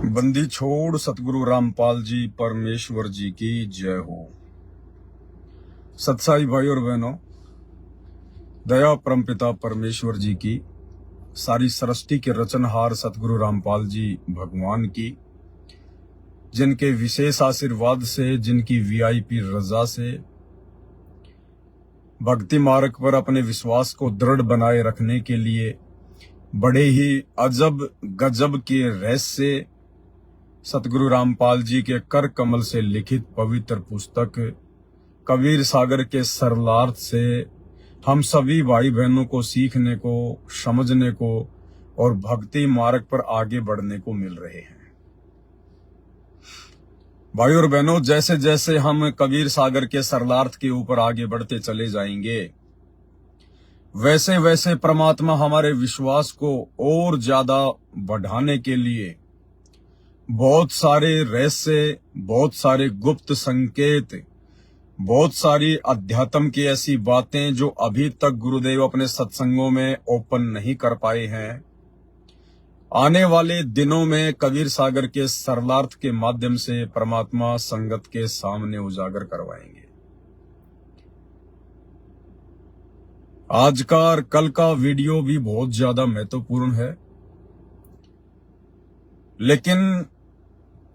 बंदी छोड़ सतगुरु रामपाल जी परमेश्वर जी की जय हो। सत्साई भाई और बहनों, दया परमपिता परमेश्वर जी की, सारी सृष्टि के रचनहार सतगुरु रामपाल जी भगवान की, जिनके विशेष आशीर्वाद से, जिनकी वीआईपी रजा से भक्ति मार्ग पर अपने विश्वास को दृढ़ बनाए रखने के लिए बड़े ही अजब गजब के रहस्य से सतगुरु रामपाल जी के कर कमल से लिखित पवित्र पुस्तक कबीर सागर के सरलार्थ से हम सभी भाई बहनों को सीखने को, समझने को और भक्ति मार्ग पर आगे बढ़ने को मिल रहे हैं। भाई और बहनों, जैसे जैसे हम कबीर सागर के सरलार्थ के ऊपर आगे बढ़ते चले जाएंगे, वैसे वैसे परमात्मा हमारे विश्वास को और ज्यादा बढ़ाने के लिए बहुत सारे रहस्य, बहुत सारे गुप्त संकेत, बहुत सारी अध्यात्म की ऐसी बातें जो अभी तक गुरुदेव अपने सत्संगों में ओपन नहीं कर पाए हैं, आने वाले दिनों में कबीर सागर के सरलार्थ के माध्यम से परमात्मा संगत के सामने उजागर करवाएंगे। आज का और कल का वीडियो भी बहुत ज्यादा महत्वपूर्ण है, लेकिन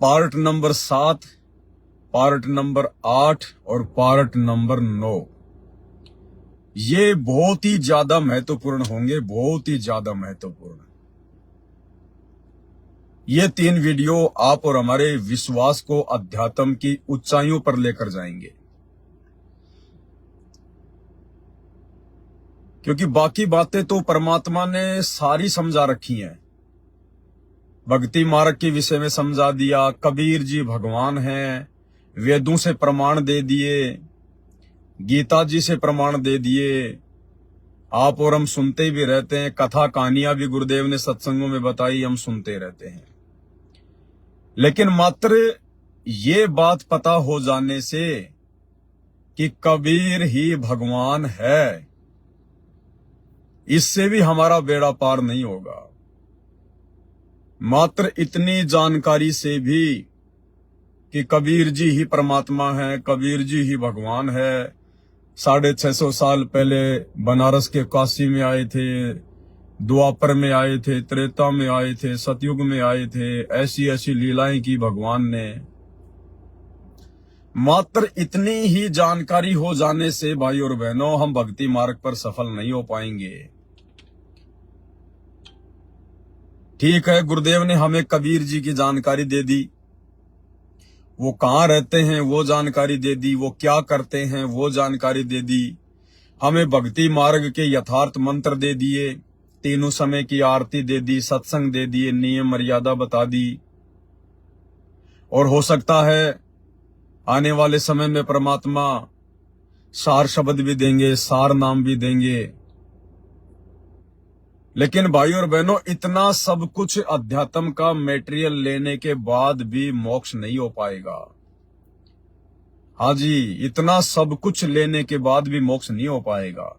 पार्ट नंबर 7, पार्ट नंबर 8 और पार्ट नंबर 9 ये बहुत ही ज्यादा महत्वपूर्ण होंगे, बहुत ही ज्यादा महत्वपूर्ण। ये 3 वीडियो आप और हमारे विश्वास को अध्यात्म की ऊंचाइयों पर लेकर जाएंगे, क्योंकि बाकी बातें तो परमात्मा ने सारी समझा रखी हैं। भक्ति मार्ग के विषय में समझा दिया, कबीर जी भगवान हैं, वेदों से प्रमाण दे दिए, गीता जी से प्रमाण दे दिए। आप और हम सुनते भी रहते हैं, कथा कहानियां भी गुरुदेव ने सत्संगों में बताई, हम सुनते रहते हैं। लेकिन मात्र ये बात पता हो जाने से कि कबीर ही भगवान है, इससे भी हमारा बेड़ा पार नहीं होगा। मात्र इतनी जानकारी से भी कि कबीर जी ही परमात्मा है, कबीर जी ही भगवान है, 650 साल पहले बनारस के काशी में आए थे, द्वापर में आए थे, त्रेता में आए थे, सतयुग में आए थे, ऐसी ऐसी लीलाएं की भगवान ने। मात्र इतनी ही जानकारी हो जाने से भाई और बहनों, हम भक्ति मार्ग पर सफल नहीं हो पाएंगे। ठीक है, गुरुदेव ने हमें कबीर जी की जानकारी दे दी, वो कहाँ रहते हैं वो जानकारी दे दी, वो क्या करते हैं वो जानकारी दे दी, हमें भक्ति मार्ग के यथार्थ मंत्र दे दिए, तीनों समय की आरती दे दी, सत्संग दे दिए, नियम मर्यादा बता दी। और हो सकता है आने वाले समय में परमात्मा सार शब्द भी देंगे, सार नाम भी देंगे। लेकिन भाई और बहनों, इतना सब कुछ अध्यात्म का मटेरियल लेने के बाद भी मोक्ष नहीं हो पाएगा। हाँ जी, इतना सब कुछ लेने के बाद भी मोक्ष नहीं हो पाएगा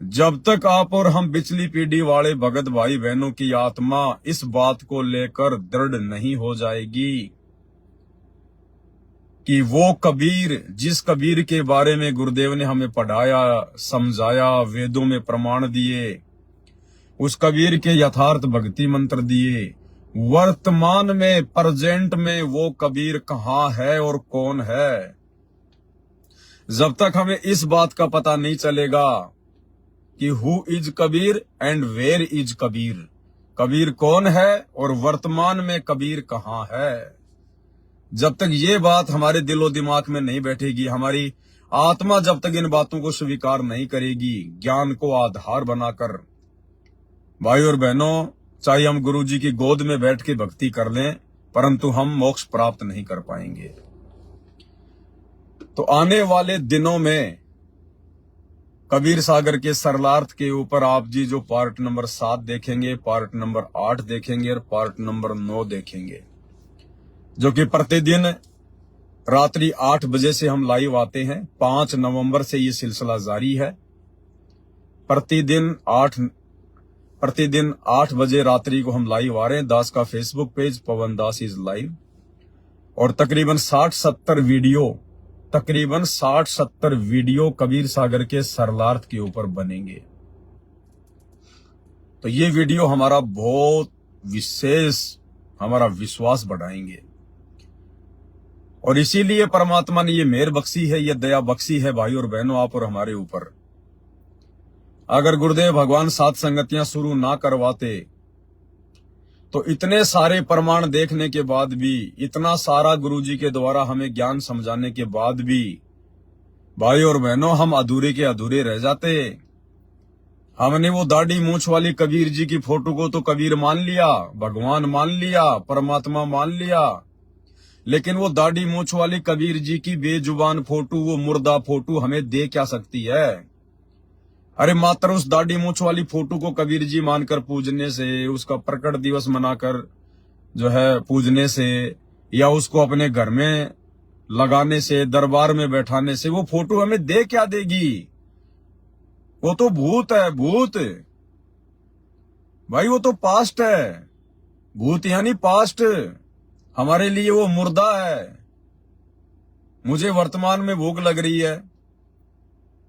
जब तक आप और हम पिछली पीढ़ी वाले भगत भाई बहनों की आत्मा इस बात को लेकर दृढ़ नहीं हो जाएगी कि वो कबीर, जिस कबीर के बारे में गुरुदेव ने हमें पढ़ाया, समझाया, वेदों में प्रमाण दिए, उस कबीर के यथार्थ भक्ति मंत्र दिए, वर्तमान में, प्रेजेंट में वो कबीर कहाँ है और कौन है। जब तक हमें इस बात का पता नहीं चलेगा कि who is Kabir and where is Kabir, Kabir कौन है और वर्तमान में कबीर कहाँ है, जब तक ये बात हमारे दिलो दिमाग में नहीं बैठेगी, हमारी आत्मा जब तक इन बातों को स्वीकार नहीं करेगी, ज्ञान को आधार बनाकर, भाई और बहनों, चाहे हम गुरु जी की गोद में बैठ के भक्ति कर लें, परंतु हम मोक्ष प्राप्त नहीं कर पाएंगे। तो आने वाले दिनों में कबीर सागर के सरलार्थ के ऊपर आप जी जो पार्ट नंबर 7 देखेंगे, पार्ट नंबर 8 देखेंगे और पार्ट नंबर 9 देखेंगे, जो कि प्रतिदिन रात्रि 8 बजे से हम लाइव आते हैं। 5 नवंबर से ये सिलसिला जारी है। प्रतिदिन प्रतिदिन 8 बजे रात्रि को हम लाइव आ रहे हैं। दास का Facebook page Pawan Das is live, और तकरीबन 60-70 वीडियो कबीर सागर के सरलार्थ के ऊपर बनेंगे। तो ये वीडियो हमारा बहुत विशेष, हमारा विश्वास बढ़ाएंगे, और इसीलिए परमात्मा ने ये मेहर बख्शी है, ये दया बख्शी है भाई और बहनों आप और हमारे ऊपर। अगर गुरुदेव भगवान सात संगतियां शुरू ना करवाते तो इतने सारे प्रमाण देखने के बाद भी, इतना सारा गुरुजी के द्वारा हमें ज्ञान समझाने के बाद भी भाई और बहनों हम अधूरे के अधूरे रह जाते। हमने वो दाढ़ी मूंछ वाली कबीर जी की फोटो को तो कबीर मान लिया, भगवान मान लिया, परमात्मा मान लिया, लेकिन वो दाढ़ी मूंछ वाली कबीर जी की बेजुबान फोटो, वो मुर्दा फोटो हमें दे क्या सकती है? अरे मात्र उस दाढ़ी मूंछ वाली फोटो को कबीर जी मानकर पूजने से, उसका प्रकट दिवस मनाकर जो है पूजने से, या उसको अपने घर में लगाने से, दरबार में बैठाने से वो फोटो हमें दे क्या देगी? वो तो भूत है, भूत भाई, वो तो पास्ट है। भूत यानी पास्ट, हमारे लिए वो मुर्दा है। मुझे वर्तमान में भूख लग रही है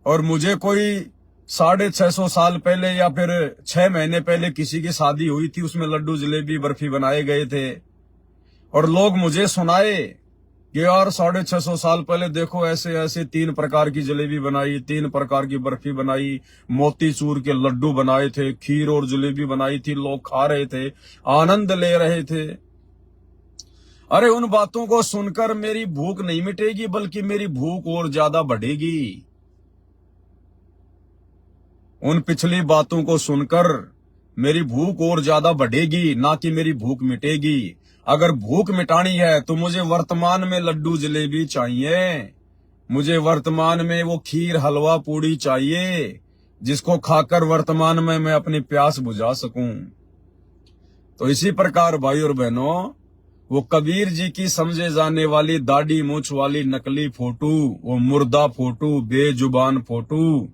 और मुझे कोई 650 साल पहले या फिर 6 महीने पहले किसी की शादी हुई थी, उसमें लड्डू जलेबी बर्फी बनाए गए थे, और लोग मुझे सुनाए कि यार 650 साल पहले देखो ऐसे ऐसे 3 प्रकार की जलेबी बनाई, 3 प्रकार की बर्फी बनाई, मोतीचूर के लड्डू बनाए थे, खीर और जलेबी बनाई थी, लोग खा रहे थे, आनंद ले रहे थे। अरे उन बातों को सुनकर मेरी भूख नहीं मिटेगी, बल्कि मेरी भूख और ज्यादा बढ़ेगी। उन पिछली बातों को सुनकर मेरी भूख और ज्यादा बढ़ेगी, ना कि मेरी भूख मिटेगी। अगर भूख मिटानी है तो मुझे वर्तमान में लड्डू जलेबी चाहिए, मुझे वर्तमान में वो खीर हलवा पूड़ी चाहिए, जिसको खाकर वर्तमान में मैं अपनी प्यास बुझा सकूं। तो इसी प्रकार भाई और बहनों, वो कबीर जी की समझे जाने वाली दाढ़ी मूंछ वाली नकली फोटो, वो मुर्दा फोटो, बेजुबान फोटो,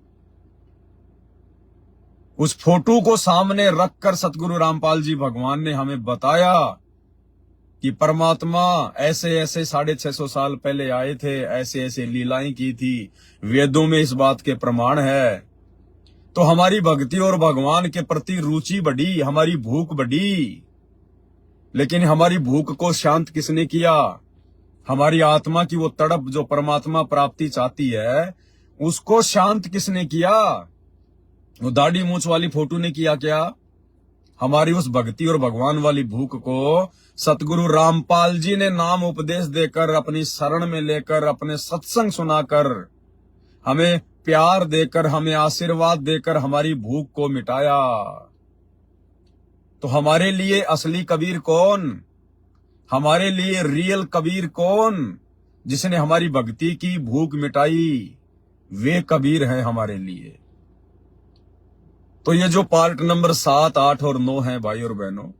उस फोटो को सामने रखकर सतगुरु रामपाल जी भगवान ने हमें बताया कि परमात्मा ऐसे ऐसे 650 साल पहले आए थे, ऐसे ऐसे लीलाएं की थी, वेदों में इस बात के प्रमाण है। तो हमारी भक्ति और भगवान के प्रति रुचि बढ़ी, हमारी भूख बढ़ी। लेकिन हमारी भूख को शांत किसने किया? हमारी आत्मा की वो तड़प जो परमात्मा प्राप्ति चाहती है, उसको शांत किसने किया? वो दाढ़ी मूंछ वाली फोटो ने किया क्या? हमारी उस भक्ति और भगवान वाली भूख को सतगुरु रामपाल जी ने नाम उपदेश देकर, अपनी शरण में लेकर, अपने सत्संग सुनाकर, हमें प्यार देकर, हमें आशीर्वाद देकर हमारी भूख को मिटाया। तो हमारे लिए असली कबीर कौन? हमारे लिए रियल कबीर कौन? जिसने हमारी भक्ति की भूख मिटाई, वे कबीर हैं हमारे लिए। तो ये जो पार्ट नंबर 7, 8 और 9 है भाई और बहनों,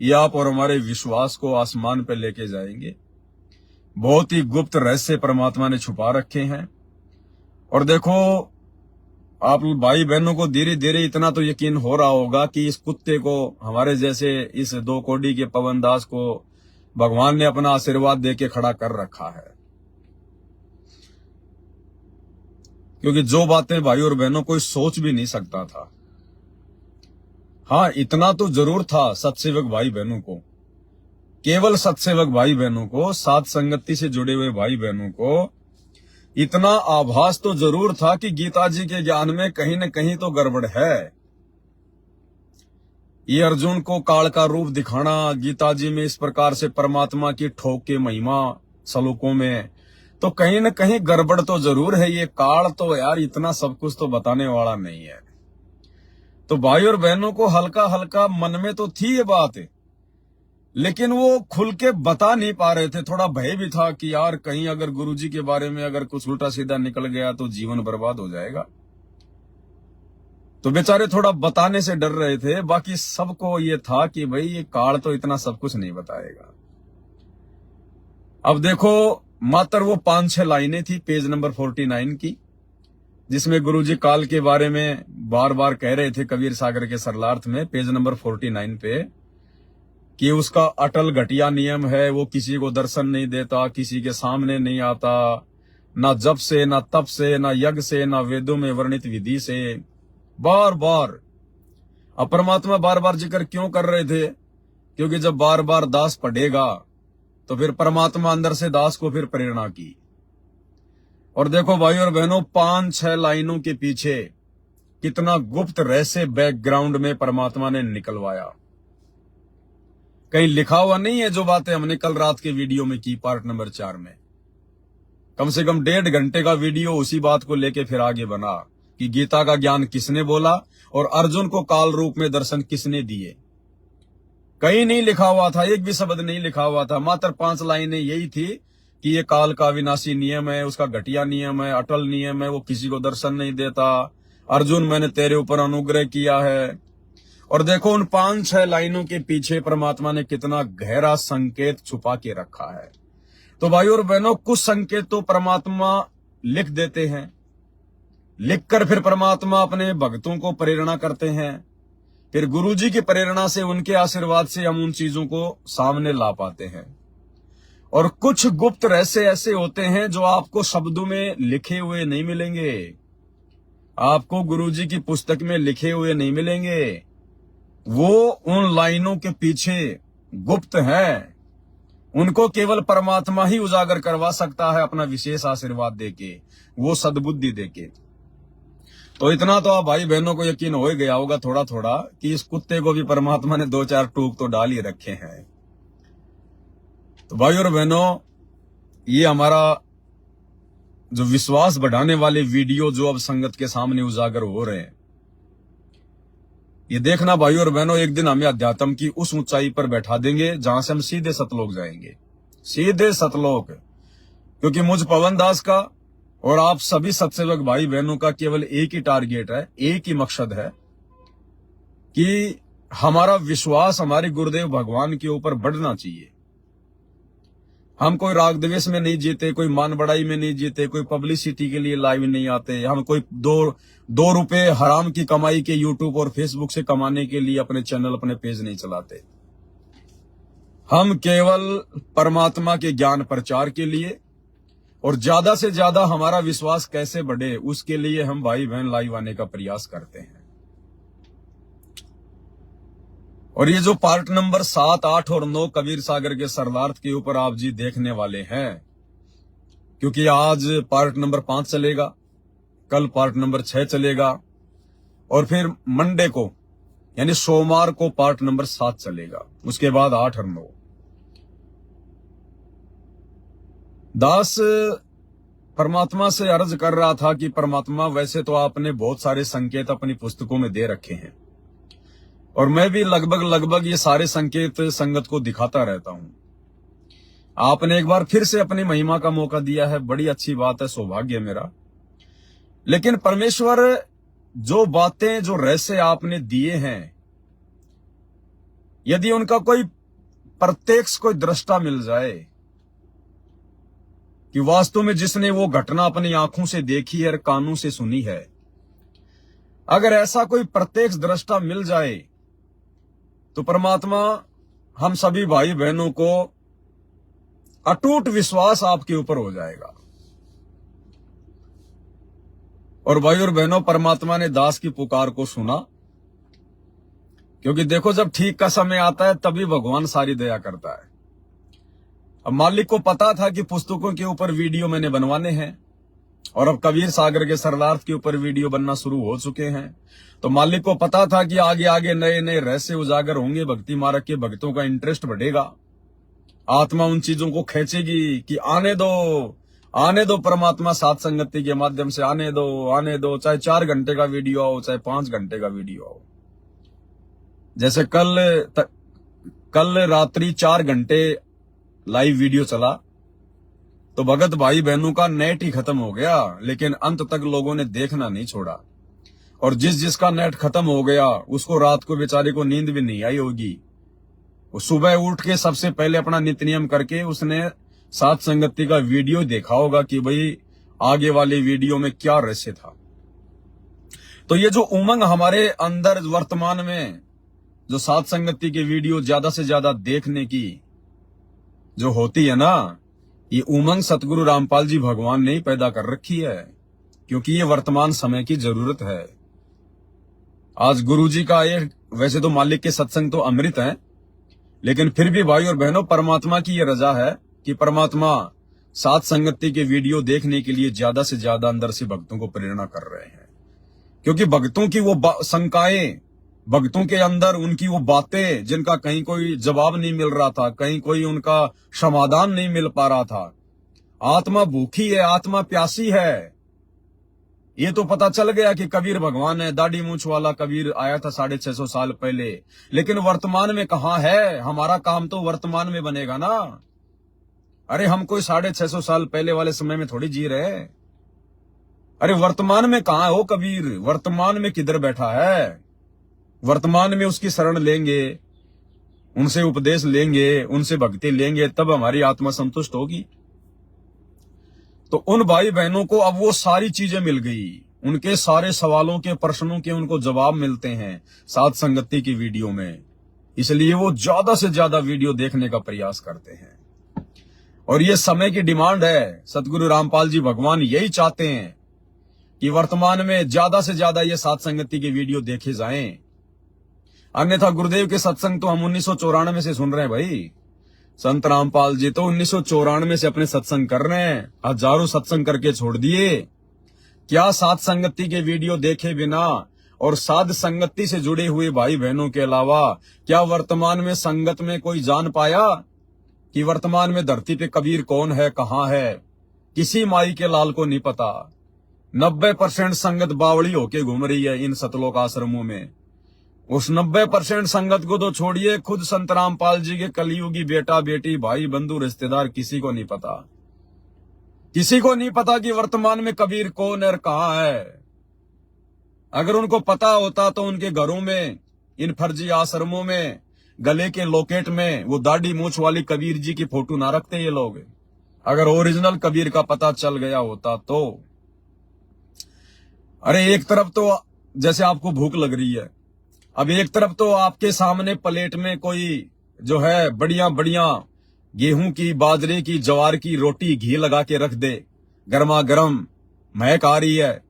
ये आप और हमारे विश्वास को आसमान पे लेके जाएंगे। बहुत ही गुप्त रहस्य परमात्मा ने छुपा रखे हैं। और देखो, आप भाई बहनों को धीरे धीरे इतना तो यकीन हो रहा होगा कि इस कुत्ते को, हमारे जैसे इस 2 कोड़ी के पवन दास को भगवान ने अपना आशीर्वाद देके खड़ा कर रखा है। क्योंकि जो बातें भाई और बहनों कोई सोच भी नहीं सकता था। हाँ, इतना तो जरूर था सत्सेवक भाई बहनों को, केवल सत्सेवक भाई बहनों को, सात संगति से जुड़े हुए भाई बहनों को इतना आभास तो जरूर था कि गीता जी के ज्ञान में कहीं न कहीं तो गड़बड़ है। ये अर्जुन को काल का रूप दिखाना, गीता जी में इस प्रकार से परमात्मा की ठोक के महिमा श्लोकों में, तो कहीं न कहीं गड़बड़ तो जरूर है। ये काल तो यार इतना सब कुछ तो बताने वाला नहीं है। तो भाई और बहनों को हल्का हल्का मन में तो थी ये बात, लेकिन वो खुल के बता नहीं पा रहे थे। थोड़ा भय भी था कि यार कहीं अगर गुरुजी के बारे में अगर कुछ उल्टा सीधा निकल गया तो जीवन बर्बाद हो जाएगा। तो बेचारे थोड़ा बताने से डर रहे थे। बाकी सबको ये था कि भाई ये काल तो इतना सब कुछ नहीं बताएगा। अब देखो, मात्र वो 5-6 लाइनें थी पेज नंबर 49 की, जिसमें गुरुजी काल के बारे में बार बार कह रहे थे कबीर सागर के सरलार्थ में पेज नंबर 49 पे कि उसका अटल घटिया नियम है, वो किसी को दर्शन नहीं देता, किसी के सामने नहीं आता, ना जप से, ना तप से, ना यज्ञ से, ना वेदों में वर्णित विधि से। बार बार परमात्मा बार बार जिक्र क्यों कर रहे थे? क्योंकि जब बार बार दास पढ़ेगा तो फिर परमात्मा अंदर से दास को फिर प्रेरणा की। और देखो भाई और बहनों, 5-6 लाइनों के पीछे कितना गुप्त रहस्य बैकग्राउंड में परमात्मा ने निकलवाया। कहीं लिखा हुआ नहीं है जो बातें हमने कल रात के वीडियो में की, पार्ट नंबर 4 में। कम से कम 1.5 घंटे का वीडियो उसी बात को लेके फिर आगे बना कि गीता का ज्ञान किसने बोला और अर्जुन को काल रूप में दर्शन किसने दिए। कहीं नहीं लिखा हुआ था, एक भी शब्द नहीं लिखा हुआ था, मात्र 5 लाइनें यही थी कि ये काल का विनाशी नियम है, उसका घटिया नियम है, अटल नियम है, वो किसी को दर्शन नहीं देता। अर्जुन, मैंने तेरे ऊपर अनुग्रह किया है। और देखो उन 5-6 लाइनों के पीछे परमात्मा ने कितना गहरा संकेत छुपा के रखा है। तो भाई और बहनों, कुछ संकेत तो परमात्मा लिख देते हैं, लिखकर फिर परमात्मा अपने भक्तों को प्रेरणा करते हैं। फिर गुरुजी की प्रेरणा से, उनके आशीर्वाद से हम उन चीजों को सामने ला पाते हैं। और कुछ गुप्त रहस्य ऐसे होते हैं जो आपको शब्दों में लिखे हुए नहीं मिलेंगे, आपको गुरुजी की पुस्तक में लिखे हुए नहीं मिलेंगे। वो उन लाइनों के पीछे गुप्त है, उनको केवल परमात्मा ही उजागर करवा सकता है अपना विशेष आशीर्वाद देके, वो सद्बुद्धि देके। तो इतना तो आप भाई बहनों को यकीन हो ही गया होगा थोड़ा थोड़ा कि इस कुत्ते को भी परमात्मा ने 2-4 टूक तो डाल ही रखे हैं। तो भाई और बहनों, ये हमारा जो विश्वास बढ़ाने वाले वीडियो जो अब संगत के सामने उजागर हो रहे हैं, ये देखना भाई और बहनों, एक दिन हमें अध्यात्म की उस ऊंचाई पर बैठा देंगे जहां से हम सीधे सतलोक जाएंगे, सीधे सतलोक। क्योंकि मुझ पवन दास का और आप सभी सत्सेवक भाई बहनों का केवल एक ही टारगेट है, एक ही मकसद है कि हमारा विश्वास हमारे गुरुदेव भगवान के ऊपर बढ़ना चाहिए। हम कोई राग द्वेष में नहीं जीते, कोई मान बढ़ाई में नहीं जीते, कोई पब्लिसिटी के लिए लाइव नहीं आते, हम कोई दो रुपए हराम की कमाई के यूट्यूब और फेसबुक से कमाने के लिए अपने चैनल, अपने पेज नहीं चलाते। हम केवल परमात्मा के ज्ञान प्रचार के लिए और ज्यादा से ज्यादा हमारा विश्वास कैसे बढ़े, उसके लिए हम भाई बहन लाइव आने का प्रयास करते हैं। और ये जो पार्ट नंबर 7, 8 और 9 कबीर सागर के सरलार्थ के ऊपर आप जी देखने वाले हैं, क्योंकि आज पार्ट नंबर 5 चलेगा, कल पार्ट नंबर 6 चलेगा और फिर मंडे को यानी सोमवार को पार्ट नंबर 7 चलेगा, उसके बाद 8 और 9। दास परमात्मा से अर्ज कर रहा था कि परमात्मा, वैसे तो आपने बहुत सारे संकेत अपनी पुस्तकों में दे रखे हैं और मैं भी लगभग ये सारे संकेत संगत को दिखाता रहता हूं। आपने एक बार फिर से अपनी महिमा का मौका दिया है, बड़ी अच्छी बात है, सौभाग्य मेरा। लेकिन परमेश्वर, जो बातें, जो रहस्य आपने दिए हैं, यदि उनका कोई प्रत्यक्ष कोई दृष्टा मिल जाए कि वास्तव में जिसने वो घटना अपनी आंखों से देखी है और कानों से सुनी है, अगर ऐसा कोई प्रत्यक्ष दृष्टा मिल जाए तो परमात्मा हम सभी भाई बहनों को अटूट विश्वास आपके ऊपर हो जाएगा। और भाई और बहनों, परमात्मा ने दास की पुकार को सुना, क्योंकि देखो जब ठीक का समय आता है तभी भगवान सारी दया करता है। अब मालिक को पता था कि पुस्तकों के ऊपर वीडियो मैंने बनवाने हैं और अब कबीर सागर के सरलार्थ के ऊपर वीडियो बनना शुरू हो चुके हैं, तो मालिक को पता था कि आगे आगे नए नए रहस्य उजागर होंगे, भक्ति मार्ग के भक्तों का इंटरेस्ट बढ़ेगा, आत्मा उन चीजों को खींचेगी कि आने दो परमात्मा साथ संगति के माध्यम से, आने दो, चाहे 4 घंटे का वीडियो आओ, चाहे 5 घंटे का वीडियो आओ। जैसे कल रात्रि 4 घंटे लाइव वीडियो चला तो भगत भाई बहनों का नेट ही खत्म हो गया, लेकिन अंत तक लोगों ने देखना नहीं छोड़ा। और जिसका नेट खत्म हो गया उसको रात को बेचारे को नींद भी नहीं आई होगी। वो सुबह उठ के सबसे पहले अपना नित्य नियम करके उसने साथ संगति का वीडियो देखा होगा कि भाई आगे वाले वीडियो में क्या रहस्य था। तो ये जो उमंग हमारे अंदर वर्तमान में जो साध संगति की वीडियो ज्यादा से ज्यादा देखने की जो होती है ना, ये उमंग सतगुरु रामपाल जी भगवान ने ही पैदा कर रखी है, क्योंकि ये वर्तमान समय की जरूरत है। आज गुरु जी का ये, वैसे तो मालिक के सत्संग तो अमृत है, लेकिन फिर भी भाई और बहनों, परमात्मा की ये रजा है कि परमात्मा साध संगति के वीडियो देखने के लिए ज्यादा से ज्यादा अंदर से भक्तों को प्रेरणा कर रहे हैं। क्योंकि भक्तों की वो शंकाएं, भक्तों के अंदर उनकी वो बातें जिनका कहीं कोई जवाब नहीं मिल रहा था, कहीं कोई उनका समाधान नहीं मिल पा रहा था। आत्मा भूखी है, आत्मा प्यासी है। ये तो पता चल गया कि कबीर भगवान है, दाढ़ी मूंछ वाला कबीर आया था 650 साल पहले, लेकिन वर्तमान में कहां है? हमारा काम तो वर्तमान में बनेगा ना। अरे हम कोई 650 साल पहले वाले समय में थोड़ी जी रहे। अरे वर्तमान में कहां हो कबीर? वर्तमान में किधर बैठा है? वर्तमान में उसकी शरण लेंगे, उनसे उपदेश लेंगे, उनसे भक्ति लेंगे, तब हमारी आत्मा संतुष्ट होगी। तो उन भाई बहनों को अब वो सारी चीजें मिल गई, उनके सारे सवालों के, प्रश्नों के उनको जवाब मिलते हैं साध संगति की वीडियो में। इसलिए वो ज्यादा से ज्यादा वीडियो देखने का प्रयास करते हैं। और ये समय की डिमांड है। सतगुरु रामपाल जी भगवान यही चाहते हैं कि वर्तमान में ज्यादा से ज्यादा ये साध संगति के वीडियो देखे जाएं। अन्यथा गुरुदेव के सत्संग तो हम 1994 से सुन रहे हैं भाई। संत रामपाल जी तो 1994 से अपने सत्संग कर रहे हैं, हजारों सत्संग करके छोड़ दिए। क्या साध संगति के वीडियो देखे बिना और साध संगति से जुड़े हुए भाई बहनों के अलावा क्या वर्तमान में संगत में कोई जान पाया कि वर्तमान में धरती पे कबीर कौन है, कहां है? किसी माई के लाल को नहीं पता। 90% संगत बावड़ी होके घूम रही है इन सतलोक आश्रमों में। उस 90% संगत को तो छोड़िए, खुद संत रामपाल जी के कलयुगी बेटा बेटी, भाई बंधु रिश्तेदार, किसी को नहीं पता। किसी को नहीं पता कि वर्तमान में कबीर कौन है और कहां है। अगर उनको पता होता तो उनके घरों में, इन फर्जी आश्रमों में, गले के लॉकेट में वो दाढ़ी मूंछ वाली कबीर जी की फोटो ना रखते ये लोग। अगर ओरिजिनल कबीर का पता चल गया होता तो। अरे एक तरफ तो जैसे आपको भूख लग रही है, अब एक तरफ तो आपके सामने प्लेट में कोई जो है बढ़िया बढ़िया गेहूं की, बाजरे की, ज्वार की रोटी घी लगा के रख दे, गर्मा गर्म महक आ रही है,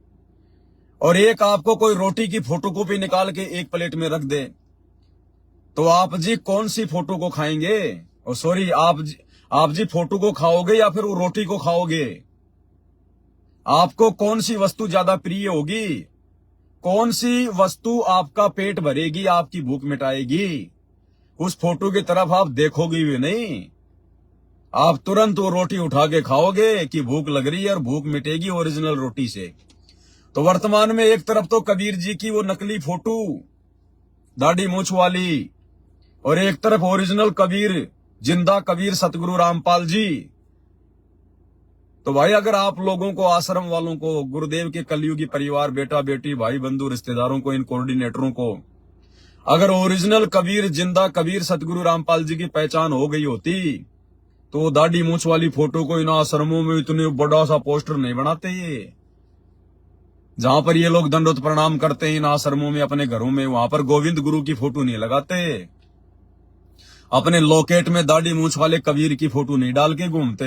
और एक आपको कोई रोटी की फोटोकॉपी निकाल के एक प्लेट में रख दे, तो आप जी कौन सी फोटो को खाएंगे? और सॉरी, आप जी फोटो को खाओगे या फिर वो रोटी को खाओगे? आपको कौन सी वस्तु ज्यादा प्रिय होगी? कौन सी वस्तु आपका पेट भरेगी, आपकी भूख मिटाएगी? उस फोटो की तरफ आप देखोगे भी नहीं, आप तुरंत वो रोटी उठा के खाओगे कि भूख लग रही है, और भूख मिटेगी ओरिजिनल रोटी से। तो वर्तमान में एक तरफ तो कबीर जी की वो नकली फोटो दाढ़ी मूंछ वाली, और एक तरफ ओरिजिनल कबीर, जिंदा कबीर सतगुरु रामपाल जी। तो भाई अगर आप लोगों को, आश्रम वालों को, गुरुदेव के कलयुगी परिवार, बेटा बेटी, भाई बंधु रिश्तेदारों को, इन कोऑर्डिनेटरों को अगर ओरिजिनल कबीर, जिंदा कबीर सतगुरु रामपाल जी की पहचान हो गई होती तो दाढ़ी मूंछ वाली फोटो को इन आश्रमों में इतने बड़ा सा पोस्टर नहीं बनाते। ये जहां पर ये लोग दंडोत प्रणाम करते हैं इन आश्रमों में, अपने घरों में, वहां पर गोविंद गुरु की फोटो नहीं लगाते। अपने लॉकेट में दाढ़ी मूंछ वाले कबीर की फोटो नहीं डाल के घूमते।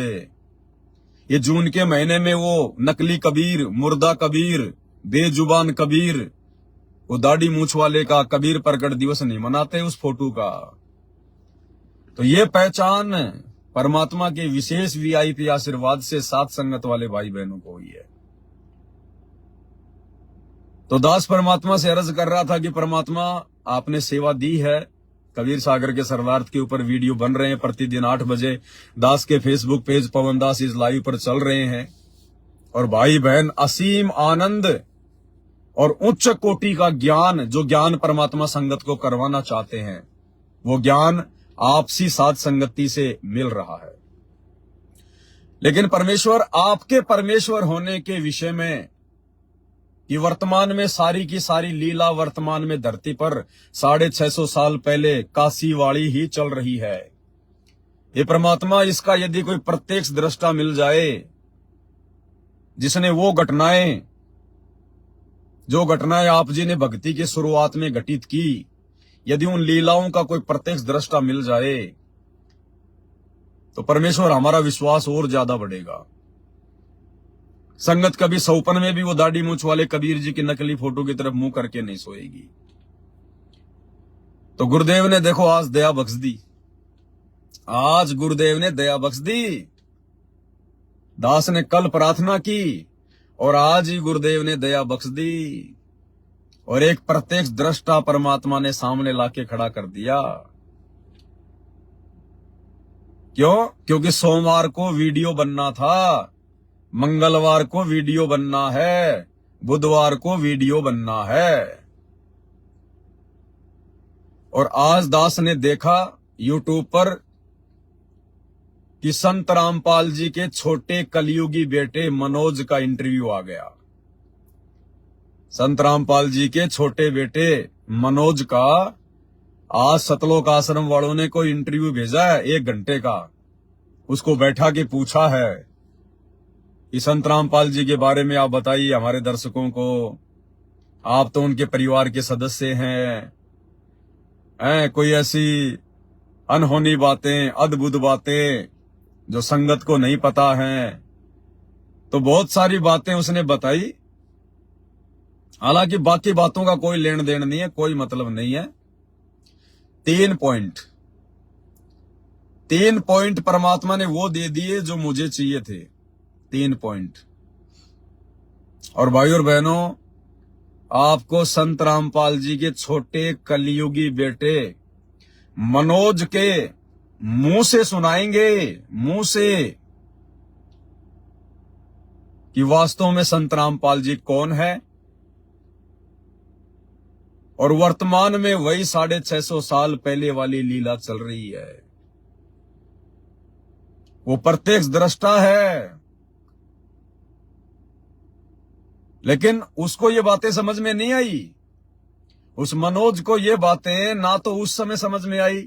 ये जून के महीने में वो नकली कबीर, मुर्दा कबीर, बेजुबान कबीर, वो दाढ़ी मूंछ वाले का कबीर प्रकट दिवस नहीं मनाते उस फोटो का। तो ये पहचान परमात्मा के विशेष वीआईपी आशीर्वाद से साथ संगत वाले भाई बहनों को हुई है। तो दास परमात्मा से अर्ज कर रहा था कि परमात्मा आपने सेवा दी है। कबीर सागर के सर्वार्थ के ऊपर वीडियो बन रहे हैं, प्रतिदिन 8 बजे दास के फेसबुक पेज पवन दास इस लाइव पर चल रहे हैं। और भाई बहन असीम आनंद और उच्च कोटि का ज्ञान, जो ज्ञान परमात्मा संगत को करवाना चाहते हैं, वो ज्ञान आपसी साध संगति से मिल रहा है। लेकिन परमेश्वर, आपके परमेश्वर होने के विषय में, कि वर्तमान में सारी की सारी लीला वर्तमान में धरती पर 650 साल पहले काशी वाली ही चल रही है। ये परमात्मा, इसका यदि कोई प्रत्यक्ष दृष्टा मिल जाए जिसने वो घटनाएं जो घटनाएं आप जी ने भक्ति की शुरुआत में घटित की, यदि उन लीलाओं का कोई प्रत्यक्ष दृष्टा मिल जाए तो परमेश्वर हमारा विश्वास और ज्यादा बढ़ेगा। संगत कभी सौपन में भी वो दाढ़ी मूछ वाले कबीर जी की नकली फोटो की तरफ मुंह करके नहीं सोएगी। तो गुरुदेव ने देखो आज दया बख्श दी, आज गुरुदेव ने दया बख्श दी। दास ने कल प्रार्थना की और आज ही गुरुदेव ने दया बख्श दी और एक प्रत्यक्ष दृष्टा परमात्मा ने सामने लाके खड़ा कर दिया। क्यों? क्योंकि सोमवार को वीडियो बनना था, मंगलवार को वीडियो बनना है, बुधवार को वीडियो बनना है। और आज दास ने देखा यूट्यूब पर कि संत रामपाल जी के छोटे कलयुगी बेटे मनोज का इंटरव्यू आ गया। संत रामपाल जी के छोटे बेटे मनोज का आज सतलोक आश्रम वालों ने कोई इंटरव्यू भेजा है 1 घंटे का। उसको बैठा के पूछा है कि संत रामपाल जी के बारे में आप बताइए हमारे दर्शकों को, आप तो उनके परिवार के सदस्य हैं, कोई ऐसी अनहोनी बातें, अद्भुत बातें जो संगत को नहीं पता है। तो बहुत सारी बातें उसने बताई, हालांकि बाकी बातों का कोई लेन देन नहीं है, कोई मतलब नहीं है। 3 पॉइंट परमात्मा ने वो दे दिए जो मुझे चाहिए थे, 3 पॉइंट। और भाई और बहनों, आपको संत रामपाल जी के छोटे कलयुगी बेटे मनोज के मुंह से सुनाएंगे, मुंह से, कि वास्तव में संत रामपाल जी कौन है। और वर्तमान में वही 650 साल पहले वाली लीला चल रही है। वो प्रत्यक्ष दृष्टा है, लेकिन उसको ये बातें समझ में नहीं आई। उस मनोज को ये बातें ना तो उस समय समझ में आई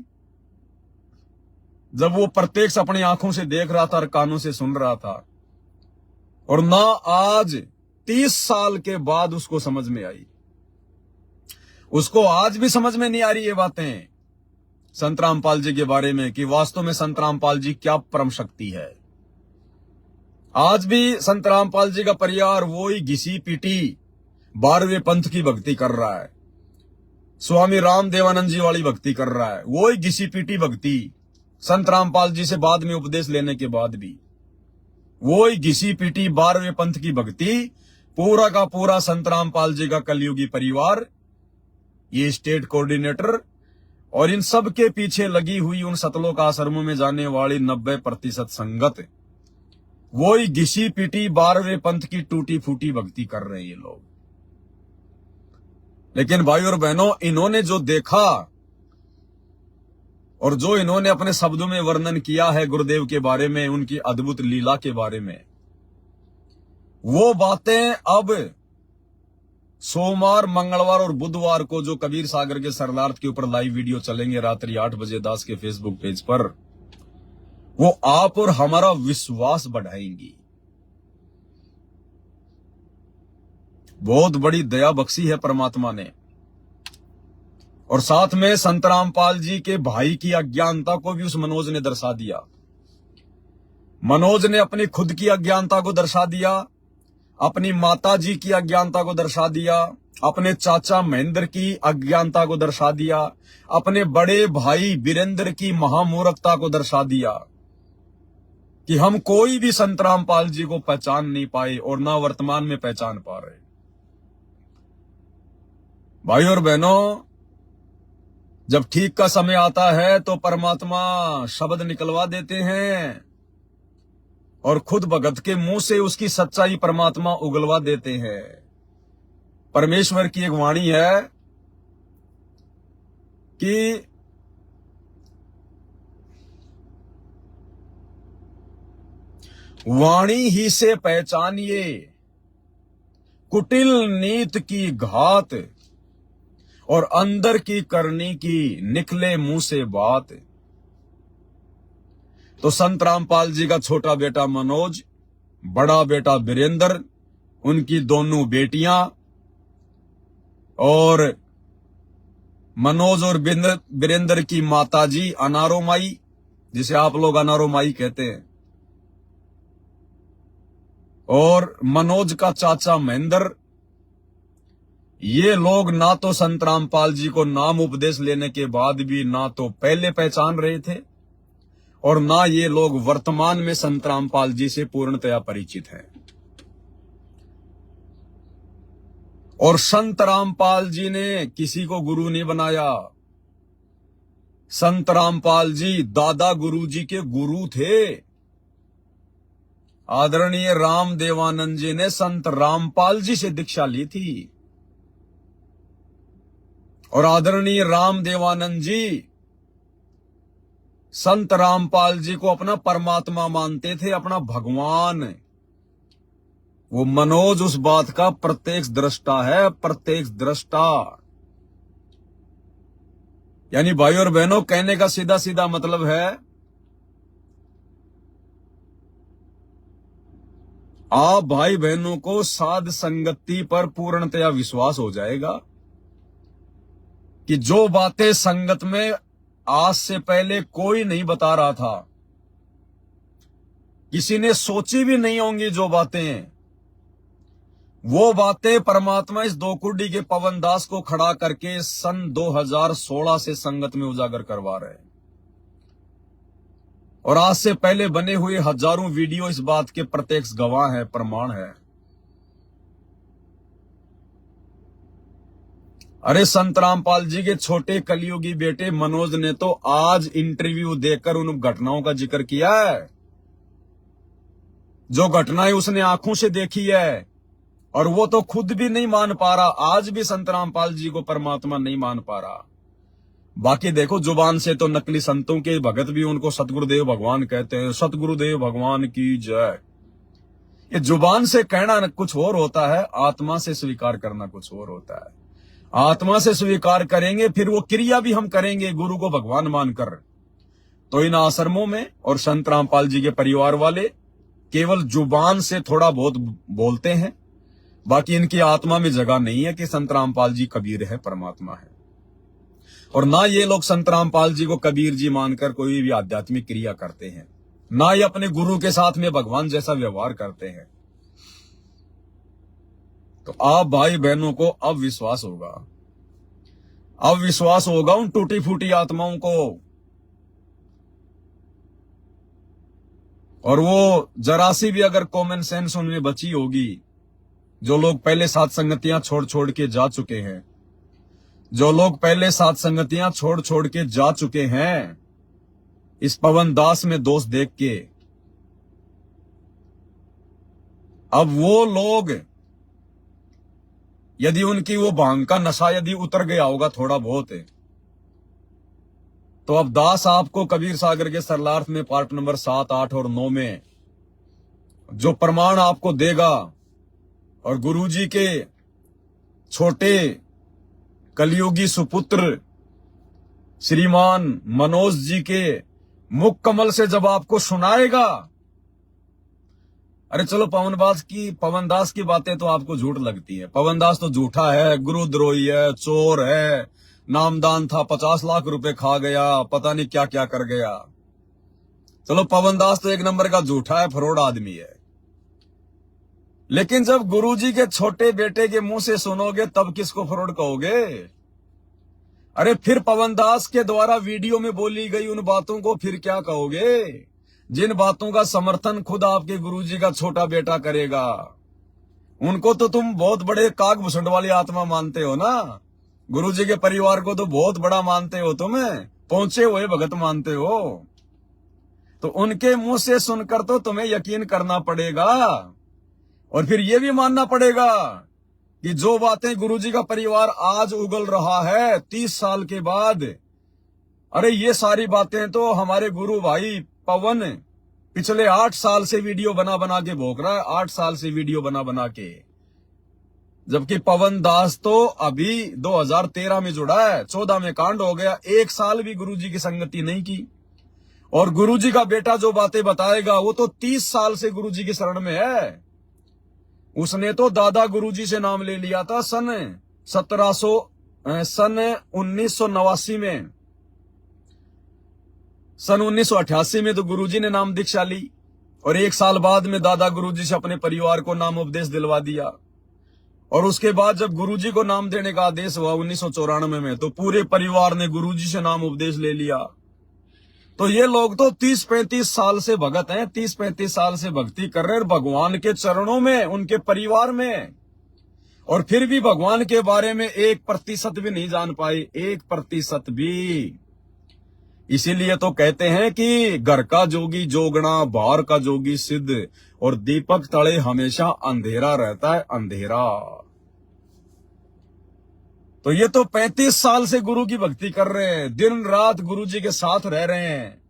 जब वो प्रत्यक्ष अपनी आंखों से देख रहा था और कानों से सुन रहा था, और ना आज 30 साल के बाद उसको समझ में आई। उसको आज भी समझ में नहीं आ रही ये बातें संत रामपाल जी के बारे में कि वास्तव में संत रामपाल जी क्या परम शक्ति है। आज भी संत रामपाल जी का परिवार वो ही घिसी पीटी 12वें पंथ की भक्ति कर रहा है, स्वामी राम देवानंद जी वाली भक्ति कर रहा है, वो ही घिसी पीटी भक्ति संत रामपाल जी से बाद में उपदेश लेने के बाद भी वो ही घिसी पीटी 12वें पंथ की भक्ति। पूरा का पूरा संत रामपाल जी का कलयुगी परिवार, ये स्टेट कोऑर्डिनेटर और इन सब के पीछे लगी हुई उन सतलोक आश्रमों में जाने वाली 90% संगत, वो ही घिसी पीटी 12वें पंथ की टूटी फूटी भक्ति कर रहे हैं ये लोग। लेकिन भाई और बहनों, इन्होंने जो देखा और जो इन्होंने अपने शब्दों में वर्णन किया है गुरुदेव के बारे में, उनकी अद्भुत लीला के बारे में, वो बातें अब सोमवार, मंगलवार और बुधवार को जो कबीर सागर के सरलार्थ के ऊपर लाइव वीडियो चलेंगे रात्रि 8 बजे दास के फेसबुक पेज पर, वो आप और हमारा विश्वास बढ़ाएंगी। बहुत बड़ी दया बख्शी है परमात्मा ने। और साथ में संत रामपाल जी के भाई की अज्ञानता को भी उस मनोज ने दर्शा दिया। मनोज ने अपनी खुद की अज्ञानता को दर्शा दिया, अपनी माता जी की अज्ञानता को दर्शा दिया, अपने चाचा महेंद्र की अज्ञानता को दर्शा दिया, अपने बड़े भाई वीरेंद्र की महामूर्खता को दर्शा दिया कि हम कोई भी संत रामपाल जी को पहचान नहीं पाए और ना वर्तमान में पहचान पा रहे। भाई और बहनों, जब ठीक का समय आता है तो परमात्मा शब्द निकलवा देते हैं और खुद भगत के मुंह से उसकी सच्चाई परमात्मा उगलवा देते हैं। परमेश्वर की एक वाणी है कि वाणी ही से पहचानिए कुटिल नीत की घात, और अंदर की करनी की निकले मुंह से बात। तो संत रामपाल जी का छोटा बेटा मनोज, बड़ा बेटा वीरेंद्र, उनकी दोनों बेटियां और मनोज और वीरेंद्र की माताजी अनारो माई, जिसे आप लोग अनारो माई कहते हैं, और मनोज का चाचा महेंद्र, ये लोग ना तो संत रामपाल जी को नाम उपदेश लेने के बाद भी ना तो पहले पहचान रहे थे और ना ये लोग वर्तमान में संत रामपाल जी से पूर्णतया परिचित हैं। और संत रामपाल जी ने किसी को गुरु नहीं बनाया। संत रामपाल जी दादा गुरु जी के गुरु थे। आदरणीय राम देवानंद जी ने संत रामपाल जी से दीक्षा ली थी और आदरणीय राम देवानंद जी संत रामपाल जी को अपना परमात्मा मानते थे, अपना भगवान। वो मनोज उस बात का प्रत्यक्ष दृष्टा है, प्रत्यक्ष दृष्टा। यानी भाई और बहनों, कहने का सीधा सीधा मतलब है, आप भाई बहनों को साध संगति पर पूर्णतया विश्वास हो जाएगा कि जो बातें संगत में आज से पहले कोई नहीं बता रहा था, किसी ने सोची भी नहीं होंगी, जो बातें, वो बातें परमात्मा इस दो कुड्डी के पवन दास को खड़ा करके सन 2016 से संगत में उजागर करवा रहे हैं। और आज से पहले बने हुए हजारों वीडियो इस बात के प्रत्यक्ष गवाह है, प्रमाण है। अरे संत रामपाल जी के छोटे कलियुगी बेटे मनोज ने तो आज इंटरव्यू देकर उन घटनाओं का जिक्र किया है, जो घटनाएं उसने आंखों से देखी है, और वो तो खुद भी नहीं मान पा रहा। आज भी संत रामपाल जी को परमात्मा नहीं मान पा रहा। बाकी देखो, जुबान से तो नकली संतों के भगत भी उनको सतगुरुदेव भगवान कहते हैं। सतगुरुदेव भगवान की जय। ये जुबान से कहना कुछ और होता है, आत्मा से स्वीकार करना कुछ और होता है। आत्मा से स्वीकार करेंगे, फिर वो क्रिया भी हम करेंगे गुरु को भगवान मानकर। तो इन आश्रमों में और संत रामपाल जी के परिवार वाले केवल जुबान से थोड़ा बहुत बोलते हैं, बाकी इनकी आत्मा में जगह नहीं है कि संत रामपाल जी कबीर है, परमात्मा है। और ना ये लोग संत रामपाल जी को कबीर जी मानकर कोई भी आध्यात्मिक क्रिया करते हैं, ना ये अपने गुरु के साथ में भगवान जैसा व्यवहार करते हैं। तो आप भाई बहनों को अब विश्वास होगा, अब विश्वास होगा उन टूटी फूटी आत्माओं को। और वो जरा सी भी अगर कॉमन सेंस उनमें बची होगी, जो लोग पहले साथ संगतियां छोड़ छोड़ के जा चुके हैं, जो लोग पहले साथ संगतियां छोड़ छोड़ के जा चुके हैं, इस पवन दास में दोष देख के, अब वो लोग, यदि उनकी वो भांग का नशा यदि उतर गया होगा थोड़ा बहुत, तो अब दास आपको कबीर सागर के सरलार्थ में पार्ट नंबर 7, 8 और 9 में जो प्रमाण आपको देगा, और गुरुजी के छोटे कलियुगी सुपुत्र श्रीमान मनोज जी के मुख कमल से जब आपको सुनाएगा, अरे चलो पवन दास की बातें तो आपको झूठ लगती है। पवन दास तो झूठा है, गुरुद्रोही है, चोर है, नामदान था, 50 लाख रुपए खा गया, पता नहीं क्या क्या कर गया। चलो पवन दास तो एक नंबर का झूठा है, फ्रॉड आदमी है। लेकिन जब गुरुजी के छोटे बेटे के मुंह से सुनोगे, तब किसको फ्रॉड कहोगे? अरे फिर पवन दास के द्वारा वीडियो में बोली गई उन बातों को फिर क्या कहोगे, जिन बातों का समर्थन खुद आपके गुरुजी का छोटा बेटा करेगा? उनको तो तुम बहुत बड़े काग भुसंड वाली आत्मा मानते हो ना। गुरुजी के परिवार को तो बहुत बड़ा मानते हो, तुम्हें पहुंचे हुए भगत मानते हो। तो उनके मुंह से सुनकर तो तुम्हें यकीन करना पड़ेगा, और फिर यह भी मानना पड़ेगा कि जो बातें गुरुजी का परिवार आज उगल रहा है 30 साल के बाद, अरे ये सारी बातें तो हमारे गुरु भाई पवन पिछले 8 साल से वीडियो बना बना के भोग रहा है, 8 साल से वीडियो बना बना के। जबकि पवन दास तो अभी 2013 में जुड़ा है, 14 में कांड हो गया, 1 साल भी गुरुजी की संगति नहीं की। और गुरुजी का बेटा जो बातें बताएगा वो तो 30 साल से गुरुजी की शरण में है। उसने तो दादा गुरुजी से नाम ले लिया था सन सन 1989 में, सन 1988 में तो गुरुजी ने नाम दीक्षा ली और 1 साल बाद में दादा गुरुजी से अपने परिवार को नाम उपदेश दिलवा दिया। और उसके बाद जब गुरुजी को नाम देने का आदेश हुआ 1994 में, तो पूरे परिवार ने गुरुजी से नाम उपदेश ले लिया। तो ये लोग तो 30-35 साल से भगत हैं, 30-35 साल से भक्ति कर रहे हैं भगवान के चरणों में, उनके परिवार में, और फिर भी भगवान के बारे में 1% भी नहीं जान पाए, 1% भी। इसीलिए तो कहते हैं कि घर का जोगी जोगना, बाहर का जोगी सिद्ध, और दीपक तले हमेशा अंधेरा रहता है, अंधेरा। तो ये तो 35 साल से गुरु की भक्ति कर रहे हैं, दिन रात गुरु जी के साथ रह रहे हैं।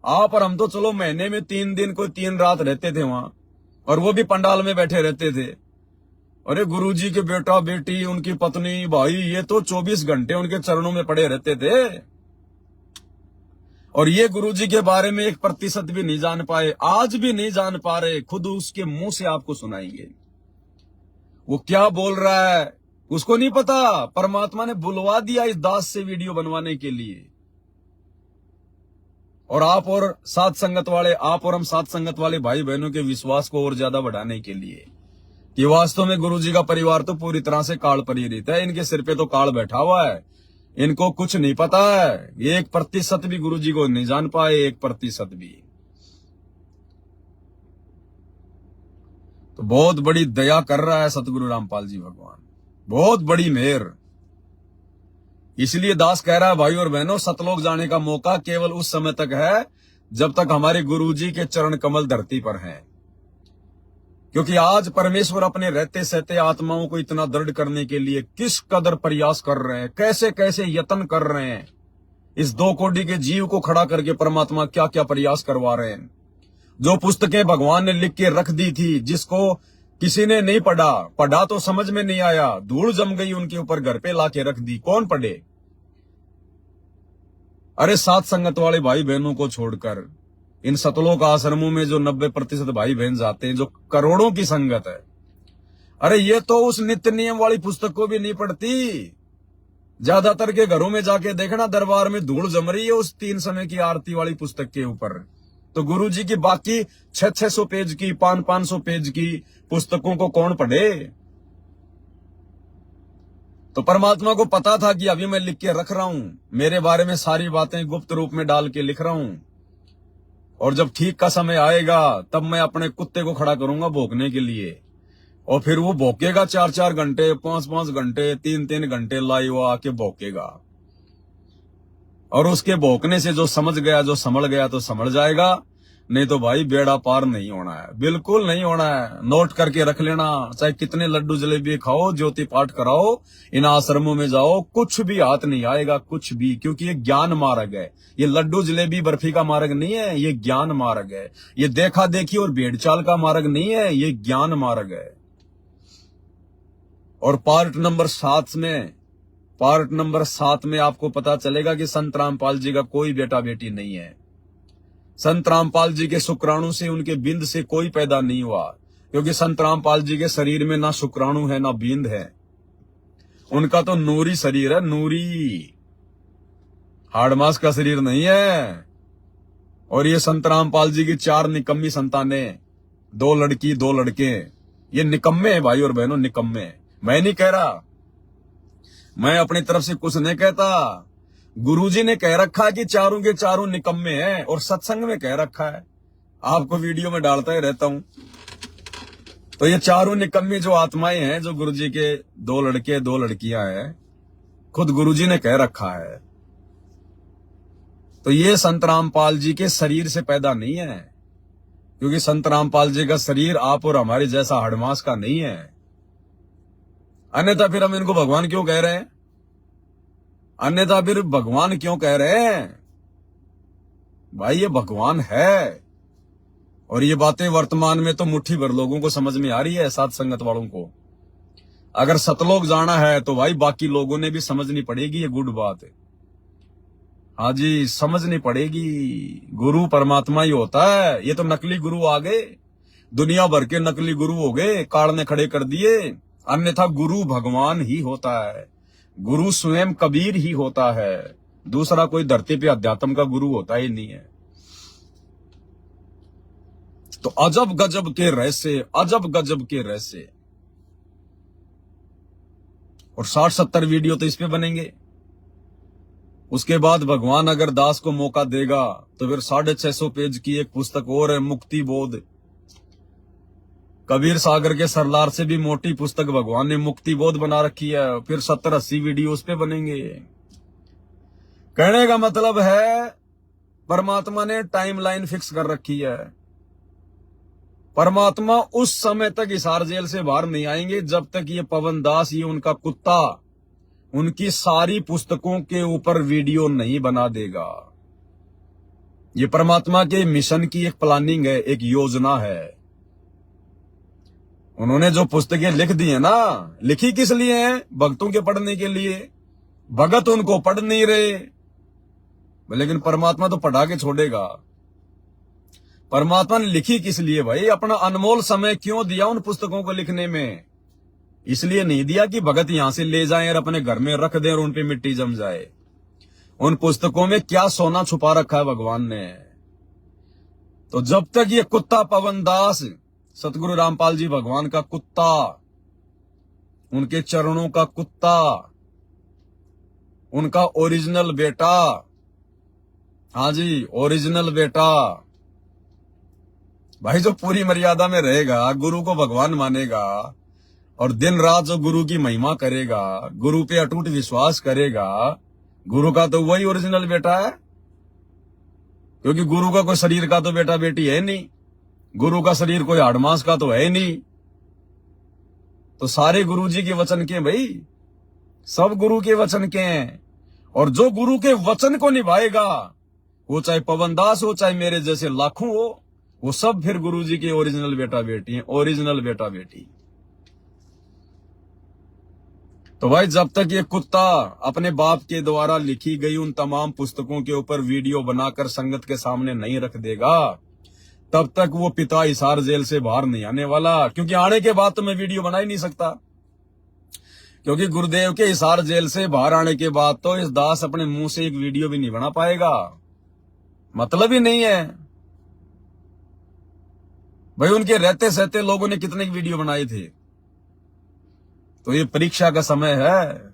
आप और हम तो चलो महीने में 3 दिन कोई 3 रात रहते थे वहां, और वो भी पंडाल में बैठे रहते थे। अरे गुरु जी के बेटा बेटी, उनकी पत्नी, भाई, ये तो 24 घंटे उनके चरणों में पड़े रहते थे, और ये गुरु जी के बारे में 1% भी नहीं जान पाए, आज भी नहीं जान पा रहे। खुद उसके मुंह से आपको सुनाएंगे वो क्या बोल रहा है, उसको नहीं पता। परमात्मा ने बुलवा दिया इस दास से वीडियो बनवाने के लिए, और आप और साथ संगत वाले, आप और हम साथ संगत वाले भाई बहनों के विश्वास को और ज्यादा बढ़ाने के लिए कि वास्तव में गुरुजी का परिवार तो पूरी तरह से काल परिहित है, इनके सिर पे तो काल बैठा हुआ है, इनको कुछ नहीं पता है। 1% भी गुरुजी को नहीं जान पाए, 1% भी। तो बहुत बड़ी दया कर रहा है सतगुरु रामपाल जी भगवान, बहुत बड़ी मेहर। इसलिए दास कह रहा है, भाई और बहनों, सतलोक जाने का मौका केवल उस समय तक है जब तक हमारे गुरुजी के चरण कमल धरती पर हैं। क्योंकि आज परमेश्वर अपने रहते सहते आत्माओं को इतना दृढ़ करने के लिए किस कदर प्रयास कर रहे हैं, कैसे कैसे यत्न कर रहे हैं। इस 2 कोटि के जीव को खड़ा करके परमात्मा क्या क्या प्रयास करवा रहे हैं। जो पुस्तकें भगवान ने लिख के रख दी थी, जिसको किसी ने नहीं पढ़ा तो समझ में नहीं आया, धूल जम गई उनके ऊपर, घर पे लाके रख दी, कौन पढ़े। अरे साथ संगत वाले भाई बहनों को छोड़कर इन सतलोक आश्रमों में जो 90% भाई बहन जाते हैं, जो करोड़ों की संगत है, अरे ये तो उस नित्य नियम वाली पुस्तक को भी नहीं पढ़ती। ज्यादातर के घरों में जाके देखना, दरबार में धूल जम रही है उस 3 समय की आरती वाली पुस्तक के ऊपर। तो गुरुजी की बाकी 600-600 पेज की, 500-500 पेज की पुस्तकों को कौन पढ़े। तो परमात्मा को पता था कि अभी मैं लिख के रख रहा हूं, मेरे बारे में सारी बातें गुप्त रूप में डाल के लिख रहा हूं, और जब ठीक का समय आएगा तब मैं अपने कुत्ते को खड़ा करूंगा भौंकने के लिए, और फिर वो भौंकेगा 4-4 घंटे, 5-5 घंटे, 3-3 घंटे लाइव आके भौंकेगा। और उसके भौंकने से जो समझ गया, जो संभल गया तो संभल जाएगा, नहीं तो भाई बेड़ा पार नहीं होना है, बिल्कुल नहीं होना है। नोट करके रख लेना, चाहे कितने लड्डू जलेबी खाओ, ज्योति पाठ कराओ, इन आश्रमों में जाओ, कुछ भी हाथ नहीं आएगा, कुछ भी। क्योंकि ये ज्ञान मार्ग है, ये लड्डू जलेबी बर्फी का मार्ग नहीं है, ये ज्ञान मार्ग है। ये देखा देखी और भेड़ चाल का मार्ग नहीं है, ये ज्ञान मार्ग है। और पार्ट नंबर 7 में आपको पता चलेगा कि संत रामपाल जी का कोई बेटा बेटी नहीं है। संत रामपाल जी के शुक्राणु से, उनके बिंद से कोई पैदा नहीं हुआ, क्योंकि संत रामपाल जी के शरीर में ना शुक्राणु है ना बिंद है, उनका तो नूरी शरीर है, नूरी, हाड़मास का शरीर नहीं है। और ये संत रामपाल जी की 4 निकम्मी संतानें, 2 लड़की 2 लड़के, ये निकम्मे हैं भाई और बहनों, निकम्मे। मैं नहीं कह रहा, मैं अपनी तरफ से कुछ नहीं कहता, गुरुजी ने कह रखा है कि चारों के चारों निकम्मे हैं, और सत्संग में कह रखा है, आपको वीडियो में डालता ही रहता हूं। तो ये चारों निकम्मी जो आत्माएं हैं, जो गुरुजी के 2 लड़के 2 लड़कियां हैं, खुद गुरुजी ने कह रखा है। तो ये संत रामपाल जी के शरीर से पैदा नहीं है, क्योंकि संत रामपाल जी का शरीर आप और हमारे जैसा हड़मास का नहीं है। अन्यथा फिर हम इनको भगवान क्यों कह रहे हैं, अन्यथा फिर भगवान क्यों कह रहे हैं। भाई ये भगवान है, और ये बातें वर्तमान में तो मुट्ठी भर लोगों को समझ में आ रही है, साथ संगत वालों को। अगर सतलोक जाना है तो भाई बाकी लोगों ने भी समझनी पड़ेगी, ये गुड बात है। हाँ जी, समझनी पड़ेगी। गुरु परमात्मा ही होता है, ये तो नकली गुरु आ गए, दुनिया भर के नकली गुरु हो गए, काल ने खड़े कर दिए। अन्यथा गुरु भगवान ही होता है, गुरु स्वयं कबीर ही होता है, दूसरा कोई धरती पे अध्यात्म का गुरु होता ही नहीं है। तो अजब गजब के रहस्य, अजब गजब के रहस्य। और 60-70 वीडियो तो इस पे बनेंगे। उसके बाद भगवान अगर दास को मौका देगा तो फिर 650 पेज की एक पुस्तक और है, मुक्ति बोध। कबीर सागर के सरलार से भी मोटी पुस्तक भगवान ने मुक्ति बोध बना रखी है। फिर 70-80 वीडियो उस पे बनेंगे। कहने का मतलब है परमात्मा ने टाइमलाइन फिक्स कर रखी है। परमात्मा उस समय तक हिसार जेल से बाहर नहीं आएंगे जब तक ये पवन दास, ये उनका कुत्ता, उनकी सारी पुस्तकों के ऊपर वीडियो नहीं बना देगा। ये परमात्मा के मिशन की एक प्लानिंग है, एक योजना है। उन्होंने जो पुस्तकें लिख दी है ना, लिखी किस लिए है? भक्तों के पढ़ने के लिए। भगत उनको पढ़ नहीं रहे, लेकिन परमात्मा तो पढ़ा के छोड़ेगा। परमात्मा ने लिखी किस लिए भाई? अपना अनमोल समय क्यों दिया उन पुस्तकों को लिखने में? इसलिए नहीं दिया कि भगत यहां से ले जाएं और अपने घर में रख दें और उन पे मिट्टी जम जाए। उन पुस्तकों में क्या सोना छुपा रखा है भगवान ने। तो जब तक ये कुत्ता पवन दास, सतगुरु रामपाल जी भगवान का कुत्ता, उनके चरणों का कुत्ता, उनका ओरिजिनल बेटा, हाँ जी ओरिजिनल बेटा भाई, जो पूरी मर्यादा में रहेगा, गुरु को भगवान मानेगा और दिन रात जो गुरु की महिमा करेगा, गुरु पे अटूट विश्वास करेगा, गुरु का तो वही ओरिजिनल बेटा है। क्योंकि गुरु का कोई शरीर का तो बेटा बेटी है नहीं, गुरु का शरीर कोई हाड़मास का तो है नहीं। तो सारे गुरु जी के वचन के भाई, सब गुरु के वचन के हैं। और जो गुरु के वचन को निभाएगा, वो चाहे पवन दास हो, चाहे मेरे जैसे लाखों हो, वो सब फिर गुरु जी के ओरिजिनल बेटा बेटी हैं, ओरिजिनल बेटा बेटी। तो भाई जब तक ये कुत्ता अपने बाप के द्वारा लिखी गई उन तमाम पुस्तकों के ऊपर वीडियो बनाकर संगत के सामने नहीं रख देगा, तब तक वो पिता हिसार जेल से बाहर नहीं आने वाला। क्योंकि आने के बाद तो मैं वीडियो बना ही नहीं सकता, क्योंकि गुरुदेव के हिसार जेल से बाहर आने के बाद तो इस दास अपने मुंह से एक वीडियो भी नहीं बना पाएगा। मतलब ही नहीं है भाई। उनके रहते सहते लोगों ने कितने वीडियो बनाए थे। तो ये परीक्षा का समय है।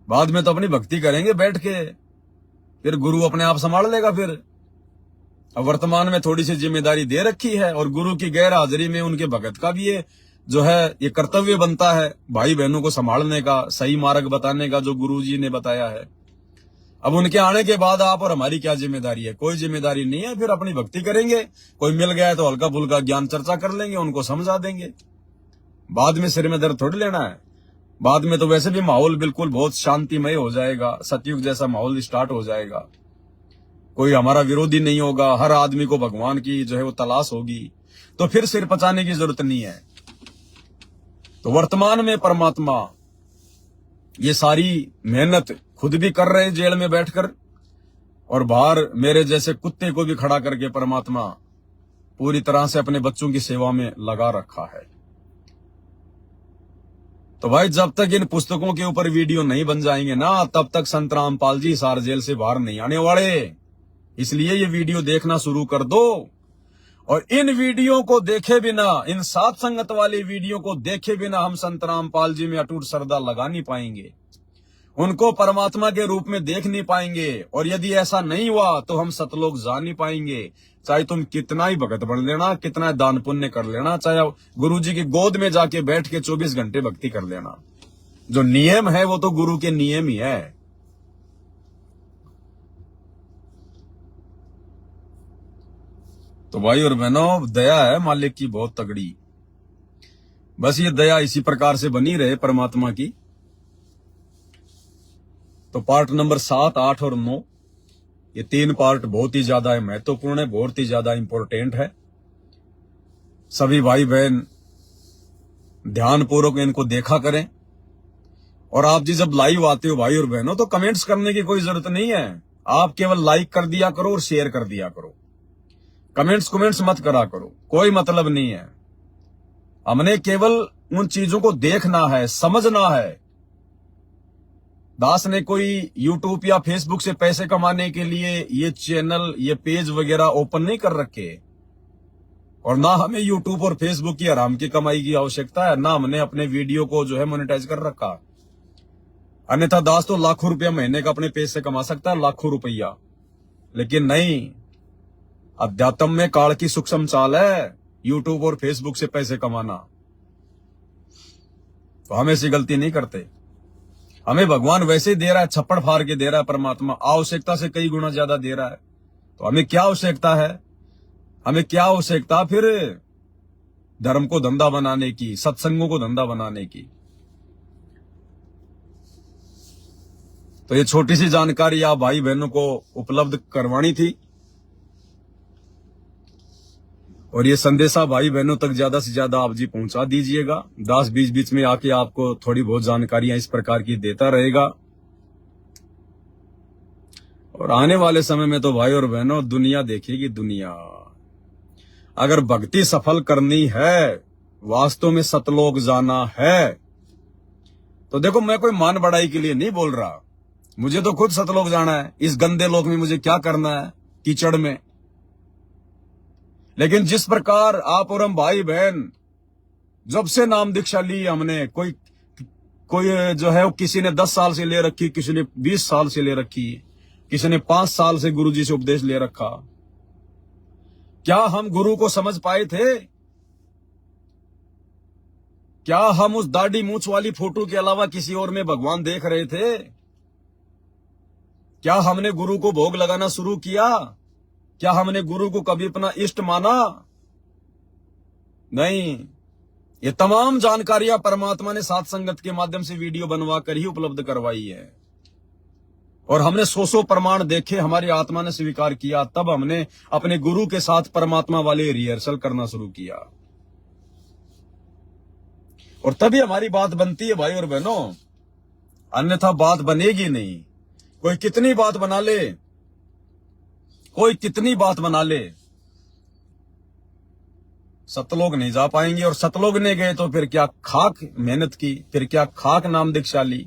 बाद में तो अपनी भक्ति करेंगे बैठ के, फिर गुरु अपने आप संभाल लेगा। फिर अब वर्तमान में थोड़ी सी जिम्मेदारी दे रखी है और गुरु की गैर हाजिरी में उनके भगत का भी ये जो है ये कर्तव्य बनता है भाई बहनों को संभालने का, सही मार्ग बताने का, जो गुरु जी ने बताया है। अब उनके आने के बाद आप और हमारी क्या जिम्मेदारी है? कोई जिम्मेदारी नहीं है। फिर अपनी भक्ति करेंगे। कोई मिल गया है तो हल्का फुल्का ज्ञान चर्चा कर लेंगे, उनको समझा देंगे। बाद में सिर में दर्द थोड़ी लेना है। बाद में तो वैसे भी माहौल बिल्कुल बहुत शांतिमय हो जाएगा, सतयुग जैसा माहौल स्टार्ट हो जाएगा। कोई हमारा विरोधी नहीं होगा, हर आदमी को भगवान की जो है वो तलाश होगी। तो फिर सिर पचाने की जरूरत नहीं है। तो वर्तमान में परमात्मा ये सारी मेहनत खुद भी कर रहे हैं जेल में बैठकर, और बाहर मेरे जैसे कुत्ते को भी खड़ा करके परमात्मा पूरी तरह से अपने बच्चों की सेवा में लगा रखा है। तो भाई जब तक इन पुस्तकों के ऊपर वीडियो नहीं बन जाएंगे ना, तब तक संत रामपाल जी हिसार जेल से बाहर नहीं आने वाले। इसलिए ये वीडियो देखना शुरू कर दो। और इन वीडियो को देखे बिना, इन सात संगत वाली वीडियो को देखे बिना हम संत रामपाल जी में अटूट श्रद्धा लगा नहीं पाएंगे, उनको परमात्मा के रूप में देख नहीं पाएंगे। और यदि ऐसा नहीं हुआ तो हम सतलोक जा नहीं पाएंगे। चाहे तुम कितना ही भगत बन लेना, कितना दान पुण्य कर लेना, चाहे गुरु जी की गोद में जाके बैठ के 24 घंटे भक्ति कर लेना, जो नियम है वो तो गुरु के नियम ही है। तो भाई और बहनों, दया है मालिक की बहुत तगड़ी। बस ये दया इसी प्रकार से बनी रहे परमात्मा की। तो पार्ट नंबर 7, 8 और 9, ये 3 पार्ट बहुत ही ज्यादा महत्वपूर्ण है, बहुत ही ज्यादा इंपॉर्टेंट है। सभी भाई बहन ध्यानपूर्वक इनको देखा करें। और आप जी जब लाइव आते हो भाई और बहनों, तो कमेंट्स करने की कोई जरूरत नहीं है। आप केवल लाइक कर दिया करो और शेयर कर दिया करो। कमेंट्स मत करा करो, कोई मतलब नहीं है। हमने केवल उन चीजों को देखना है, समझना है। दास ने कोई यूट्यूब या फेसबुक से पैसे कमाने के लिए ये चैनल, ये पेज वगैरह ओपन नहीं कर रखे, और ना हमें यूट्यूब और फेसबुक की हराम की कमाई की आवश्यकता है, ना हमने अपने वीडियो को जो है मोनेटाइज कर रखा। अन्यथा दास तो लाखों रुपया महीने का अपने पेज से कमा सकता है, लाखों रुपया। लेकिन नहीं, अध्यात्म में काल की सूक्ष्म चाल है यूट्यूब और फेसबुक से पैसे कमाना। तो हम ऐसी गलती नहीं करते। हमें भगवान वैसे ही दे रहा है, छप्पड़ फाड़ के दे रहा है परमात्मा, आवश्यकता से कई गुना ज्यादा दे रहा है। तो हमें क्या आवश्यकता है? हमें क्या आवश्यकता फिर धर्म को धंधा बनाने की, सत्संगों को धंधा बनाने की? तो ये छोटी सी जानकारी आप भाई बहनों को उपलब्ध करवानी थी, और ये संदेशा भाई बहनों तक ज्यादा से ज्यादा आप जी पहुंचा दीजिएगा। दास बीच बीच में आके आपको थोड़ी बहुत जानकारियां इस प्रकार की देता रहेगा। और आने वाले समय में तो भाई और बहनों दुनिया देखेगी, दुनिया। अगर भक्ति सफल करनी है, वास्तव में सतलोक जाना है, तो देखो मैं कोई मान बढ़ाई के लिए नहीं बोल रहा, मुझे तो खुद सतलोक जाना है। इस गंदे लोक में मुझे क्या करना है, कीचड़ में। लेकिन जिस प्रकार आप और हम भाई बहन जब से नाम दीक्षा ली हमने, कोई जो है किसी ने 10 साल से ले रखी, किसी ने 20 साल से ले रखी, किसी ने 5 साल से गुरुजी से उपदेश ले रखा। क्या हम गुरु को समझ पाए थे? क्या हम उस दाढ़ी मूंछ वाली फोटो के अलावा किसी और में भगवान देख रहे थे? क्या हमने गुरु को भोग लगाना शुरू किया? क्या हमने गुरु को कभी अपना इष्ट माना? नहीं। ये तमाम जानकारियां परमात्मा ने साथ संगत के माध्यम से वीडियो बनवा कर ही उपलब्ध करवाई है। और हमने 100 प्रमाण देखे, हमारी आत्मा ने स्वीकार किया, तब हमने अपने गुरु के साथ परमात्मा वाले रिहर्सल करना शुरू किया। और तभी हमारी बात बनती है भाई और बहनों, अन्यथा बात बनेगी नहीं। कोई कितनी बात बना ले, कोई कितनी बात बना ले, सतलोक नहीं जा पाएंगे। और सतलोक नहीं गए तो फिर क्या खाक मेहनत की, फिर क्या खाक नाम दीक्षा ली।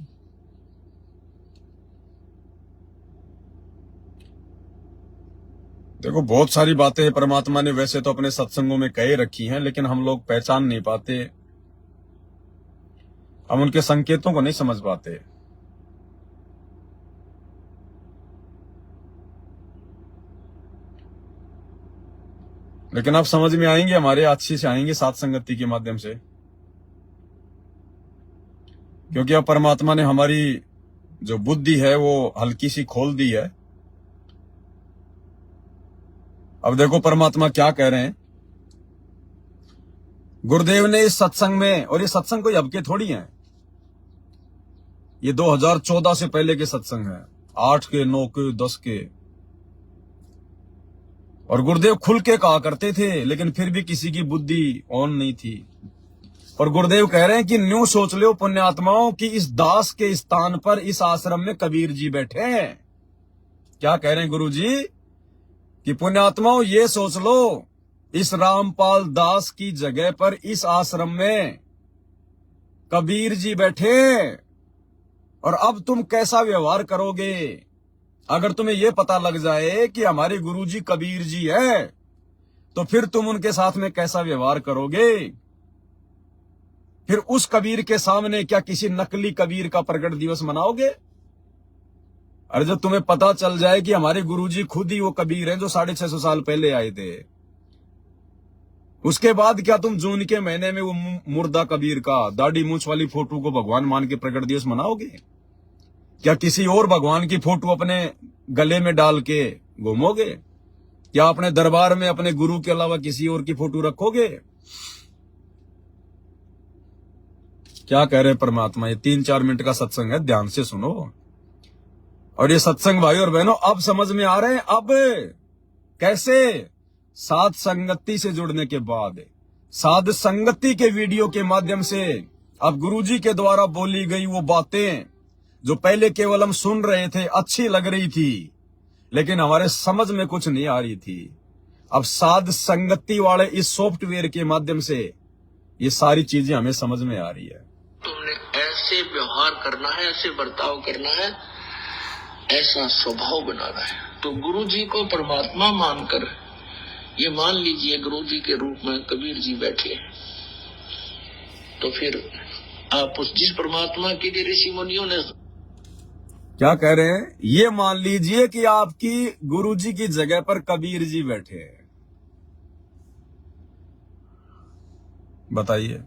देखो बहुत सारी बातें परमात्मा ने वैसे तो अपने सत्संगों में कह रखी हैं, लेकिन हम लोग पहचान नहीं पाते, हम उनके संकेतों को नहीं समझ पाते। लेकिन आप समझ में आएंगे, हमारे अच्छी से आएंगे साथ संगति के माध्यम से, क्योंकि अब परमात्मा ने हमारी जो बुद्धि है वो हल्की सी खोल दी है। अब देखो परमात्मा क्या कह रहे हैं। गुरुदेव ने इस सत्संग में, और ये सत्संग कोई अब के थोड़ी हैं, ये 2014 से पहले के सत्संग हैं, 8 के, 9 के, 10 के। और गुरुदेव खुल के कहा करते थे, लेकिन फिर भी किसी की बुद्धि ऑन नहीं थी। और गुरुदेव कह रहे हैं कि न्यू सोच लो पुण्यात्माओं कि इस दास के स्थान पर इस आश्रम में कबीर जी बैठे हैं। क्या कह रहे हैं गुरु जी? कि पुण्यात्माओं ये सोच लो, इस रामपाल दास की जगह पर इस आश्रम में कबीर जी बैठे। और अब तुम कैसा व्यवहार करोगे? अगर तुम्हें यह पता लग जाए कि हमारे गुरुजी कबीर जी है, तो फिर तुम उनके साथ में कैसा व्यवहार करोगे? फिर उस कबीर के सामने क्या किसी नकली कबीर का प्रकट दिवस मनाओगे? अरे जब तुम्हें पता चल जाए कि हमारे गुरुजी खुद ही वो कबीर हैं जो 650 साल पहले आए थे, उसके बाद क्या तुम जून के महीने में वो मुर्दा कबीर का दाढ़ी मूंछ वाली फोटो को भगवान मान के प्रकट दिवस मनाओगे? क्या किसी और भगवान की फोटो अपने गले में डाल के घूमोगे? क्या अपने दरबार में अपने गुरु के अलावा किसी और की फोटो रखोगे? क्या कह रहे परमात्मा? ये 3-4 मिनट का सत्संग है, ध्यान से सुनो। और ये सत्संग भाई और बहनों अब समझ में आ रहे हैं। अब कैसे? साध संगति से जुड़ने के बाद, साध संगति के वीडियो के माध्यम से अब गुरुजी के द्वारा बोली गई वो बातें जो पहले केवल हम सुन रहे थे, अच्छी लग रही थी, लेकिन हमारे समझ में कुछ नहीं आ रही थी। अब साध संगति वाले इस सॉफ्टवेयर के माध्यम से ये सारी चीजें हमें समझ में आ रही है। तुमने ऐसे व्यवहार करना है, ऐसे बर्ताव करना है, ऐसा स्वभाव बनाना है। तो गुरु जी को परमात्मा मानकर ये मान लीजिए गुरु जी के रूप में कबीर जी बैठे हैं, तो फिर आप उस जिस परमात्मा के लिए ऋषि मुनियों ने क्या कह रहे हैं, ये मान लीजिए कि आपकी गुरु जी की जगह पर कबीर जी बैठे हैं। बताइए,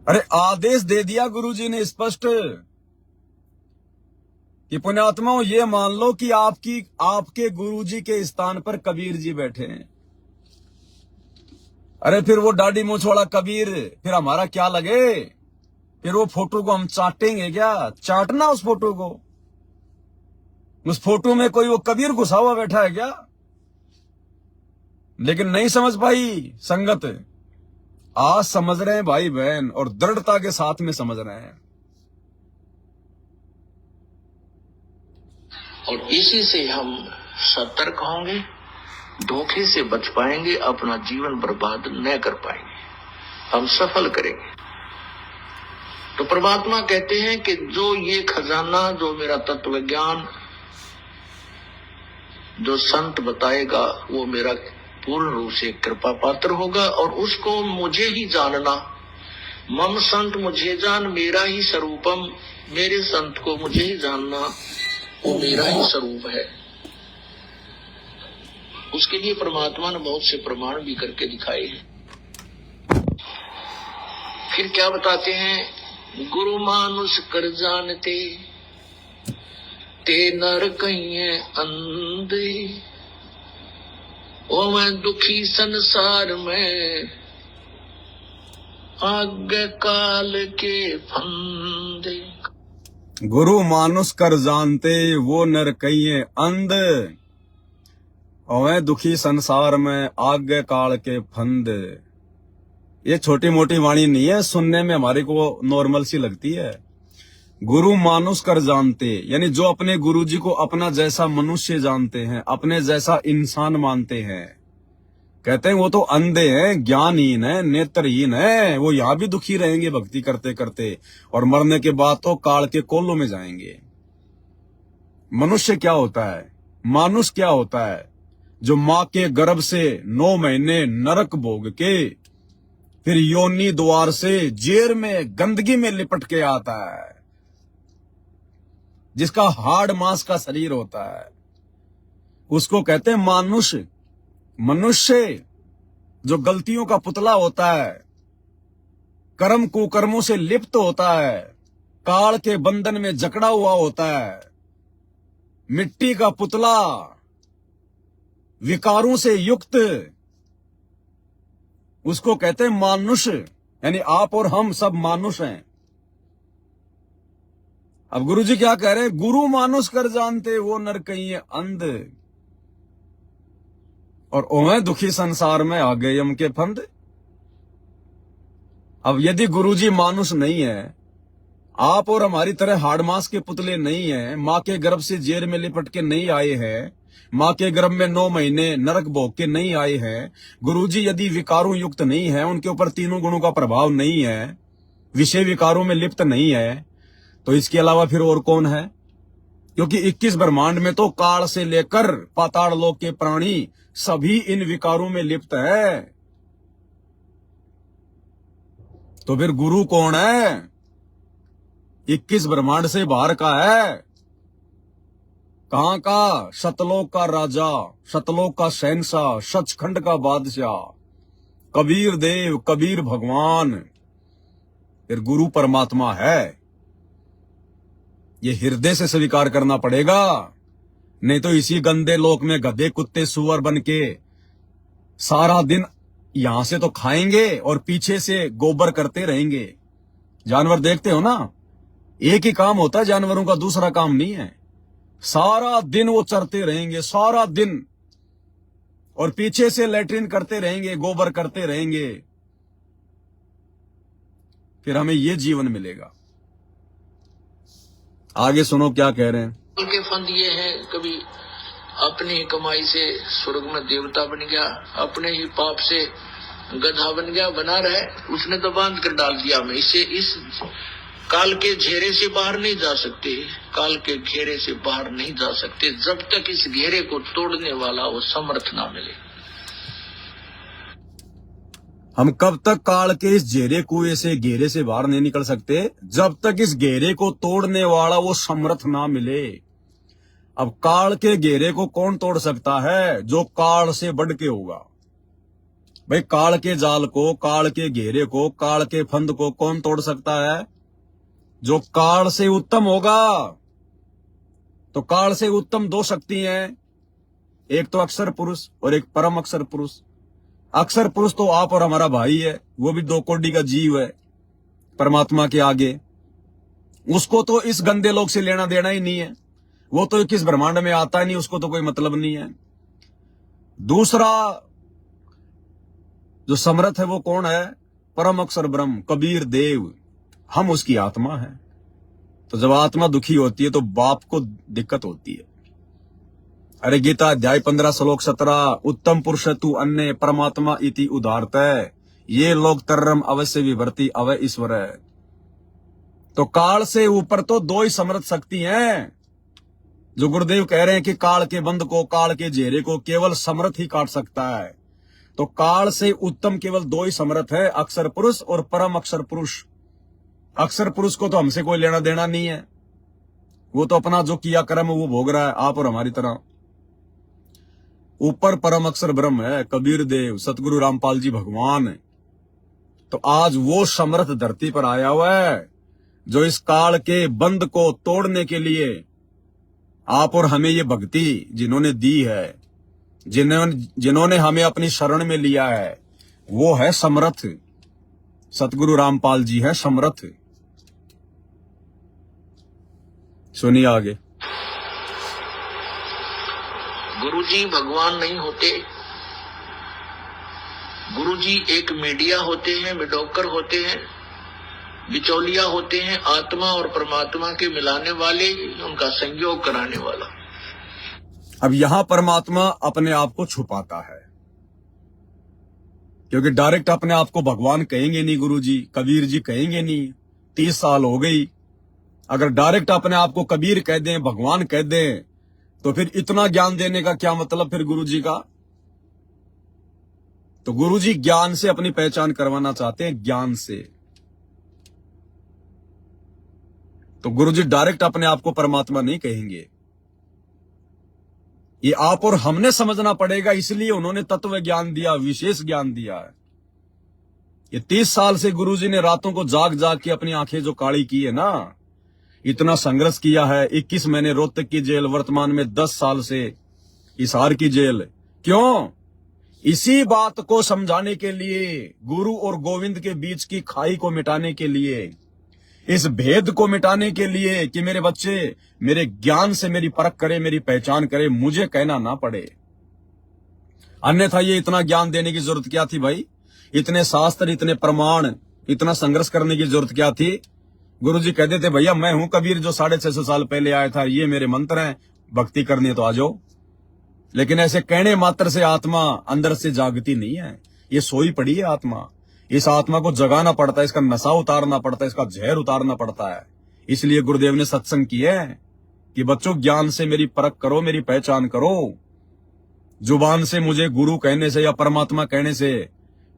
अरे आदेश दे दिया गुरु जी ने स्पष्ट कि पुण्यात्माओं ये मान लो कि आपके गुरु जी के स्थान पर कबीर जी बैठे हैं। अरे फिर वो दाढ़ी मूंछ वाला कबीर फिर हमारा क्या लगे? फिर वो फोटो को हम चाटेंगे क्या? चाटना उस फोटो को, उस फोटो में कोई वो कबीर घुसा हुआ बैठा है क्या? लेकिन नहीं समझ पाई संगत। आज समझ रहे हैं भाई बहन, और दृढ़ता के साथ में समझ रहे हैं। और इसी से हम सतर्क होंगे, धोखे से बच पाएंगे, अपना जीवन बर्बाद न कर पाएंगे, हम सफल करेंगे। तो परमात्मा कहते हैं कि जो ये खजाना, जो मेरा तत्व ज्ञान जो संत बताएगा, वो मेरा पूर्ण रूप से कृपा पात्र होगा, और उसको मुझे ही जानना। मम संत मुझे जान, मेरा ही स्वरूपम, मेरे संत को मुझे ही जानना, वो मेरा ही स्वरूप है। उसके लिए परमात्मा ने बहुत से प्रमाण भी करके दिखाए हैं। फिर क्या बताते हैं, गुरु मानुष कर जानते, ते नर कहिए अंधे, ओ मैं दुखी संसार में, आगे काल के फंदे। गुरु मानुष कर जानते, वो नर कहिए अंध, और मैं दुखी संसार में, आगे काल के फंद। ये छोटी मोटी वाणी नहीं है, सुनने में हमारे को नॉर्मल सी लगती है। गुरु मानुष कर जानते, यानी जो अपने गुरु जी को अपना जैसा मनुष्य जानते हैं, अपने जैसा इंसान मानते हैं, कहते हैं वो तो अंधे हैं, ज्ञानहीन है, नेत्रहीन है, वो यहां भी दुखी रहेंगे भक्ति करते करते, और मरने के बाद तो काल के कोलों में जाएंगे। मनुष्य क्या होता है, मानुष क्या होता है? जो मां के गर्भ से 9 महीने नरक भोग के फिर योनि द्वार से जेर में गंदगी में लिपट के आता है, जिसका हाड़ मांस का शरीर होता है, उसको कहते हैं मानुष। मनुष्य जो गलतियों का पुतला होता है, कर्म कुकर्मों से लिप्त होता है, काल के बंधन में जकड़ा हुआ होता है, मिट्टी का पुतला, विकारों से युक्त, उसको कहते हैं मानुष। यानी आप और हम सब मानुष हैं। अब गुरुजी क्या कह रहे हैं, गुरु मानुष कर जानते, वो नर कहिए अंध, और ओमें दुखी संसार में आ गए यम के फंद। अब यदि गुरुजी मानुष नहीं है, आप और हमारी तरह हाड़मास के पुतले नहीं हैं, मां के गर्भ से जेर में लिपट के नहीं आए हैं, मां के गर्भ में 9 महीने नरक भोग के नहीं आए हैं, गुरुजी यदि विकारों युक्त नहीं है, उनके ऊपर तीनों गुणों का प्रभाव नहीं है, विषय विकारों में लिप्त नहीं है, तो इसके अलावा फिर और कौन है? क्योंकि 21 ब्रह्मांड में तो काल से लेकर पाताल लोक के प्राणी सभी इन विकारों में लिप्त है। तो फिर गुरु कौन है? 21 ब्रह्मांड से बाहर का है। कहां का? सतलोक का राजा, सतलोक का शहंशाह, सचखंड का बादशाह, कबीर देव, कबीर भगवान। फिर गुरु परमात्मा है। ये हृदय से स्वीकार करना पड़ेगा, नहीं तो इसी गंदे लोक में गधे कुत्ते सुअर बन के सारा दिन यहां से तो खाएंगे और पीछे से गोबर करते रहेंगे। जानवर देखते हो ना, एक ही काम होता है जानवरों का, दूसरा काम नहीं है। सारा दिन वो चरते रहेंगे, सारा दिन, और पीछे से लैट्रिन करते रहेंगे, गोबर करते रहेंगे। फिर हमें ये जीवन मिलेगा। आगे सुनो क्या कह रहे हैं। उनके फंद ये हैं, कभी अपनी ही कमाई से स्वर्ग में देवता बन गया, अपने ही पाप से गधा बन गया, बना रहे, उसने तो बांध कर डाल दिया हमें। इसे इस काल के घेरे से बाहर नहीं जा सकते, काल के घेरे से बाहर नहीं जा सकते जब तक इस घेरे को तोड़ने वाला वो समर्थ ना मिले। हम कब तक काल के इस घेरे कुएं से घेरे से बाहर नहीं निकल सकते? जब तक इस घेरे को तोड़ने वाला वो समर्थ ना मिले। अब काल के घेरे को कौन तोड़ सकता है? जो काल से बढ़ के होगा। भाई काल के जाल को, काल के घेरे को, काल के फंद को कौन तोड़ सकता है? जो काल से उत्तम होगा। तो काल से उत्तम दो शक्ति हैं, एक तो अक्षर पुरुष और एक परम अक्षर पुरुष। अक्षर पुरुष तो आप और हमारा भाई है, वो भी 2 कोटि का जीव है परमात्मा के आगे। उसको तो इस गंदे लोक से लेना देना ही नहीं है, वो तो किस ब्रह्मांड में आता ही नहीं, उसको तो कोई मतलब नहीं है। दूसरा जो समर्थ है वो कौन है? परम अक्षर ब्रह्म कबीर देव। हम उसकी आत्मा है। तो जब आत्मा दुखी होती है तो बाप को दिक्कत होती है। अरे गीता अध्याय 15 श्लोक 17, उत्तम पुरुष तू अन्य परमात्मा इति उदारतः ये लोग तरम अवश्य विभर्ति अवय ईश्वर है। तो काल से ऊपर तो 2 ही समर्थ शक्ति हैं। जो गुरुदेव कह रहे हैं कि काल के बंद को, काल के घेरे को केवल समर्थ ही काट सकता है। तो काल से उत्तम केवल 2 ही समर्थ है, अक्षर पुरुष और परम अक्षर पुरुष। अक्षर पुरुष को तो हमसे कोई लेना देना नहीं है, वो तो अपना जो किया कर्म वो भोग रहा है, आप और हमारी तरह। ऊपर परम अक्षर ब्रह्म है, कबीर देव, सतगुरु रामपाल जी भगवान है। तो आज वो समर्थ धरती पर आया हुआ है जो इस काल के बंद को तोड़ने के लिए आप और हमें ये भक्ति जिन्होंने दी है, जिन्होंने हमें अपनी शरण में लिया है, वो है समर्थ। सतगुरु रामपाल जी है समर्थ। सुनिए आगे। गुरुजी भगवान नहीं होते, गुरुजी एक मीडिया होते हैं, मिडोकर होते हैं, बिचौलिया होते हैं, आत्मा और परमात्मा के मिलाने वाले, उनका संयोग कराने वाला। अब यहां परमात्मा अपने आप को छुपाता है, क्योंकि डायरेक्ट अपने आप को भगवान कहेंगे नहीं गुरुजी, कबीर जी कहेंगे नहीं। 30 साल हो गई, अगर डायरेक्ट अपने आप को कबीर कह दें, भगवान कह दें, तो फिर इतना ज्ञान देने का क्या मतलब फिर गुरुजी का? तो गुरुजी ज्ञान से अपनी पहचान करवाना चाहते हैं, ज्ञान से। तो गुरुजी डायरेक्ट अपने आप को परमात्मा नहीं कहेंगे। ये आप और हमने समझना पड़ेगा, इसलिए उन्होंने तत्व ज्ञान दिया, विशेष ज्ञान दिया है। ये 30 साल से गुरुजी ने रातों को जाग जाग के अपनी आंखें जो काली की है ना, इतना संघर्ष किया है। 21 महीने रोहतक की जेल, वर्तमान में 10 साल से हिसार की जेल। क्यों? इसी बात को समझाने के लिए, गुरु और गोविंद के बीच की खाई को मिटाने के लिए, इस भेद को मिटाने के लिए कि मेरे बच्चे मेरे ज्ञान से मेरी परख करे, मेरी पहचान करे, मुझे कहना ना पड़े। अन्यथा ये इतना ज्ञान देने की जरूरत क्या थी भाई? इतने शास्त्र, इतने प्रमाण, इतना संघर्ष करने की जरूरत क्या थी? गुरुजी कह देते भैया मैं हूं कबीर जो 650 साल पहले आया था, ये मेरे मंत्र हैं, भक्ति करनी है तो आ जाओ। लेकिन ऐसे कहने मात्र से आत्मा अंदर से जागती नहीं है, ये सोई पड़ी है आत्मा। इस आत्मा को जगाना पड़ता है, इसका नशा उतारना पड़ता है, इसका जहर उतारना पड़ता है। इसलिए गुरुदेव ने सत्संग किए है कि बच्चों ज्ञान से मेरी परख करो, मेरी पहचान करो। जुबान से मुझे गुरु कहने से या परमात्मा कहने से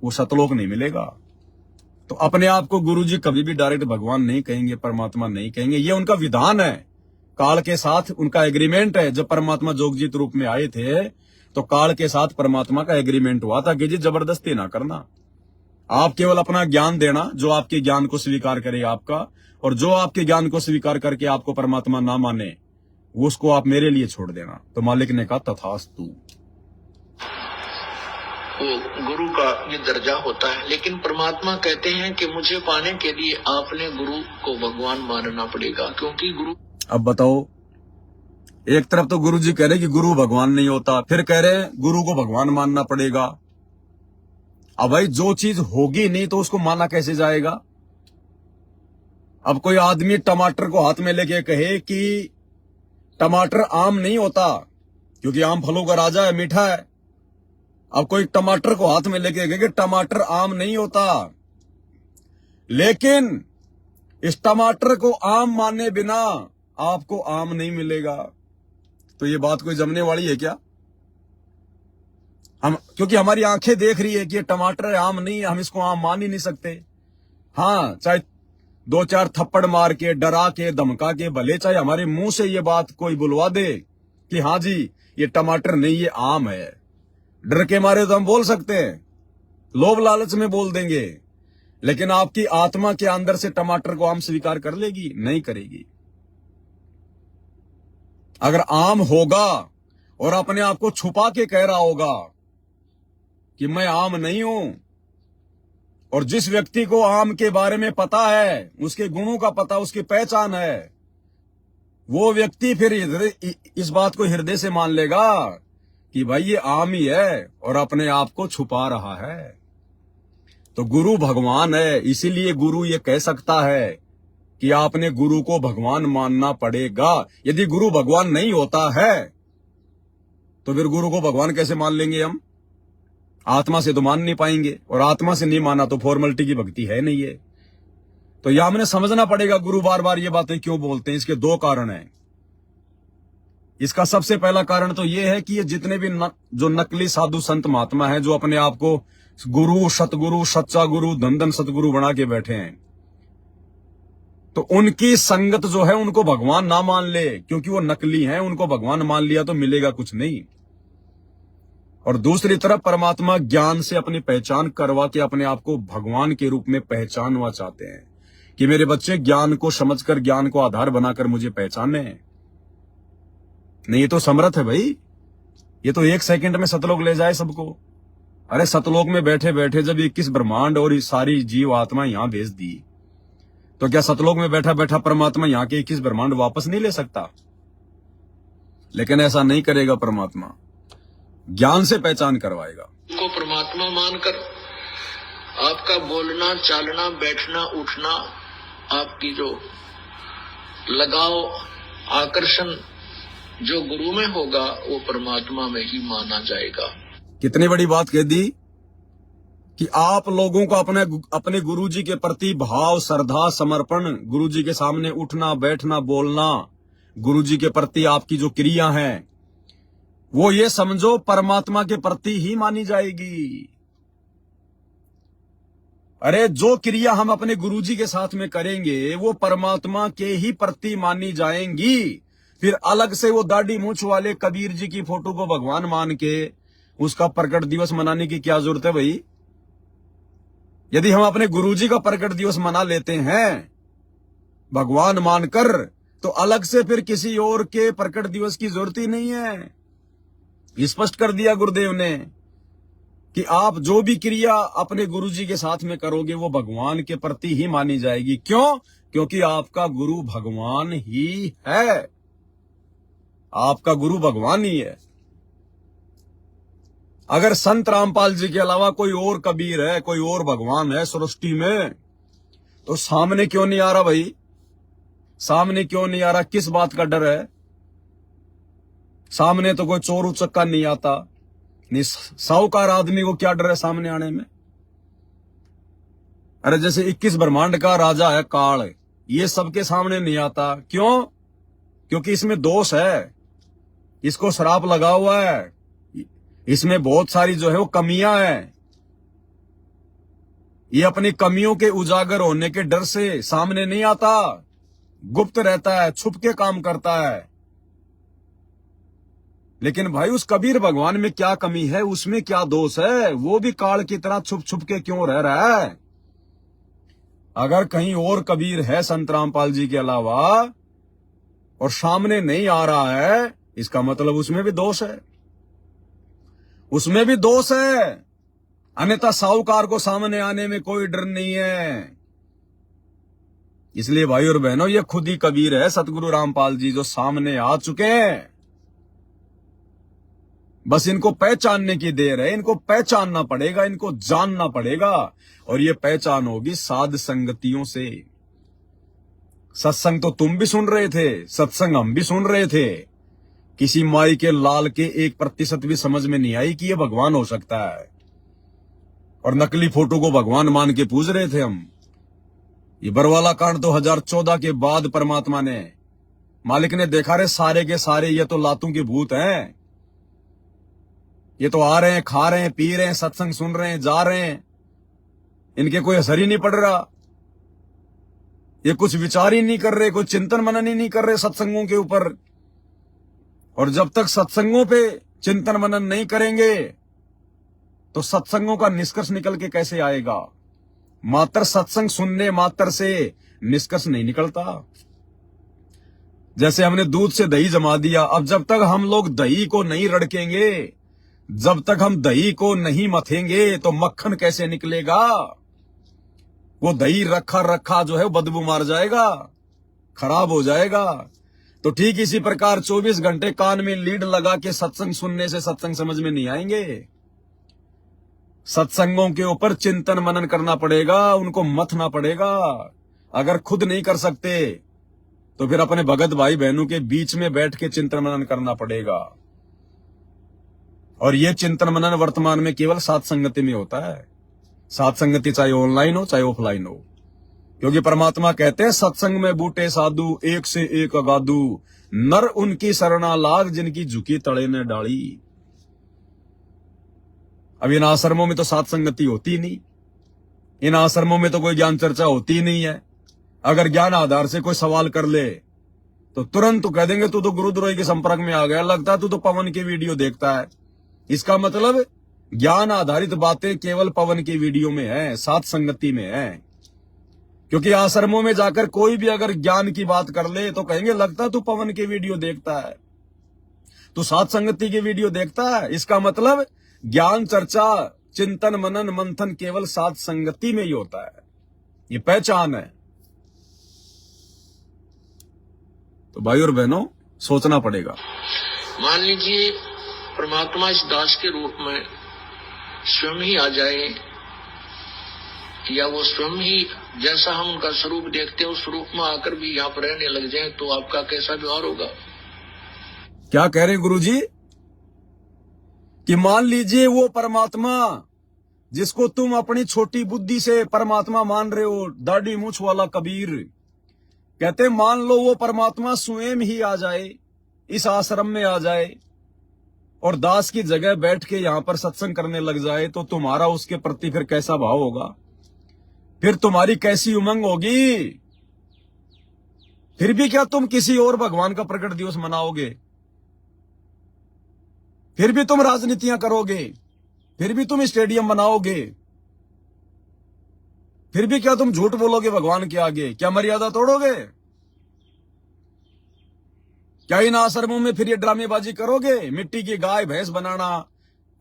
वो सतलोक नहीं मिलेगा। तो अपने आप को गुरुजी कभी भी डायरेक्ट भगवान नहीं कहेंगे, परमात्मा नहीं कहेंगे। ये उनका विधान है, काल के साथ उनका एग्रीमेंट है। जब परमात्मा जोगजीत रूप में आए थे तो काल के साथ परमात्मा का एग्रीमेंट हुआ था कि जी जबरदस्ती ना करना, आप केवल अपना ज्ञान देना, जो आपके ज्ञान को स्वीकार करे आपका, और जो आपके ज्ञान को स्वीकार करके आपको परमात्मा ना माने उसको आप मेरे लिए छोड़ देना। तो मालिक ने कहा तथास्तु। वो गुरु का ये दर्जा होता है। लेकिन परमात्मा कहते हैं कि मुझे पाने के लिए आपने गुरु को भगवान मानना पड़ेगा, क्योंकि गुरु। अब बताओ, एक तरफ तो गुरु जी कह रहे कि गुरु भगवान नहीं होता, फिर कह रहे गुरु को भगवान मानना पड़ेगा। अब भाई जो चीज होगी नहीं तो उसको माना कैसे जाएगा? अब कोई आदमी टमाटर को हाथ में लेके कहे कि टमाटर आम नहीं होता क्योंकि आम फलों का राजा है, मीठा है, अब कोई टमाटर को हाथ में लेके गए कि टमाटर आम नहीं होता, लेकिन इस टमाटर को आम माने बिना आपको आम नहीं मिलेगा। तो ये बात कोई जमने वाली है क्या? हम, क्योंकि हमारी आंखें देख रही है कि ये टमाटर है, आम नहीं है, हम इसको आम मान ही नहीं सकते। हाँ, चाहे 2-4 थप्पड़ मार के, डरा के, धमका के, भले चाहे हमारे मुंह से ये बात कोई बुलवा दे कि हाँ जी ये टमाटर नहीं ये आम है, डर के मारे तो हम बोल सकते हैं, लोभ लालच में बोल देंगे, लेकिन आपकी आत्मा के अंदर से टमाटर को आम स्वीकार कर लेगी? नहीं करेगी। अगर आम होगा और अपने आप को छुपा के कह रहा होगा कि मैं आम नहीं हूं, और जिस व्यक्ति को आम के बारे में पता है, उसके गुणों का पता, उसकी पहचान है, वो व्यक्ति फिर इस बात को हृदय से मान लेगा कि भाई ये आम ही है और अपने आप को छुपा रहा है। तो गुरु भगवान है, इसीलिए गुरु ये कह सकता है कि आपने गुरु को भगवान मानना पड़ेगा। यदि गुरु भगवान नहीं होता है तो फिर गुरु को भगवान कैसे मान लेंगे हम? आत्मा से तो मान नहीं पाएंगे, और आत्मा से नहीं माना तो फॉर्मेलिटी की भक्ति है नहीं है। तो यह हमने समझना पड़ेगा गुरु बार बार ये बातें क्यों बोलते हैं। इसके 2 कारण हैं। इसका सबसे पहला कारण तो यह है कि ये जितने भी जो नकली साधु संत महात्मा हैं, जो अपने आप को गुरु, सतगुरु, सच्चा गुरु, धन सतगुरु बना के बैठे हैं, तो उनकी संगत जो है उनको भगवान ना मान ले, क्योंकि वो नकली हैं। उनको भगवान मान लिया तो मिलेगा कुछ नहीं। और दूसरी तरफ परमात्मा ज्ञान से अपनी पहचान करवा के अपने आप को भगवान के रूप में पहचानवा चाहते हैं कि मेरे बच्चे ज्ञान को समझकर, ज्ञान को आधार बनाकर मुझे पहचाने। नहीं, ये तो समर्थ है भाई, ये तो 1 सेकंड में सतलोक ले जाए सबको। अरे सतलोक में बैठे बैठे जब 21 ब्रह्मांड और सारी जीव आत्मा यहां भेज दी, तो क्या सतलोक में बैठा बैठा परमात्मा यहां के 21 ब्रह्मांड वापस नहीं ले सकता? लेकिन ऐसा नहीं करेगा परमात्मा, ज्ञान से पहचान करवाएगा। को परमात्मा मानकर आपका बोलना, चालना, बैठना, उठना, आपकी जो लगाव, आकर्षण जो गुरु में होगा वो परमात्मा में ही माना जाएगा। कितनी बड़ी बात कह दी कि आप लोगों को अपने गुरुजी के प्रति भाव, श्रद्धा, समर्पण, गुरुजी के सामने उठना, बैठना, बोलना, गुरुजी के प्रति आपकी जो क्रिया है वो ये समझो परमात्मा के प्रति ही मानी जाएगी। अरे जो क्रिया हम अपने गुरुजी के साथ में करेंगे वो परमात्मा के ही प्रति मानी जाएंगी। फिर अलग से वो दाढ़ी मूंछ वाले कबीर जी की फोटो को भगवान मान के उसका प्रकट दिवस मनाने की क्या जरूरत है भाई? यदि हम अपने गुरुजी का प्रकट दिवस मना लेते हैं भगवान मानकर, तो अलग से फिर किसी और के प्रकट दिवस की जरूरत ही नहीं है। स्पष्ट कर दिया गुरुदेव ने कि आप जो भी क्रिया अपने गुरुजी के साथ में करोगे वो भगवान के प्रति ही मानी जाएगी। क्यों? क्योंकि आपका गुरु भगवान ही है, आपका गुरु भगवान ही है। अगर संत रामपाल जी के अलावा कोई और कबीर है, कोई और भगवान है सृष्टि में, तो सामने क्यों नहीं आ रहा भाई? सामने क्यों नहीं आ रहा? किस बात का डर है? सामने तो कोई चोर उचक्का नहीं आता, नहीं साहूकार आदमी को क्या डर है सामने आने में? अरे जैसे 21 ब्रह्मांड का राजा है काल, ये सबके सामने नहीं आता। क्यों? क्योंकि इसमें दोष है, इसको श्राप लगा हुआ है, इसमें बहुत सारी जो है वो कमियां हैं। ये अपनी कमियों के उजागर होने के डर से सामने नहीं आता, गुप्त रहता है, छुप के काम करता है। लेकिन भाई उस कबीर भगवान में क्या कमी है, उसमें क्या दोष है? वो भी काल की तरह छुप छुप के क्यों रह रहा है? अगर कहीं और कबीर है संत रामपाल जी के अलावा और सामने नहीं आ रहा है, इसका मतलब उसमें भी दोष है, उसमें भी दोष है। अन्यथा साहूकार को सामने आने में कोई डर नहीं है। इसलिए भाई और बहनों, ये खुद ही कबीर है सतगुरु रामपाल जी जो सामने आ चुके हैं। बस इनको पहचानने की देर है, इनको पहचानना पड़ेगा, इनको जानना पड़ेगा। और ये पहचान होगी साध संगतियों से। सत्संग तो तुम भी सुन रहे थे, सत्संग हम भी सुन रहे थे, किसी माई के लाल के 1% भी समझ में नहीं आई कि ये भगवान हो सकता है, और नकली फोटो को भगवान मान के पूज रहे थे हम। ये बरवाला कांड तो 2014 के बाद परमात्मा ने, मालिक ने देखा, रे सारे के सारे ये तो लातों के भूत हैं, ये तो आ रहे हैं, खा रहे हैं, पी रहे हैं, सत्संग सुन रहे हैं, जा रहे हैं, इनके कोई असर ही नहीं पड़ रहा, ये कुछ विचार ही नहीं कर रहे, कोई चिंतन मनन ही नहीं कर रहे सत्संगों के ऊपर। और जब तक सत्संगों पे चिंतन मनन नहीं करेंगे तो सत्संगों का निष्कर्ष निकल के कैसे आएगा? मात्र सत्संग सुनने मात्र से निष्कर्ष नहीं निकलता। जैसे हमने दूध से दही जमा दिया, अब जब तक हम लोग दही को नहीं रड़केंगे, जब तक हम दही को नहीं मथेंगे तो मक्खन कैसे निकलेगा? वो दही रखा रखा जो है वो बदबू मार जाएगा, खराब हो जाएगा। तो ठीक इसी प्रकार 24 घंटे कान में लीड लगा के सत्संग सुनने से सत्संग समझ में नहीं आएंगे। सत्संगों के ऊपर चिंतन मनन करना पड़ेगा, उनको मथना पड़ेगा। अगर खुद नहीं कर सकते तो फिर अपने भगत भाई बहनों के बीच में बैठ के चिंतन मनन करना पड़ेगा। और ये चिंतन मनन वर्तमान में केवल साथ संगति में होता है। साथ संगति चाहे ऑनलाइन हो चाहे ऑफलाइन हो, क्योंकि परमात्मा कहते हैं सत्संग में बूटे साधु, एक से एक अगाधु, नर उनकी शरणा लाग, जिनकी झुकी तड़े ने डाली। अब इन आश्रमों में तो साथ संगति होती ही नहीं, इन आश्रमों में तो कोई ज्ञान चर्चा होती ही नहीं है। अगर ज्ञान आधार से कोई सवाल कर ले तो तुरंत तो कह देंगे तू तो गुरुद्रोही के संपर्क में आ गया, लगता है तू तो पवन की वीडियो देखता है। इसका मतलब ज्ञान आधारित बातें केवल पवन की वीडियो में है, साथ संगति में है। क्योंकि आश्रमों में जाकर कोई भी अगर ज्ञान की बात कर ले तो कहेंगे लगता तू पवन की वीडियो देखता है, तू साथ संगति की वीडियो देखता है। इसका मतलब ज्ञान चर्चा चिंतन मनन मंथन केवल साथ संगति में ही होता है, ये पहचान है। तो भाई और बहनों सोचना पड़ेगा। मान लीजिए परमात्मा इस दास के रूप में स्वयं ही आ जाए, या वो स्वयं ही जैसा हम उनका स्वरूप देखते हैं उस स्वरूप में आकर भी यहाँ पर रहने लग जाए, तो आपका कैसा व्यवहार होगा? क्या कह रहे गुरुजी कि मान लीजिए वो परमात्मा जिसको तुम अपनी छोटी बुद्धि से परमात्मा मान रहे हो, दाढ़ी मूछ वाला कबीर, कहते मान लो वो परमात्मा स्वयं ही आ जाए, इस आश्रम में आ जाए और दास की जगह बैठ के यहां पर सत्संग करने लग जाए, तो तुम्हारा उसके प्रति फिर कैसा भाव होगा? फिर तुम्हारी कैसी उमंग होगी? फिर भी क्या तुम किसी और भगवान का प्रकट दिवस मनाओगे? फिर भी तुम राजनीतियां करोगे? फिर भी तुम स्टेडियम बनाओगे? फिर भी क्या तुम झूठ बोलोगे भगवान के आगे? क्या मर्यादा तोड़ोगे? क्या इन आश्रमों में फिर ये ड्रामेबाजी करोगे? मिट्टी की गाय भैंस बनाना,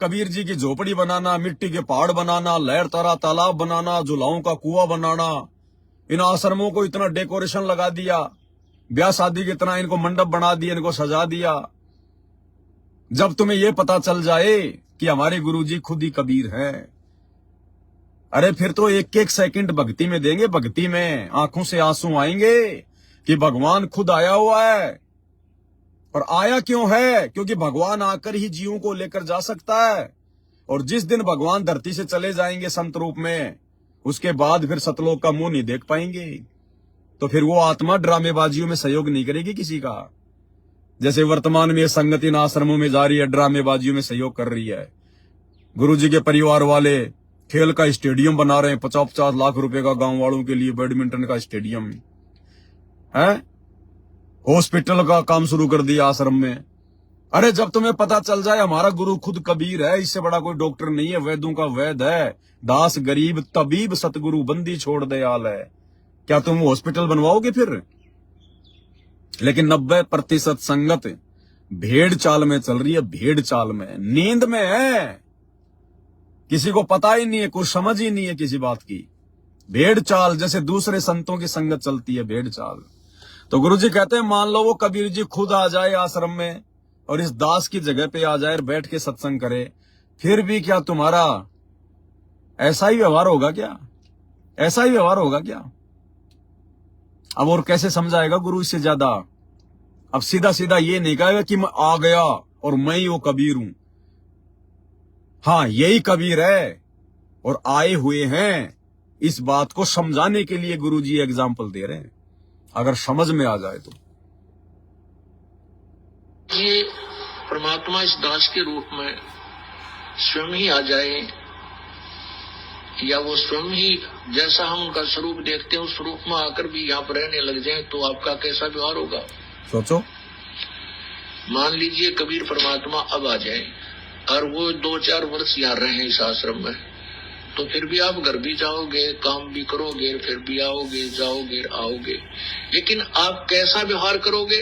कबीर जी की झोपड़ी बनाना, मिट्टी के पहाड़ बनाना, लहर तारा तालाब बनाना, झुलाओं का कुआं बनाना, इन आश्रमों को इतना डेकोरेशन लगा दिया, ब्याह शादी की इतना इनको मंडप बना दिया, इनको सजा दिया। जब तुम्हें यह पता चल जाए कि हमारे गुरुजी खुद ही कबीर हैं, अरे फिर तो एक एक सेकंड भक्ति में देंगे, भक्ति में आंखों से आंसू आएंगे कि भगवान खुद आया हुआ है। और आया क्यों है? क्योंकि भगवान आकर ही जीवों को लेकर जा सकता है। और जिस दिन भगवान धरती से चले जाएंगे संत रूप में, उसके बाद फिर सतलोक का मुंह नहीं देख पाएंगे। तो फिर वो आत्मा ड्रामेबाजियों में सहयोग नहीं करेगी किसी का। जैसे वर्तमान में संगति इन आश्रमों में जा रही है, ड्रामेबाजियों में सहयोग कर रही है। गुरुजी के परिवार वाले खेल का स्टेडियम बना रहे हैं, 50-50 लाख रुपए का गांव वालों के लिए बैडमिंटन का स्टेडियम है। हॉस्पिटल का काम शुरू कर दिया आश्रम में। अरे जब तुम्हें पता चल जाए हमारा गुरु खुद कबीर है, इससे बड़ा कोई डॉक्टर नहीं है, वैद्यों का वैद है, दास गरीब तबीब सतगुरु बंदी छोड़ दयाल है, क्या तुम हॉस्पिटल बनवाओगे फिर? लेकिन 90% संगत भेड़ चाल में चल रही है, भेड़ चाल में, नींद में है। किसी को पता ही नहीं है, कुछ समझ ही नहीं है किसी बात की। भेड़ चाल जैसे दूसरे संतों की संगत चलती है, भेड़ चाल। तो गुरुजी कहते हैं मान लो वो कबीर जी खुद आ जाए आश्रम में और इस दास की जगह पे आ जाए और बैठ के सत्संग करे, फिर भी क्या तुम्हारा ऐसा ही व्यवहार होगा क्या? ऐसा ही व्यवहार होगा क्या? अब और कैसे समझाएगा गुरु इससे ज्यादा? अब सीधा सीधा ये नहीं कहेगा कि मैं आ गया और मैं ही वो कबीर हूं। हाँ, यही कबीर है और आए हुए हैं। इस बात को समझाने के लिए गुरुजी एग्जाम्पल दे रहे हैं, अगर समझ में आ जाए तो। ये परमात्मा इस दास के रूप में स्वयं ही आ जाए, या वो स्वयं ही जैसा हम उनका स्वरूप देखते हैं उस स्वरूप में आकर भी यहाँ पर रहने लग जाए, तो आपका कैसा व्यवहार होगा? सोचो। मान लीजिए कबीर परमात्मा अब आ जाए और वो 2-4 वर्ष यहाँ रहे इस आश्रम में, तो फिर भी आप घर भी जाओगे, काम भी करोगे, फिर भी आओगे, जाओगे, आओगे, लेकिन आप कैसा व्यवहार करोगे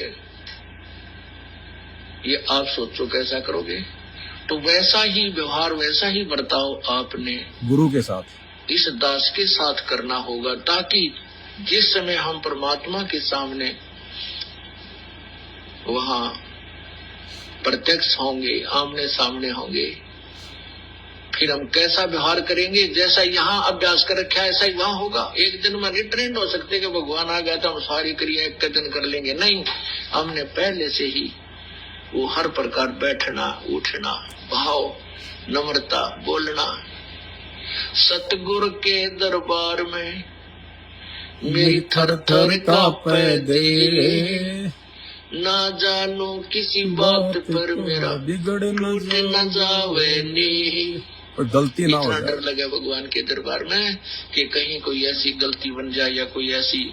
ये आप सोचो, कैसा करोगे? तो वैसा ही व्यवहार, वैसा ही बर्ताव आपने गुरु के साथ, इस दास के साथ करना होगा, ताकि जिस समय हम परमात्मा के सामने वहाँ प्रत्यक्ष होंगे, आमने सामने होंगे, फिर हम कैसा व्यवहार करेंगे, जैसा यहाँ अभ्यास कर रखा है ऐसा ही वहाँ होगा। एक दिन में नहीं ट्रेंड हो सकते कि भगवान आ गया तो हम सारी क्रिया एक दिन कर लेंगे, नहीं, हमने पहले से ही वो हर प्रकार बैठना, उठना, भाव, नम्रता, बोलना। सतगुरु के दरबार में मेरी थर थर कांपे दे, ना जानो किसी बात पर मेरा बिगड़ न जावे नी। और गलती ना हो इतना जाए। डर लगे भगवान के दरबार में कि कहीं कोई ऐसी गलती बन जाए या कोई ऐसी।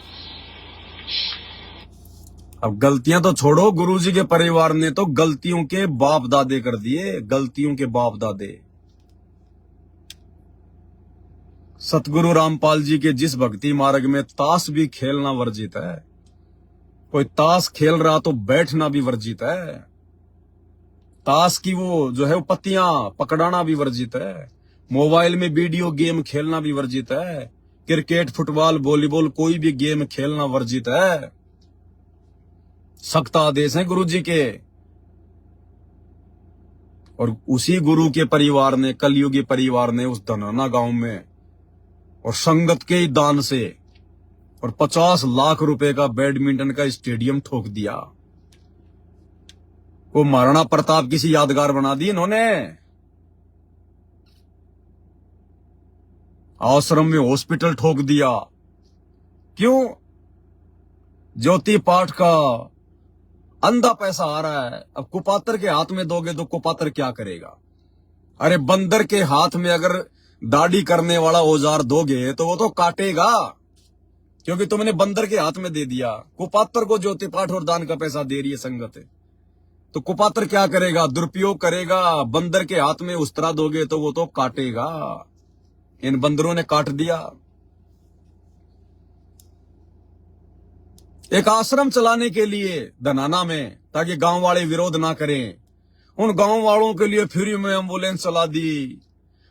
अब गलतियां तो छोड़ो, गुरुजी के परिवार ने तो गलतियों के बाप दादे कर दिए, गलतियों के बाप दादे। सतगुरु रामपाल जी के जिस भक्ति मार्ग में ताश भी खेलना वर्जित है, कोई ताश खेल रहा तो बैठना भी वर्जित है, ताश की वो जो है वो पत्तियां पकड़ाना भी वर्जित है, मोबाइल में वीडियो गेम खेलना भी वर्जित है, क्रिकेट, फुटबॉल, वॉलीबॉल कोई भी गेम खेलना वर्जित है। सख्त आदेश है गुरुजी के। और उसी गुरु के परिवार ने, कलयुगी परिवार ने उस धनाना गांव में और संगत के ही दान से और 50 लाख रुपए का बैडमिंटन का स्टेडियम ठोक दिया। वो महाराणा प्रताप किसी यादगार बना दी इन्होंने। आश्रम में हॉस्पिटल ठोक दिया। क्यों? ज्योति पाठ का अंधा पैसा आ रहा है। अब कुपात्र के हाथ में दोगे तो कुपात्र क्या करेगा? अरे बंदर के हाथ में अगर दाढ़ी करने वाला औजार दोगे तो वो तो काटेगा, क्योंकि तुमने बंदर के हाथ में दे दिया। कुपात्र को ज्योति पाठ और दान का पैसा दे रही है संगत, तो कुपात्र क्या करेगा? दुरुपयोग करेगा। बंदर के हाथ में उस्तरा दोगे तो वो तो काटेगा। इन बंदरों ने काट दिया। एक आश्रम चलाने के लिए धनाना में, ताकि गांव वाले विरोध ना करें, उन गांव वालों के लिए फ्री में एम्बुलेंस चला दी,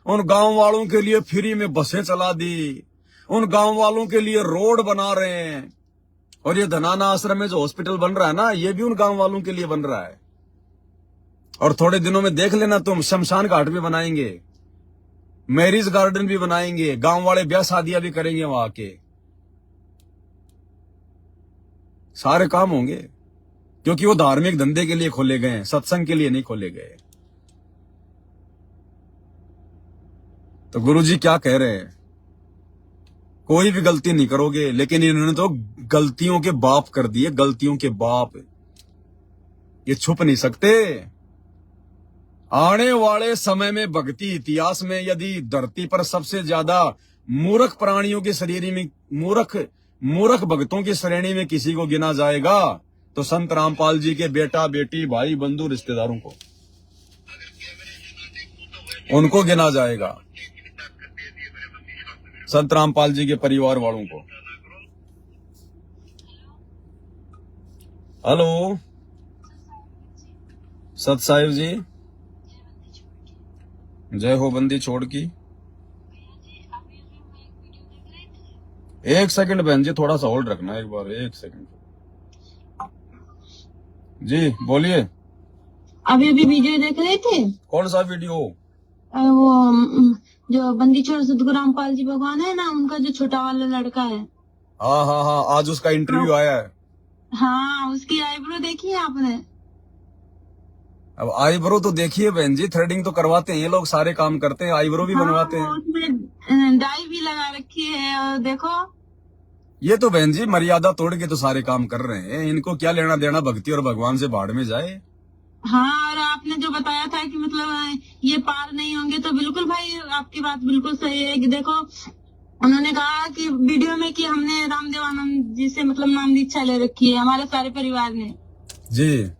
उन गांव वालों के लिए फ्री में बसें चला दी, उन गांव वालों के लिए रोड बना रहे हैं। और ये धनाना आश्रम में जो हॉस्पिटल बन रहा है ना, ये भी उन गांव वालों के लिए बन रहा है। और थोड़े दिनों में देख लेना तुम, शमशान घाट भी बनाएंगे, मैरिज गार्डन भी बनाएंगे, गांव वाले ब्याह शादियां भी करेंगे वहां के। सारे काम होंगे, क्योंकि वो धार्मिक धंधे के लिए खोले गए हैं, सत्संग के लिए नहीं खोले गए। तो गुरुजी क्या कह रहे हैं? कोई भी गलती नहीं करोगे, लेकिन इन्होंने तो गलतियों के बाप कर दिए, गलतियों के बाप। ये छुप नहीं सकते। आने वाले समय में भक्ति इतिहास में यदि धरती पर सबसे ज्यादा मूर्ख प्राणियों की श्रेणी में, मूर्ख भक्तों की श्रेणी में किसी को गिना जाएगा तो संत रामपाल जी के बेटा बेटी, भाई बंधु, रिश्तेदारों को, उनको गिना जाएगा, संत रामपाल जी के परिवार वालों को। हेलो सत साहिब जी, जय हो बंदी छोड़ की। एक सेकंड बहन जी, थोड़ा सा होल्ड रखना एक बार, एक सेकंड जी, बोलिए। अभी वीडियो देख रहे थे। कौन सा वीडियो? वो जो बंदी छोड़ सतगुरु रामपाल जी भगवान है ना, उनका जो छोटा वाला लड़का है। हाँ हाँ हाँ, आज उसका इंटरव्यू आया है। हाँ, उसकी आईब्रो देखी है आपने? अब आईब्रो तो देखिए बहन जी, थ्रेडिंग तो करवाते हैं ये लोग, सारे काम करते हैं, आईब्रो भी हाँ, बनवाते वो हैं। उसमें डाई भी लगा रखी है, और देखो। ये तो बहन जी मर्यादा तोड़ के तो सारे काम कर रहे हैं, इनको क्या लेना देना भक्ति और भगवान से, भाड़ में जाए। हाँ, और आपने जो बताया था कि मतलब ये पार नहीं होंगे, तो बिल्कुल भाई आपकी बात बिल्कुल सही है कि देखो, उन्होंने कहा कि वीडियो में कि हमने रामदेव आनंद जी से मतलब नाम दीक्षा ले रखी है हमारे सारे परिवार ने। जी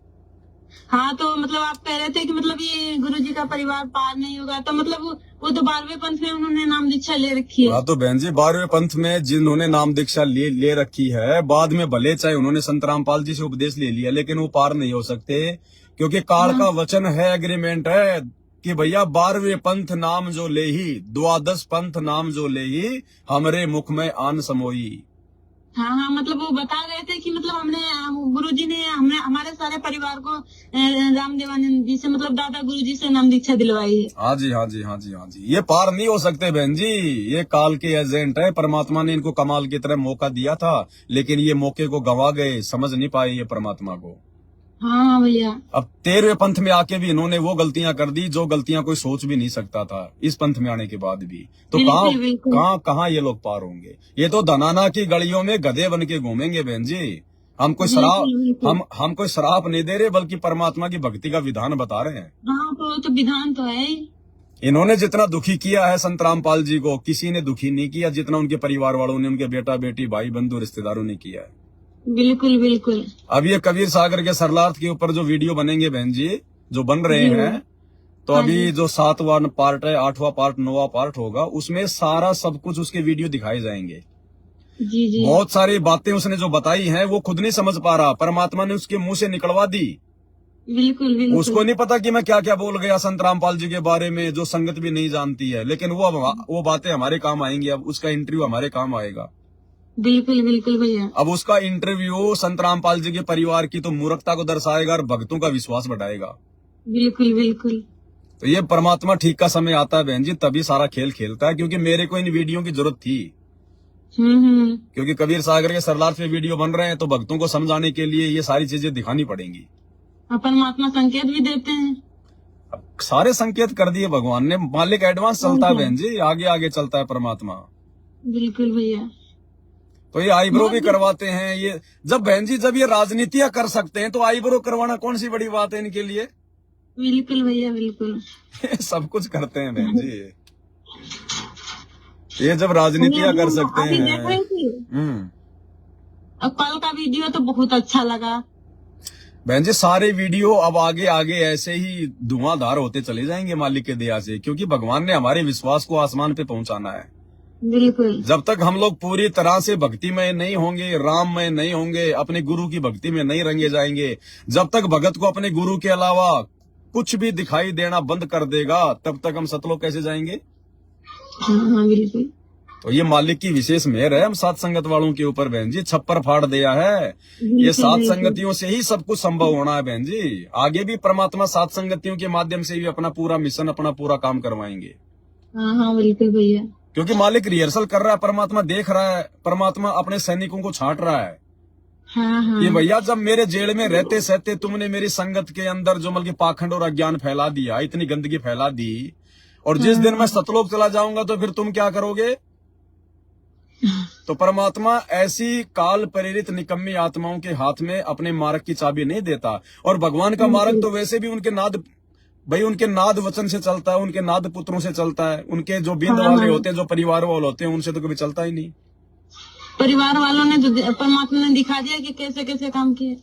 हाँ, तो मतलब आप कह रहे थे कि मतलब ये गुरुजी का परिवार पार नहीं होगा, तो मतलब वो तो 12वें पंथ में उन्होंने नाम दीक्षा ले रखी है। हाँ, तो बहन जी 12वें पंथ में जिन्होंने नाम दीक्षा ले रखी है, बाद में भले चाहे उन्होंने संत रामपाल जी से उपदेश ले लिया, लेकिन वो पार नहीं हो सकते, क्योंकि काल का वचन है, एग्रीमेंट है कि भैया 12वें पंथ नाम जो ले ही, 12 पंथ नाम जो ले ही, हमरे मुख में आन समोई। हाँ हाँ, मतलब वो बता रहे थे कि मतलब गुरुजी ने हमने हमारे सारे परिवार को रामदेवानंद जी से मतलब दादा गुरुजी से नाम दीक्षा दिलवाई है। हाँ जी, हाँ जी, हाँ जी, हाँ जी, ये पार नहीं हो सकते बहन जी, ये काल के एजेंट है। परमात्मा ने इनको कमाल की तरह मौका दिया था, लेकिन ये मौके को गंवा गए, समझ नहीं पाए ये परमात्मा को। हाँ भैया। अब 13वें पंथ में आके भी इन्होंने वो गलतियां कर दी जो गलतियां कोई सोच भी नहीं सकता था, इस पंथ में आने के बाद भी। तो कहाँ ये लोग पार होंगे? ये तो धनाना की गलियों में गधे बन के घूमेंगे बहन जी। हम कोई शराब हम कोई शराब नहीं दे रहे, बल्कि परमात्मा की भक्ति का विधान बता रहे हैं। हाँ, तो विधान तो है। इन्होंने जितना दुखी किया है संत रामपाल जी को, किसी ने दुखी नहीं किया जितना उनके परिवार वालों ने, उनके बेटा बेटी भाई बंधु रिश्तेदारों ने किया है। बिल्कुल बिल्कुल। अब ये कबीर सागर के सरलार्थ के ऊपर जो वीडियो बनेंगे बहन जी, जो बन रहे हैं, तो अभी जो 7वां पार्ट है, 8वां पार्ट, 9वां पार्ट होगा, उसमें सारा सब कुछ उसके वीडियो दिखाए जाएंगे। जी जी। बहुत सारी बातें उसने जो बताई हैं वो खुद नहीं समझ पा रहा, परमात्मा ने उसके मुंह से निकलवा दी। बिल्कुल बिल्कुल। उसको नहीं पता कि मैं क्या क्या बोल गया संत रामपाल जी के बारे में, जो संगत भी नहीं जानती है, लेकिन वो बातें हमारे काम आएंगी। अब उसका इंटरव्यू हमारे काम आएगा। बिल्कुल बिल्कुल भैया। अब उसका इंटरव्यू संत रामपाल जी के परिवार की तो मूर्खता को दर्शाएगा और भक्तों का विश्वास बढ़ाएगा। बिल्कुल बिल्कुल। तो ये परमात्मा ठीक का समय आता है बहन जी, तभी सारा खेल खेलता है। क्योंकि मेरे को इन वीडियो की जरूरत थी, क्योंकि कबीर सागर के सरलार्थ पे वीडियो बन रहे हैं, तो भक्तों को समझाने के लिए ये सारी चीजें दिखानी पड़ेंगी। परमात्मा संकेत भी देते हैं। अब सारे संकेत कर दिए भगवान ने, मालिक एडवांस चलता है बहन जी, आगे आगे चलता है परमात्मा। बिल्कुल भैया। तो ये आईब्रो भी करवाते हैं। ये जब बहन जी जब ये राजनीतियां कर सकते हैं, तो आईब्रो करवाना कौन सी बड़ी बात है इनके लिए? बिल्कुल भैया बिल्कुल। सब कुछ करते हैं बहन जी, ये जब राजनीतियां कर सकते हैं। अब कल का वीडियो तो बहुत अच्छा लगा बहन जी। सारे वीडियो अब आगे आगे ऐसे ही धुआंधार होते चले जाएंगे मालिक के दया से, क्योंकि भगवान ने हमारे विश्वास को आसमान पे पहुंचाना है। बिल्कुल। जब तक हम लोग पूरी तरह से भक्ति में नहीं होंगे, राम में नहीं होंगे, अपने गुरु की भक्ति में नहीं रंगे जाएंगे, जब तक भगत को अपने गुरु के अलावा कुछ भी दिखाई देना बंद कर देगा, तब तक हम सतलोक कैसे जाएंगे? हाँ बिल्कुल। तो ये मालिक की विशेष मेहर है हम सात संगत वालों के ऊपर बहन जी, छप्पर फाड़ दिया है। ये सात संगतियों से ही सब कुछ संभव होना है बहन जी। आगे भी परमात्मा सात संगतियों के माध्यम से भी अपना पूरा मिशन, अपना पूरा काम करवाएंगे। हाँ बिल्कुल भैया। क्योंकि मालिक रिहर्सल कर रहा है, परमात्मा देख रहा है, परमात्मा अपने सैनिकों को छांट रहा है। हाँ। ये भैया जब मेरे जेल में रहते सहते तुमने मेरी संगत के अंदर जो मतलब पाखंड और अज्ञान फैला दिया, इतनी गंदगी फैला दी, और जिस दिन मैं सतलोक चला जाऊंगा तो फिर तुम क्या करोगे? तो परमात्मा ऐसी काल प्रेरित निकम्मी आत्माओं के हाथ में अपने मार्ग की चाबी नहीं देता। और भगवान का मार्ग तो वैसे भी उनके नाद, भाई उनके नाद वचन से चलता है, उनके नाद पुत्रों से चलता है। उनके जो बिंद वाले होते हैं, जो परिवार वाले होते हैं, उनसे तो कभी चलता ही नहीं। परिवार वालों ने तो परमात्मा ने दिखा दिया कि कैसे कैसे काम किए।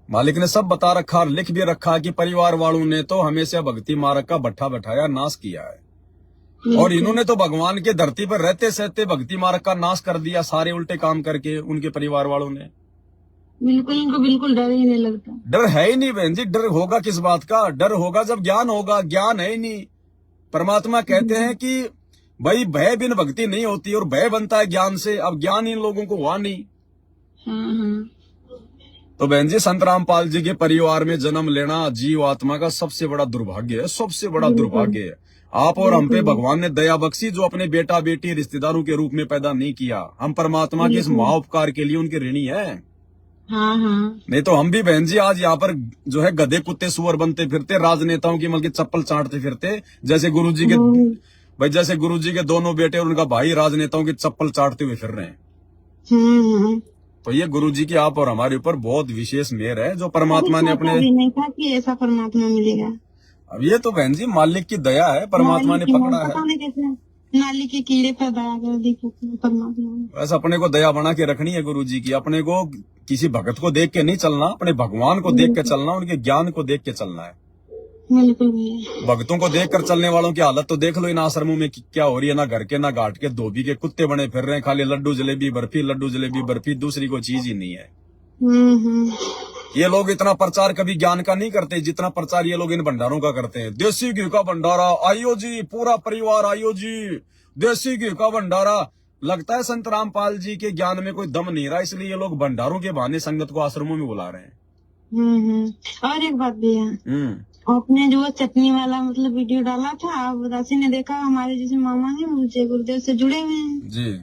मालिक ने सब बता रखा, लिख भी रखा कि परिवार वालों ने तो हमेशा भक्ति मार्ग का भट्ठा बैठाया, नाश किया है। और इन्होंने तो भगवान के धरती पर रहते सहते भक्ति मार्ग का नाश कर दिया, सारे उल्टे काम करके उनके परिवार वालों ने। बिल्कुल, इनको बिल्कुल डर ही नहीं लगता। डर है ही नहीं बहन जी। डर होगा किस बात का? डर होगा जब ज्ञान होगा, ज्ञान है ही नहीं। परमात्मा कहते हैं कि भाई भय बिन भक्ति नहीं होती, और भय बनता है ज्ञान से। अब ज्ञान इन लोगों को हुआ नहीं। तो बहन जी संत रामपाल जी के परिवार में जन्म लेना जीव आत्मा का सबसे बड़ा दुर्भाग्य है, सबसे बड़ा दुर्भाग्य है। आप और हम पे भगवान ने दया बख्शी, जो अपने बेटा बेटी रिश्तेदारों के रूप में पैदा नहीं किया। हम परमात्मा के इस महाउपकार के लिए उनके ऋणी हैं। हाँ हाँ नहीं तो हम भी बहन जी आज यहाँ पर जो है गधे कुत्ते सुअर बनते फिरते, राजनेताओं की मतलब चप्पल चाटते फिरते, जैसे गुरुजी के भाई, जैसे गुरुजी के दोनों बेटे और उनका भाई राजनेताओं की चप्पल चाटते हुए फिर रहे हैं। तो ये गुरुजी की आप और हमारे ऊपर बहुत विशेष मेहर है, जो परमात्मा ने अपने, नहीं था कि ऐसा परमात्मा मिलेगा। अब ये तो बहन जी मालिक की दया है, परमात्मा ने पकड़ा है। पता नहीं कैसे नाली के कीड़े पर दया कर दी परमात्मा ने। बस अपने को दया बना के रखनी है गुरुजी की, अपने को किसी भगत को देख के नहीं चलना, अपने भगवान को देख के चलना, उनके ज्ञान को देख के चलना है। बिल्कुल भैया। भक्तों को देख कर चलने वालों की हालत तो देख लो इन आश्रमों में क्या हो रही है, ना घर के ना घाट के, धोबी के कुत्ते बने फिर रहे हैं, खाली लड्डू जलेबी बर्फी, लड्डू जलेबी बर्फी, दूसरी कोई चीज ही नहीं है। ये लोग इतना प्रचार कभी ज्ञान का नहीं करते जितना प्रचार ये लोग इन भंडारों का करते हैं। देसी घी का भंडारा आइयो जी, पूरा परिवार आइयो जी, देसी घी का भंडारा। लगता है संत रामपाल जी के ज्ञान में कोई दम नहीं रहा, इसलिए ये लोग भंडारों के बहाने संगत को आश्रमों में बुला रहे हैं। और एक बात भैया, आपने जो चटनी वाला मतलब वीडियो डाला था, आप राशि ने देखा, हमारे जैसे मामा है वो जय गुरुदेव से जुड़े हुए हैं जी।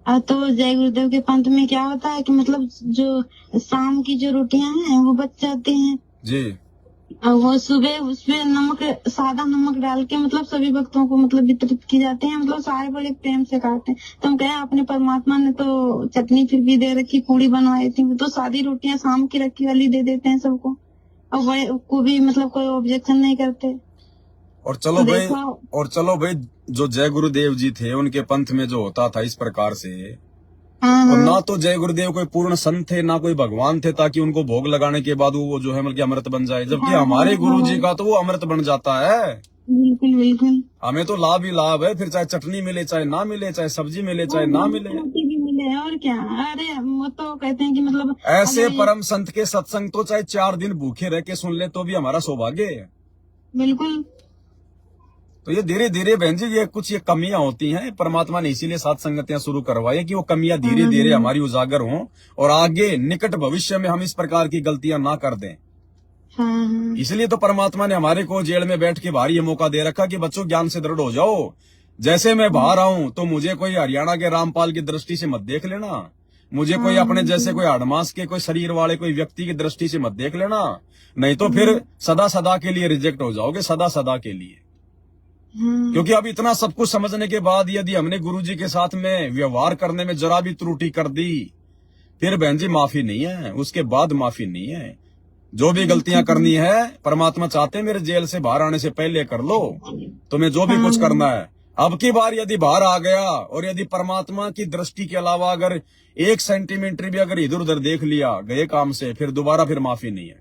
तो जय गुरुदेव के पंथ में क्या होता है कि मतलब जो शाम की जो रोटियां हैं वो बच जाती हैं जी, और वो सुबह उसपे नमक, सादा नमक डाल के मतलब सभी भक्तों को मतलब वितरित की जाते हैं, मतलब सारे बड़े प्रेम से खाते हैं। तो हम कहे अपने परमात्मा ने तो चटनी फिर भी दे रखी, पूड़ी बनवाई थी, वो तो सादी रोटियां शाम की रखी वाली दे देते हैं सबको, और बड़े को भी मतलब कोई ऑब्जेक्शन नहीं करते। और चलो भाई, जो जय गुरुदेव जी थे उनके पंथ में जो होता था इस प्रकार से, और ना तो जय गुरुदेव कोई पूर्ण संत थे ना कोई भगवान थे ताकि उनको भोग लगाने के बाद वो जो है मतलब अमृत बन जाए, जबकि हमारे गुरु जी का तो वो अमृत बन जाता है। बिल्कुल बिल्कुल। हमें तो लाभ ही लाभ है, फिर चाहे चटनी मिले चाहे ना मिले, चाहे सब्जी मिले चाहे ना मिले, रोटी भी मिले और क्या। अरे वो तो कहते हैं कि मतलब ऐसे परम संत के सत्संग तो चाहे 4 दिन भूखे रह के सुन ले तो भी हमारा सौभाग्य है। बिल्कुल। तो ये धीरे धीरे बहन जी ये कुछ ये कमियां होती हैं, परमात्मा ने इसीलिए सात संगतियां शुरू करवाई कि वो कमियां धीरे धीरे हमारी उजागर हों और आगे निकट भविष्य में हम इस प्रकार की गलतियां ना कर दें। इसलिए तो परमात्मा ने हमारे को जेल में बैठ के बाहर ये मौका दे रखा कि बच्चों ज्ञान से दृढ़ हो जाओ। जैसे मैं बाहर आऊं तो मुझे कोई हरियाणा के रामपाल की दृष्टि से मत देख लेना, मुझे कोई अपने जैसे कोई हड़मास के कोई शरीर वाले कोई व्यक्ति की दृष्टि से मत देख लेना, नहीं तो फिर सदा सदा के लिए रिजेक्ट हो जाओगे, सदा सदा के लिए। क्योंकि अब इतना सब कुछ समझने के बाद यदि हमने गुरुजी के साथ में व्यवहार करने में जरा भी त्रुटि कर दी, फिर बहन जी माफी नहीं है, उसके बाद माफी नहीं है। जो भी गलतियां करनी है परमात्मा चाहते हैं मेरे जेल से बाहर आने से पहले कर लो, तुम्हें जो भी कुछ करना है। अब की बार यदि बाहर आ गया और यदि परमात्मा की दृष्टि के अलावा अगर 1 सेंटीमीटर भी अगर इधर उधर देख लिया गए काम से, फिर दोबारा फिर माफी नहीं है।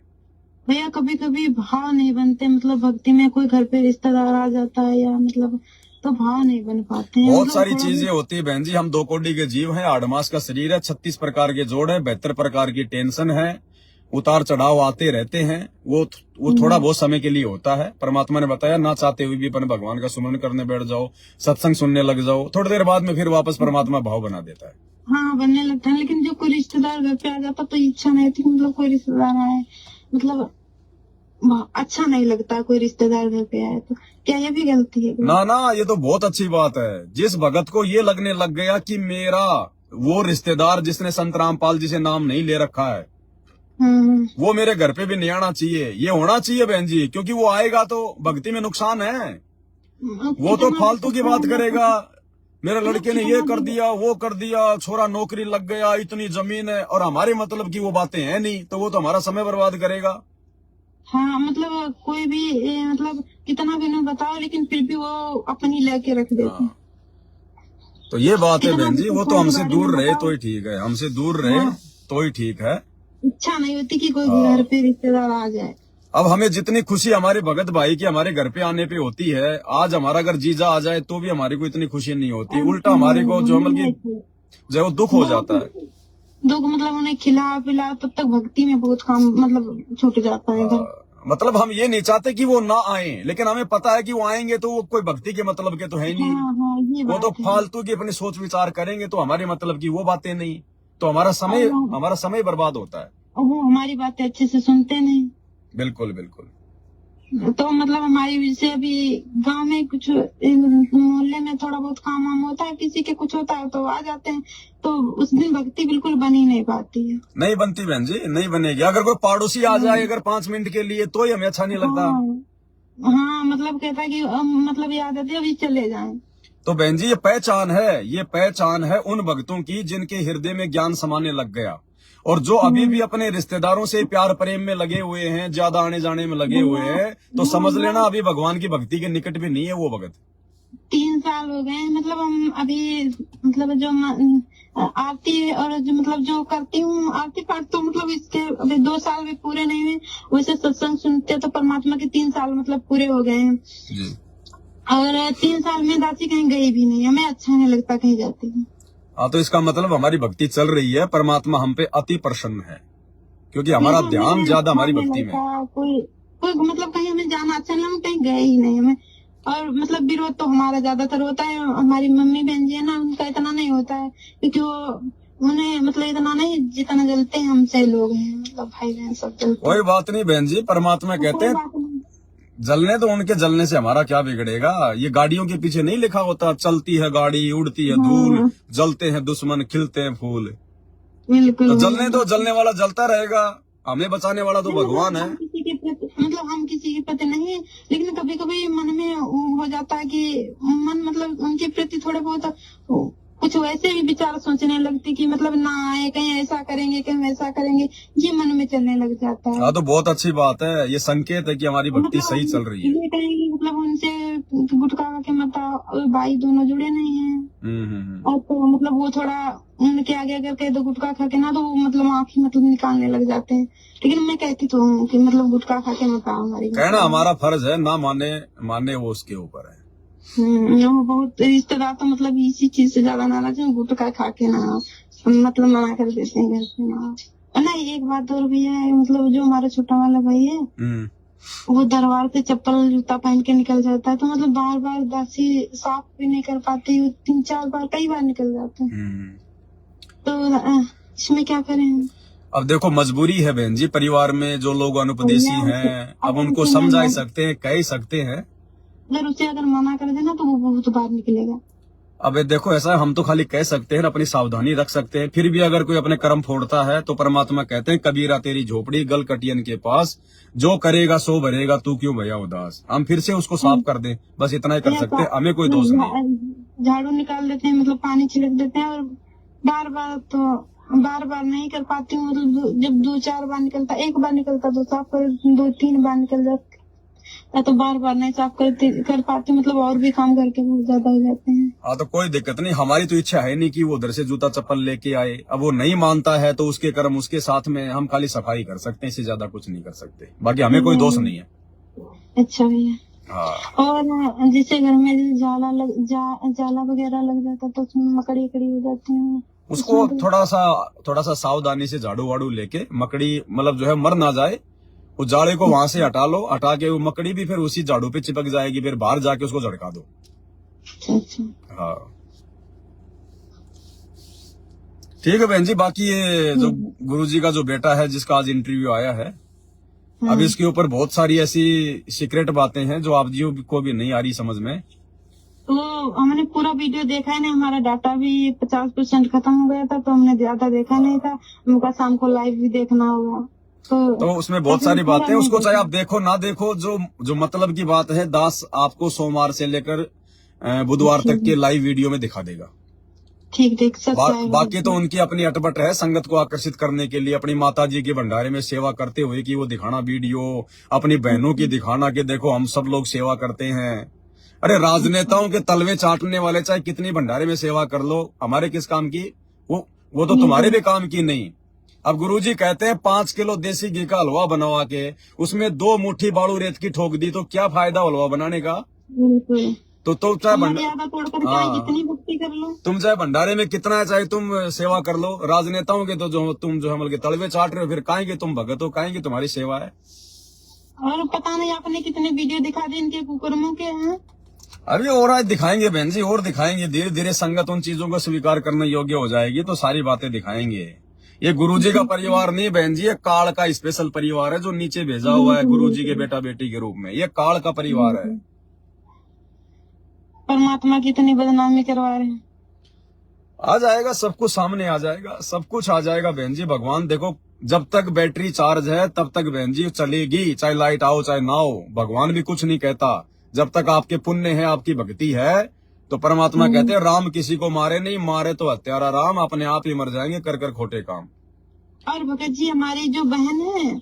भैया कभी कभी भाव नहीं बनते, मतलब भक्ति में कोई घर पे रिश्तेदार आ जाता है या मतलब तो भाव नहीं बन पाते हैं। बहुत सारी चीजें होती है बहन जी, हम 2 कोड़ी के जीव हैं, 8 मास का शरीर है, 36 प्रकार के जोड़ है, 72 प्रकार की टेंशन है, उतार चढ़ाव आते रहते हैं। वो थोड़ा बहुत समय के लिए होता है। परमात्मा ने बताया ना चाहते हुए भी अपन भगवान का सुमरन करने बैठ जाओ, सत्संग सुनने लग जाओ, थोड़ी देर बाद में फिर वापस परमात्मा भाव बना देता है। हाँ बनने लगता है, लेकिन जो कोई रिश्तेदार घर पे आ जाता तो इच्छा नहीं थी, मतलब कोई रिश्तेदार आए, मतलब अच्छा नहीं लगता कोई रिश्तेदार घर पे आए तो। क्या ये भी गलती है? ना, ये तो बहुत अच्छी बात है। जिस भगत को ये लगने लग गया कि मेरा वो रिश्तेदार जिसने संत रामपाल जी से नाम नहीं ले रखा है वो मेरे घर पे भी नहीं आना चाहिए, ये होना चाहिए बहन जी, क्योंकि वो आएगा तो भक्ति में नुकसान है। वो तो फालतू की बात करेगा, मेरे लड़के ने ये कर दिया वो कर दिया, छोरा नौकरी लग गया, इतनी जमीन है, और हमारे मतलब की वो बातें हैं नहीं, तो वो तो हमारा समय बर्बाद करेगा। हाँ मतलब कोई भी मतलब कितना भी ना बताओ लेकिन फिर भी वो अपनी लेके रख देते हैं। तो ये बात है बहन जी, वो तो हमसे दूर रहे तो ही ठीक है, हमसे दूर रहे तो ही ठीक है। इच्छा नहीं होती कि कोई घर पे रिश्तेदार आ जाए। अब हमें जितनी खुशी हमारे भगत भाई की हमारे घर पे आने पे होती है, आज हमारा अगर जीजा आ जाए तो भी हमारे को इतनी खुशी नहीं होती, उल्टा हमारे को जो मतलब जो दुख हो जाता है। दुख मतलब उन्हें खिला पिला तब तक भक्ति में बहुत काम मतलब छूट जाता है। मतलब हम ये नहीं चाहते कि वो ना आए, लेकिन हमें पता है कि वो आएंगे तो वो कोई भक्ति के मतलब के तो है नहीं। वो तो फालतू की अपनी सोच विचार करेंगे, तो हमारे मतलब की वो बातें नहीं, तो हमारा समय बर्बाद होता है। वो हमारी बातें अच्छे से सुनते नहीं। बिल्कुल बिल्कुल। तो मतलब हमारी से अभी गांव में कुछ मोहल्ले में थोड़ा बहुत काम वाम होता है, किसी के कुछ होता है तो आ जाते हैं, तो उस दिन भक्ति बिल्कुल बन ही नहीं पाती है। नहीं बनती बहन जी, नहीं बनेगी। अगर कोई पड़ोसी आ जाए अगर 5 मिनट के लिए तो ही हमें अच्छा नहीं लगता। हाँ मतलब कहता है कि मतलब ये आदत है अभी चले जाएं। तो बहन जी ये पहचान है उन भक्तों की जिनके हृदय में ज्ञान समाने लग गया, और जो अभी भी अपने रिश्तेदारों से प्यार प्रेम में लगे हुए हैं, ज्यादा आने जाने में लगे हुए हैं, तो समझ लेना अभी भगवान की भक्ति के निकट भी नहीं है वो भगत। 3 साल हो गए, मतलब हम अभी मतलब जो आरती और जो मतलब जो करती हूँ आरती पाठ, तो मतलब इसके अभी 2 साल भी पूरे नहीं हुए। वैसे सत्संग सुनते तो परमात्मा के 3 साल मतलब पूरे हो गए हैं जी। और 3 साल में दासी कहीं गई भी नहीं, हमें अच्छा नहीं लगता कहीं जाती हूँ। हाँ, तो इसका मतलब हमारी भक्ति चल रही है, परमात्मा हम पे अति प्रसन्न है, क्योंकि हमारा ध्यान ज्यादा हमारी भक्ति में है। कोई मतलब कहीं हमें जाना अच्छा नहीं, हम कहीं गए ही नहीं हमें। और मतलब विरोध तो हमारा ज्यादातर होता है, हमारी मम्मी बहन जी है ना, उनका इतना नहीं होता है, क्योंकि वो उन्हें मतलब इतना नहीं जितना जलते हैं हमसे लोग हैं, मतलब भाई बहन सब जलते। कोई बात नहीं बहन जी, परमात्मा कहते हैं जलने तो उनके जलने से हमारा क्या बिगड़ेगा। ये गाड़ियों के पीछे नहीं लिखा होता, चलती है गाड़ी उड़ती है धूल, जलते हैं दुश्मन खिलते हैं फूल। बिल्कुल, तो जलने तो जलने वाला जलता रहेगा, हमें बचाने वाला तो भगवान है। मतलब हम किसी के प्रति नहीं, लेकिन कभी कभी मन में हो जाता है कि मन मतलब उनके प्रति थोड़े बहुत कुछ वैसे भी विचार सोचने लगती कि मतलब ना आए, कहीं ऐसा करेंगे कहीं वैसा करेंगे, ये मन में चलने लग जाता है। हाँ, तो बहुत अच्छी बात है, ये संकेत है कि हमारी भक्ति मतलब सही चल रही है। ये कहेंगे मतलब उनसे गुटखा के मता और भाई दोनों जुड़े नहीं है, और तो मतलब वो थोड़ा उनके आगे अगर कह दो गुटखा खा के ना, तो वो मतलब आँखें मतलब निकालने लग जाते हैं। लेकिन मैं कहती तो हूँ कि मतलब गुटखा खा के मत आओ, हमारी कहना हमारा फर्ज है, ना माने वो उसके ऊपर है। वो बहुत रिश्तेदार तो मतलब इसी चीज से ज्यादा नाराज है, गुटखा खा के ना मतलब मना कर देते हैं घर से ना। नहीं, एक बात और भी है, मतलब जो हमारा छोटा वाला भाई है वो दरबार से चप्पल जूता पहन के निकल जाता है, तो मतलब बार बार दासी साफ भी नहीं कर पाती, 3-4 बार कई बार निकल जाते हैं। तो इसमें क्या करें। अब देखो मजबूरी है बहन जी, परिवार में जो लोग अनुपदेशी हैं, अब उनको समझा ही सकते हैं, कह ही सकते हैं। अगर मना कर देना तो वो बहुत बार निकलेगा। अब देखो ऐसा हम तो खाली कह सकते हैं, अपनी सावधानी रख सकते हैं, फिर भी अगर कोई अपने कर्म फोड़ता है तो परमात्मा कहते हैं कबीरा तेरी झोपड़ी गल कटियन के पास, जो करेगा सो भरेगा तू क्यों भैया उदास। हम फिर से उसको साफ कर दें, बस इतना ही कर सकते हैं, हमें कोई दोष नहीं। झाड़ू निकाल देते हैं, मतलब पानी छिड़क देते हैं, और बार बार नहीं कर पाती हूँ, मतलब जब 2-4 बार निकलता, 1 बार निकलता तो साफ कर, 2-3 बार निकल जाता, तो बार नहीं साफ कर पाती, मतलब और भी काम करके बहुत ज्यादा हो जाते हैं। हाँ, तो कोई दिक्कत नहीं, हमारी तो इच्छा है नहीं कि वो उधर से जूता चप्पल लेके आए। अब वो नहीं मानता है तो उसके कर्म उसके साथ में, हम खाली सफाई कर सकते हैं, इससे ज्यादा कुछ नहीं कर सकते, बाकी हमें कोई दोष नहीं है। अच्छा भैया। हाँ। और जिससे घर में जाला वगैरह लग जाता तो उसमें मकड़ी हो जाती है, उसको थोड़ा सा सावधानी से झाड़ू वाड़ू लेके, मकड़ी मतलब जो है मर ना जाए, उस जाड़े को वहां से हटा लो, हटा के वो मकड़ी भी फिर उसी झाड़ू पे चिपक जाएगी, फिर बाहर जाके उसको झड़का दो। अच्छा। हाँ ठीक है बहन जी। बाकी ये जो गुरुजी का जो बेटा है जिसका आज इंटरव्यू आया है, अब इसके ऊपर बहुत सारी ऐसी सीक्रेट बातें हैं जो आप जी को भी नहीं आ रही समझ में। तो हमने पूरा वीडियो देखा है नहीं, हमारा डाटा भी 50% खत्म हो गया था, तो हमने ज्यादा देखा नहीं था, हमको शाम को लाइव भी देखना होगा। तो उसमें बहुत सारी बातें, उसको चाहे आप देखो ना देखो, जो मतलब की बात है दास आपको सोमवार से लेकर बुधवार तक के लाइव वीडियो में दिखा देगा। ठीक बाकी तो उनकी अपनी अटपट है संगत को आकर्षित करने के लिए, अपनी माता जी के भंडारे में सेवा करते हुए कि वो दिखाना वीडियो, अपनी बहनों की दिखाना कि देखो हम सब लोग सेवा करते हैं। अरे राजनेताओं के तलवे चाटने वाले चाहे कितनी भंडारे में सेवा कर लो, हमारे किस काम की, वो तो तुम्हारे भी काम की नहीं। अब गुरुजी कहते हैं 5 किलो देसी घी का हलवा बनवा के उसमें 2 मुट्ठी बालू रेत की ठोक दी तो क्या फायदा हलवा बनाने का। तो चाहे जितनी भक्ति कर लो, तुम चाहे भंडारे में कितना है चाहे तुम सेवा कर लो, राजनेताओं के तो तुम जो है तलवे चाट रहे हो, फिर काहे तुम भगत हो, काहे तुम्हारी सेवा है। और पता नहीं आपने कितने वीडियो दिखा दिए इनके कुकर्मों के हैं। अभी और आज दिखाएंगे बहन जी, और दिखाएंगे, धीरे धीरे संगत उन चीजों को स्वीकार करने योग्य हो जाएगी तो सारी बातें दिखाएंगे। ये गुरुजी का परिवार नहीं बहन जी, ये काल का स्पेशल परिवार है जो नीचे भेजा हुआ है गुरुजी के बेटा बेटी के रूप में। ये काल का परिवार है। परमात्मा की इतनी बदनामी करवा रहे हैं। आ जाएगा सब कुछ, सामने आ जाएगा, सब कुछ आ जाएगा बहन जी। भगवान देखो, जब तक बैटरी चार्ज है तब तक बहन जी चलेगी, चाहे लाइट आओ चाहे ना हो। भगवान भी कुछ नहीं कहता। जब तक आपके पुण्य है, आपकी भक्ति है, तो परमात्मा कहते हैं राम किसी को मारे नहीं, मारे तो हत्यारा राम, अपने आप ही मर जाएंगे कर कर खोटे काम। और भगत जी हमारी जो बहन है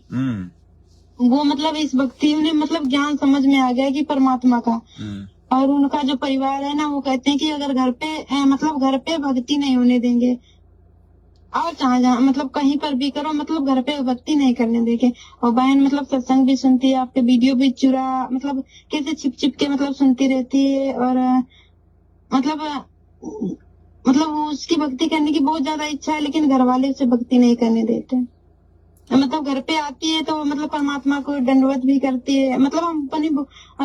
वो मतलब इस भक्ति में मतलब ज्ञान समझ में आ गया कि परमात्मा का, और उनका जो परिवार है ना वो कहते हैं कि अगर घर पे मतलब घर पे भक्ति नहीं होने देंगे, और जहाँ मतलब कहीं पर भी करो मतलब घर पे भक्ति नहीं करने देंगे। और बहन मतलब सत्संग भी सुनती है, आपके वीडियो भी चुरा मतलब कैसे छिप छिप के मतलब सुनती रहती है, और मतलब वो उसकी भक्ति करने की बहुत ज्यादा इच्छा है, लेकिन घर वाले उसे भक्ति नहीं करने देते। मतलब घर पे आती है तो मतलब परमात्मा को दंडवत भी करती है। मतलब हम अपनी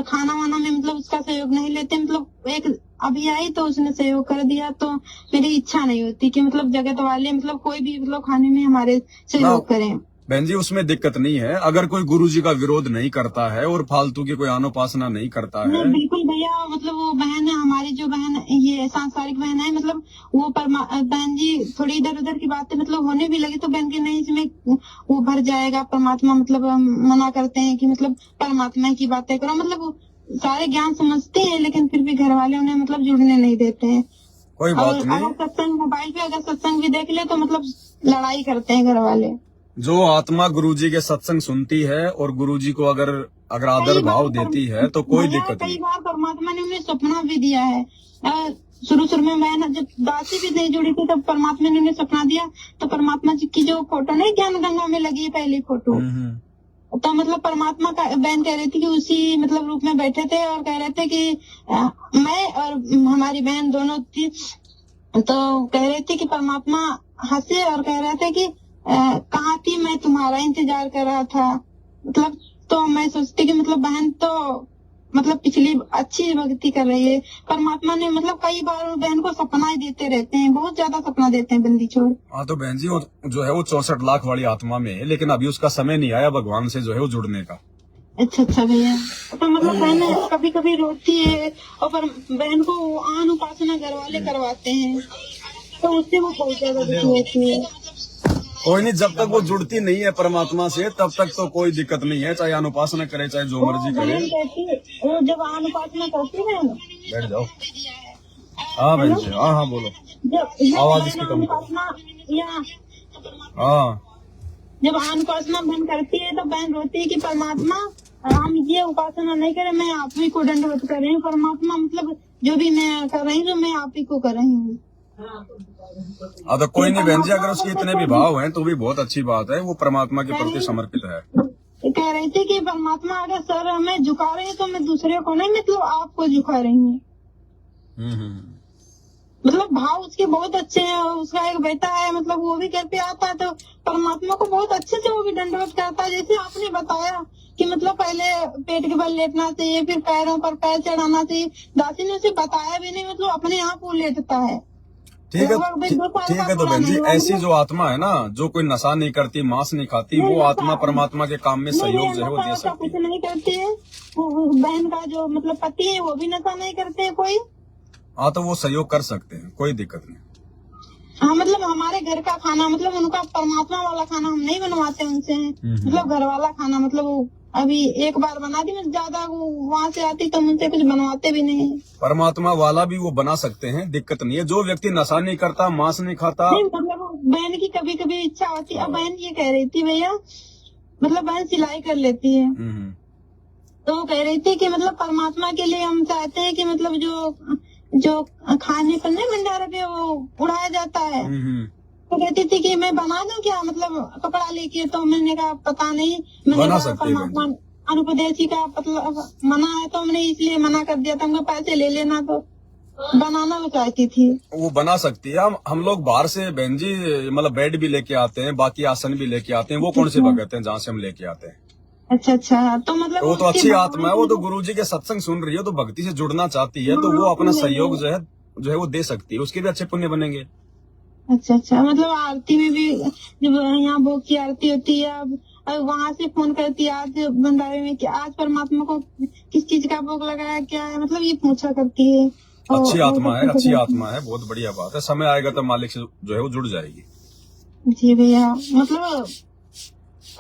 खाना वाना में मतलब उसका सहयोग नहीं लेते। मतलब एक अभी आई तो उसने सहयोग कर दिया, तो मेरी इच्छा नहीं होती कि मतलब जगत वाले मतलब कोई भी मतलब खाने में हमारे सहयोग करें। बहन जी उसमें दिक्कत नहीं है, अगर कोई गुरुजी का विरोध नहीं करता है और फालतू की कोई अनुपासना नहीं करता है। बिल्कुल भैया, मतलब वो बहन है हमारी, जो बहन ये सांसारिक बहन है, मतलब वो बहन जी थोड़ी इधर उधर की बातें मतलब होने भी लगी तो बहन के नहीं इसमें वो भर जाएगा परमात्मा, मतलब मना करते हैं कि मतलब परमात्मा की बातें करो। मतलब वो सारे ज्ञान समझते हैं, लेकिन फिर भी घर वाले उन्हें मतलब जुड़ने नहीं देते हैं। कोई बात नहीं। अगर सत्संग मोबाइल पे अगर सत्संग भी देख ले तो मतलब लड़ाई करते हैं घर वाले। जो आत्मा गुरुजी के सत्संग सुनती है और गुरुजी को अगर आदर भाव देती है तो कोई दिक्कत नहीं। कई बार परमात्मा ने उन्हें सपना भी दिया है। शुरू में मैं जब दासी भी नहीं जुड़ी थी तब परमात्मा ने उन्हें सपना दिया, तो परमात्मा जी की जो फोटो नहीं ज्ञान गंगा में लगी है पहली फोटो, तो मतलब परमात्मा का बहन कह रही थी कि उसी मतलब रूप में बैठे थे और कह रहे थे कि मैं और हमारी बहन दोनों थी, तो कह रही थी कि परमात्मा हंसे और कह रहे थे कि कहाँ थी, मैं तुम्हारा इंतजार कर रहा था। मतलब तो मैं सोचती कि मतलब बहन तो मतलब पिछली अच्छी भक्ति कर रही है। परमात्मा ने मतलब कई बार बहन को सपना ही देते रहते हैं, बहुत ज्यादा सपना देते हैं बंदी छोड़। हाँ तो बहन जी वो जो है वो 64 लाख वाली आत्मा में है, लेकिन अभी उसका समय नहीं आया भगवान से जो है वो जुड़ने का। अच्छा भैया, तो मतलब बहन कभी कभी रोती है और बहन को आन उपासना घर वाले करवाते हैं, तो उससे वो बहुत ज्यादा दुखी होती है। कोई नहीं, जब तक वो जुड़ती नहीं है परमात्मा से तब तक तो कोई दिक्कत नहीं है, चाहे अनुपासना करे चाहे जो मर्जी करे। वो जब अनुपासना करती है ना, बैठ जाओ। हाँ बहन जी, हाँ बोलो, आवाज इसकी कम हाँ। जब अनुपासना बहन करती है तो बहन रोती है कि परमात्मा हम ये उपासना नहीं करें, मैं आप ही को दंडवत कर रही हूँ। परमात्मा मतलब जो भी मैं कर रही हूँ मैं आप ही को कर रही हूँ। हाँ तो कोई नहीं बहन जी, अगर उसके इतने भी भाव हैं तो भी बहुत अच्छी बात है, वो परमात्मा के प्रति समर्पित है। कह रही थी कि परमात्मा अगर सर हमें झुका रही है तो मैं दूसरे को नहीं, मतलब आपको झुका रही हूँ। मतलब भाव उसके बहुत अच्छे हैं। उसका एक बेटा है, मतलब वो भी घर पे आता है तो परमात्मा को बहुत अच्छे से वो भी दंडवत करता है। जैसे आपने बताया कि मतलब पहले पेट के बल लेटना चाहिए, फिर पैरों पर पैर चढ़ाना चाहिए। दासी ने उसे बताया भी नहीं, मतलब अपने आप वो लेटता है। ठीक है तो बहन जी, ऐसी जो आत्मा है ना, जो कोई नशा नहीं करती, मांस नहीं खाती, वो आत्मा परमात्मा के काम में सहयोग जो है वो दे सकती है। कुछ नहीं करती है। बहन का जो मतलब पति है वो भी नशा नहीं करते हैं कोई। हाँ तो वो सहयोग कर सकते हैं, कोई दिक्कत नहीं। हाँ मतलब हमारे घर का खाना मतलब उनका परमात्मा वाला खाना हम नहीं बनवाते उनसे, मतलब घर वाला खाना मतलब वो अभी एक बार बना दी, मैं ज्यादा वहाँ से आती तो उनसे कुछ बनवाते भी नहीं। परमात्मा वाला भी वो बना सकते हैं, दिक्कत नहीं है। जो व्यक्ति नशा नहीं करता, मांस नहीं खाता, नहीं, मतलब बहन की कभी कभी इच्छा होती है। अब बहन ये कह रही थी भैया, मतलब बहन सिलाई कर लेती है, तो वो कह रही थी कि मतलब परमात्मा के लिए हम चाहते हैं कि मतलब जो खाने पर नहीं भंडारा पे वो उड़ाया जाता है, तो कहती थी कि मैं बना दूं क्या, मतलब कपड़ा लेके। तो मैंने कहा पता नहीं, मैंने कहा परमात्मा अनुपदेशी का मतलब मना है, तो मैंने इसलिए मना कर दिया था। मैं पैसे ले लेना, तो बनाना वो चाहती थी। वो बना सकती है। हम लोग बाहर से बहन जी मतलब बेड भी लेके आते हैं, बाकी आसन भी लेके आते हैं। वो कौन से भगत हैं जहाँ से हम लेके आते हैं? अच्छा, तो मतलब वो तो अच्छी आत्मा है, वो तो गुरुजी के सत्संग सुन रही है, तो भक्ति से जुड़ना चाहती है, तो वो अपना सहयोग जो है वो दे सकती है, उसके भी अच्छे पुण्य बनेंगे। अच्छा अच्छा, मतलब आरती में भी जब यहाँ भोग की आरती होती है, अब वहाँ से फोन करती है आज भंडारे में कि आज परमात्मा को किस चीज का भोग लगाया, क्या है, मतलब ये पूछा करती है। अच्छी और आत्मा है, बच्चों अच्छी को आत्मा है, बहुत बढ़िया बात है। समय आएगा तो मालिक से जो है वो जुड़ जाएगी। जी भैया, मतलब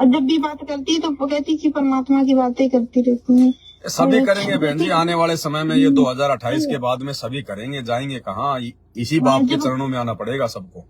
जब भी बात करती है तो वो कहती कि परमात्मा की बातें करती रहती है। सभी करेंगे बहन जी, आने वाले समय में ये 2028 के बाद में सभी करेंगे, जाएंगे कहाँ, इसी बाप के चरणों में आना पड़ेगा सबको।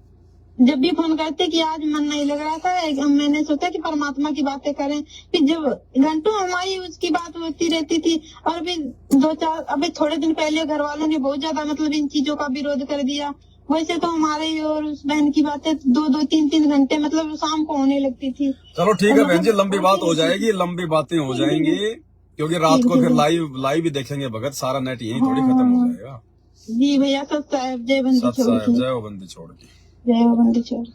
जब भी फोन करते कि आज मन नहीं लग रहा था, मैंने सोचा कि परमात्मा की बातें करें। फिर जब घंटों हमारी उसकी बात होती रहती थी, और फिर अभी थोड़े दिन पहले घर वालों ने बहुत ज्यादा मतलब इन चीजों का विरोध कर दिया। वैसे तो हमारे और उस बहन की बातें 2-2-3-3 घंटे मतलब शाम को होने लगती थी। चलो ठीक है बहन जी, लंबी बात हो जाएगी, लंबी बातें हो जाएंगी, क्योंकि रात को फिर लाइव भी देखेंगे भगत, सारा नेट यही थोड़ी खत्म हो जाएगा। जी भैया, सत साहेब, जय बंदी सत छोड़ साहेब, जय हो बंदी छोड़ की। जय हो बंदी छोड़।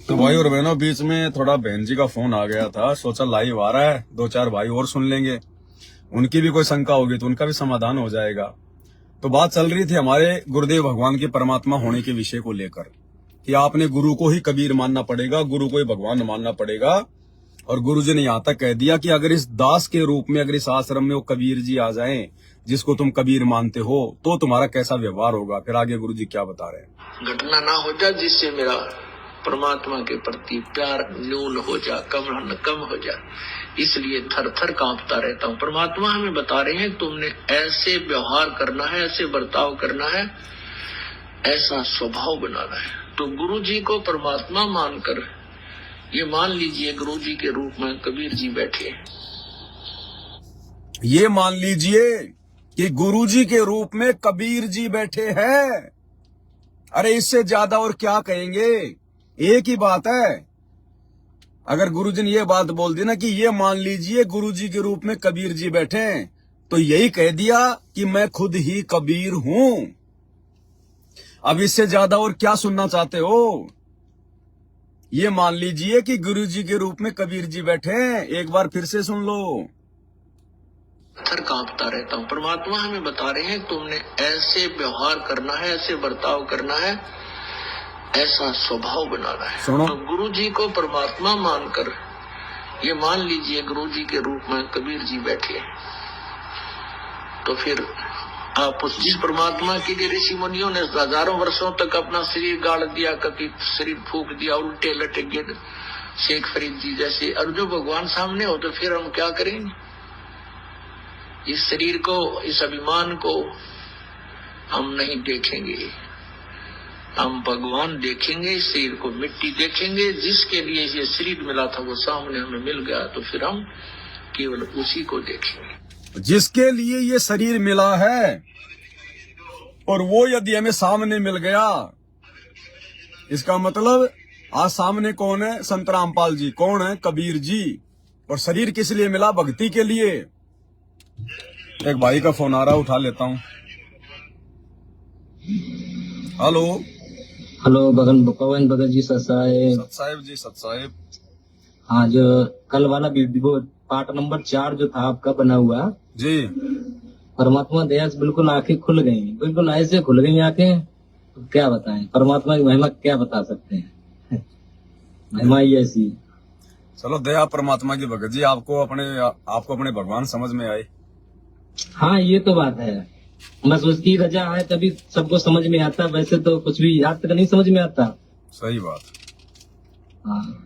तो भाई और बहनों, बीच में थोड़ा बहन जी का फोन आ गया था, सोचा लाइव आ रहा है, 2-4 भाई और सुन लेंगे, उनकी भी कोई शंका होगी तो उनका भी समाधान हो जाएगा। तो बात चल रही थी हमारे गुरुदेव भगवान के परमात्मा होने के विषय को लेकर, कि आपने गुरु को ही कबीर मानना पड़ेगा, गुरु को ही भगवान मानना पड़ेगा। और गुरु जी ने यहाँ तक कह दिया कि अगर इस दास के रूप में, अगर इस आश्रम में वो कबीर जी आ जाएं, जिसको तुम कबीर मानते हो, तो तुम्हारा कैसा व्यवहार होगा। फिर आगे गुरु जी क्या बता रहे हैं। घटना ना हो जाए जिससे मेरा परमात्मा के प्रति प्यार न्यून हो जा, कम हो जा, इसलिए थर थर कांपता रहता हूँ। परमात्मा हमें बता रहे हैं तुमने ऐसे व्यवहार करना है, ऐसे बर्ताव करना है, ऐसा स्वभाव बनाना है। तो गुरु जी को परमात्मा मानकर ये मान लीजिए गुरु जी के रूप में कबीर जी बैठे। ये मान लीजिए कि गुरु जी के रूप में कबीर जी बैठे हैं। अरे इससे ज्यादा और क्या कहेंगे, एक ही बात है। अगर गुरु जी ने ये बात बोल दी ना कि ये मान लीजिए गुरु जी के रूप में कबीर जी बैठे, तो यही कह दिया कि मैं खुद ही कबीर हूं। अब इससे ज्यादा और क्या सुनना चाहते हो। ये मान लीजिए कि गुरु जी के रूप में कबीर जी बैठे हैं, एक बार फिर से सुन लो। थर कांपता रहता हूँ। परमात्मा हमें बता रहे हैं तुमने ऐसे व्यवहार करना है, ऐसे बर्ताव करना है, ऐसा स्वभाव बनाना है। सुनो। तो गुरु जी को परमात्मा मानकर ये मान लीजिए गुरु जी के रूप में कबीर जी बैठे, तो फिर आप उस जिस परमात्मा के लिए ऋषि मुनियों ने हजारों वर्षों तक अपना शरीर गाड़ दिया, कभी शरीर फूंक दिया, उल्टे लटे गिर, शेख फरीद जी जैसे, और जो भगवान सामने हो तो फिर हम क्या करेंगे। इस शरीर को, इस अभिमान को हम नहीं देखेंगे, हम भगवान देखेंगे। इस शरीर को मिट्टी देखेंगे, जिसके लिए ये शरीर मिला था वो सामने हमें मिल गया, तो फिर हम केवल उसी को देखेंगे जिसके लिए ये शरीर मिला है। और वो यदि हमें सामने मिल गया, इसका मतलब आज सामने कौन है, संत रामपाल जी, कौन है, कबीर जी। और शरीर किस लिए मिला, भक्ति के लिए। एक भाई का फोन आ रहा, उठा लेता हूं। हेलो हेलो, पवन भगत जी, सत साहेब जी, सत साहेब। हाँ, जो कल वाला वीडियो पार्ट नंबर 4 जो था आपका बना हुआ जी, परमात्मा दया से बिल्कुल आंखें खुल गई, बिल्कुल ऐसे खुल गई आंखें, तो क्या बताएं, परमात्मा की महिमा क्या बता सकते हैं। महिमा ही ऐसी। चलो दया परमात्मा की भगत जी, आपको अपने भगवान समझ में आए। हाँ, ये तो बात है। बस उसकी रजा है तभी सबको समझ में आता, वैसे तो कुछ भी आज तक नहीं समझ में आता। सही बात। हाँ,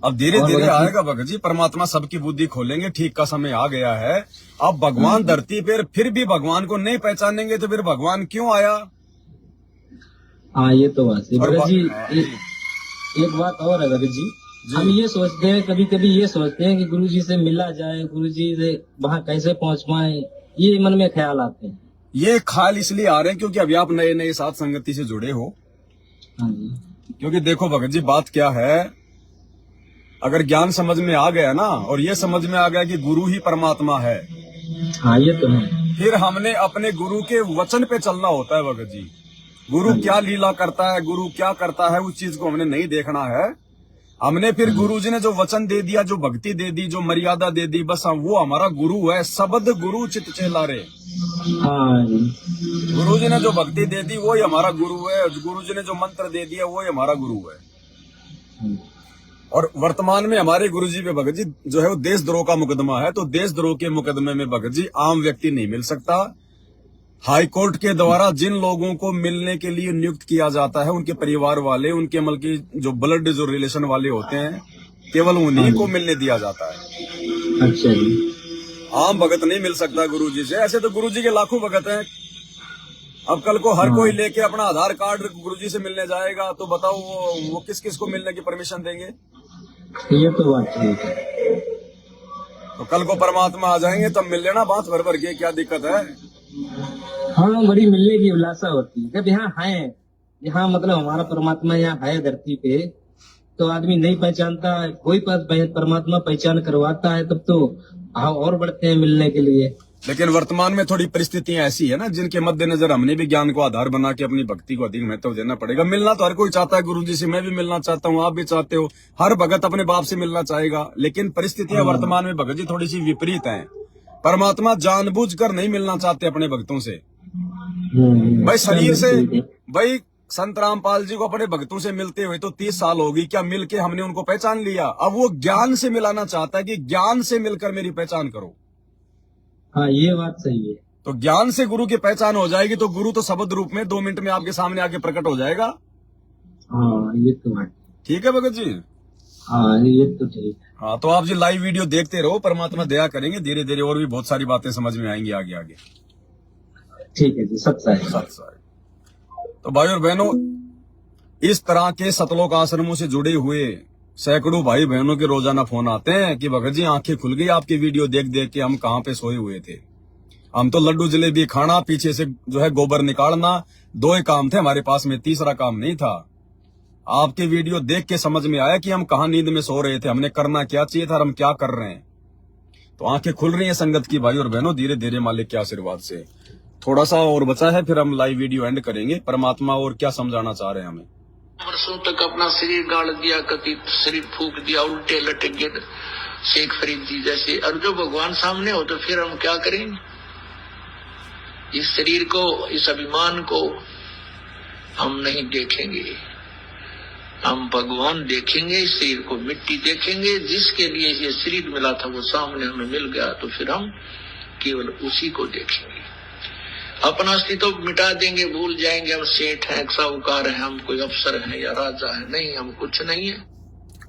अब धीरे धीरे आएगा भगत जी, परमात्मा सबकी बुद्धि खोलेंगे, ठीक का समय आ गया है। अब भगवान धरती पर फिर भी भगवान को नहीं पहचानेंगे तो फिर भगवान क्यों आया। हाँ, ये तो बात है भगत जी। हाँ, एक बात और है भगत जी, हम ये सोचते हैं, कभी कभी ये सोचते हैं कि गुरु जी से मिला जाए, गुरु जी से वहाँ कैसे पहुँच पाए, ये मन में ख्याल आते हैं। ये ख्याल इसलिए आ रहे हैं क्योंकि अभी आप नए नए साथ संगति से जुड़े हो। हाँ जी। क्योंकि देखो भगत जी, बात क्या है, अगर ज्ञान समझ में आ गया ना, और ये समझ में आ गया कि गुरु ही परमात्मा है, हाँ ये तो है, फिर हमने अपने गुरु के वचन पे चलना होता है भगत जी। गुरु क्या लीला करता है, गुरु क्या करता है, उस चीज को हमने नहीं देखना है। हमने फिर गुरु जी ने जो वचन दे दिया, जो भक्ति दे दी, जो मर्यादा दे दी, बस वो हमारा गुरु है। शब्द गुरु चित चेला रे। हाँ जी। गुरु जी ने जो भक्ति दे दी वही हमारा गुरु है, गुरु जी ने जो मंत्र दे दिया वही हमारा गुरु है। और वर्तमान में हमारे गुरु जी पे भगत जी जो है वो देशद्रोह का मुकदमा है, तो देशद्रोह के मुकदमे में भगत जी आम व्यक्ति नहीं मिल सकता। हाई कोर्ट के द्वारा जिन लोगों को मिलने के लिए नियुक्त किया जाता है, उनके परिवार वाले, उनके मतलब की जो ब्लड जो रिलेशन वाले होते हैं, केवल उन्हीं को मिलने दिया जाता है। अच्छा जी। आम भगत नहीं मिल सकता गुरु जी से। ऐसे तो गुरु जी के लाखों भगत हैं। अब कल को हर कोई लेके अपना आधार कार्ड गुरु जी से मिलने जाएगा तो बताओ वो किस किस को मिलने की परमिशन देंगे? ये तो बात ठीक है। तो कल को परमात्मा आ जाएंगे तब मिल लेना बात भर भर के, क्या दिक्कत है? हाँ, बड़ी मिलने की अभिलाषा होती है। जब यहाँ है, यहाँ मतलब हमारा परमात्मा यहाँ है धरती पे, तो आदमी नहीं पहचानता, कोई परमात्मा पहचान करवाता है, तब तो हम और बढ़ते हैं मिलने के लिए। लेकिन वर्तमान में थोड़ी परिस्थितियां ऐसी है ना, जिनके मद्देनजर हमने भी ज्ञान को आधार बना के अपनी भक्ति को अधिक महत्व देना पड़ेगा। मिलना तो हर कोई चाहता है गुरु जी से, मैं भी मिलना चाहता हूँ, आप भी चाहते हो, हर भगत अपने बाप से मिलना चाहेगा। लेकिन परिस्थितियां वर्तमान में भगत जी थोड़ी सी विपरीत हैं। परमात्मा जानबूझकर नहीं मिलना चाहते अपने भक्तों से। भाई शरीर से, भाई संत रामपाल जी को अपने भक्तों से मिलते हुए तो 30 साल होगी, क्या मिल के हमने उनको पहचान लिया? अब वो ज्ञान से मिलाना चाहता है कि ज्ञान से मिलकर मेरी पहचान करो। हाँ, ये बात सही है। तो ज्ञान से गुरु की पहचान हो जाएगी तो गुरु तो शब्द रूप में 2 मिनट में आपके सामने आके प्रकट हो जाएगा। हाँ, ये तो बात ठीक है भगत जी। हाँ, ये तो ठीक है। हाँ, तो आप जी लाइव वीडियो देखते रहो, परमात्मा दया करेंगे, धीरे धीरे और भी बहुत सारी बातें समझ में आएंगी आगे आगे। ठीक है जी, सत्साई। तो भाई और बहनों, इस तरह के सतलोक आश्रमों से जुड़े हुए सैकड़ों भाई बहनों के रोजाना फोन आते हैं कि भगत जी आंखें खुल गई आपकी वीडियो देख देख के, हम कहाँ पे सोए हुए थे। हम तो लड्डू जलेबी खाना, पीछे से जो है गोबर निकालना, 2 ही काम थे हमारे पास में, तीसरा काम नहीं था। आपके वीडियो देख के समझ में आया कि हम कहाँ नींद में सो रहे थे, हमने करना क्या चाहिए था, हम क्या कर रहे हैं। तो आंखें खुल रही हैं संगत की भाई और बहनों, धीरे धीरे मालिक के आशीर्वाद से। थोड़ा सा और बचा है, फिर हम लाइव वीडियो एंड करेंगे। परमात्मा और क्या समझाना चाह रहे हैं हमें। वर्षों तक अपना शरीर गाड़ दिया, कभी शरीर फूक दिया, उल्टे लटक गए शेख फरीद जी जैसे। और जो भगवान सामने हो तो फिर हम क्या करेंगे? इस शरीर को, इस अभिमान को हम नहीं देखेंगे, हम भगवान देखेंगे। इस शरीर को मिट्टी देखेंगे, जिसके लिए ये शरीर मिला था वो सामने हमें मिल गया, तो फिर हम केवल उसी को देखेंगे। अपना अस्तित्व तो मिटा देंगे, भूल जाएंगे हम सेठ हैं, साहूकार हैं, हम कोई अफसर हैं या राजा है। नहीं, हम कुछ नहीं है।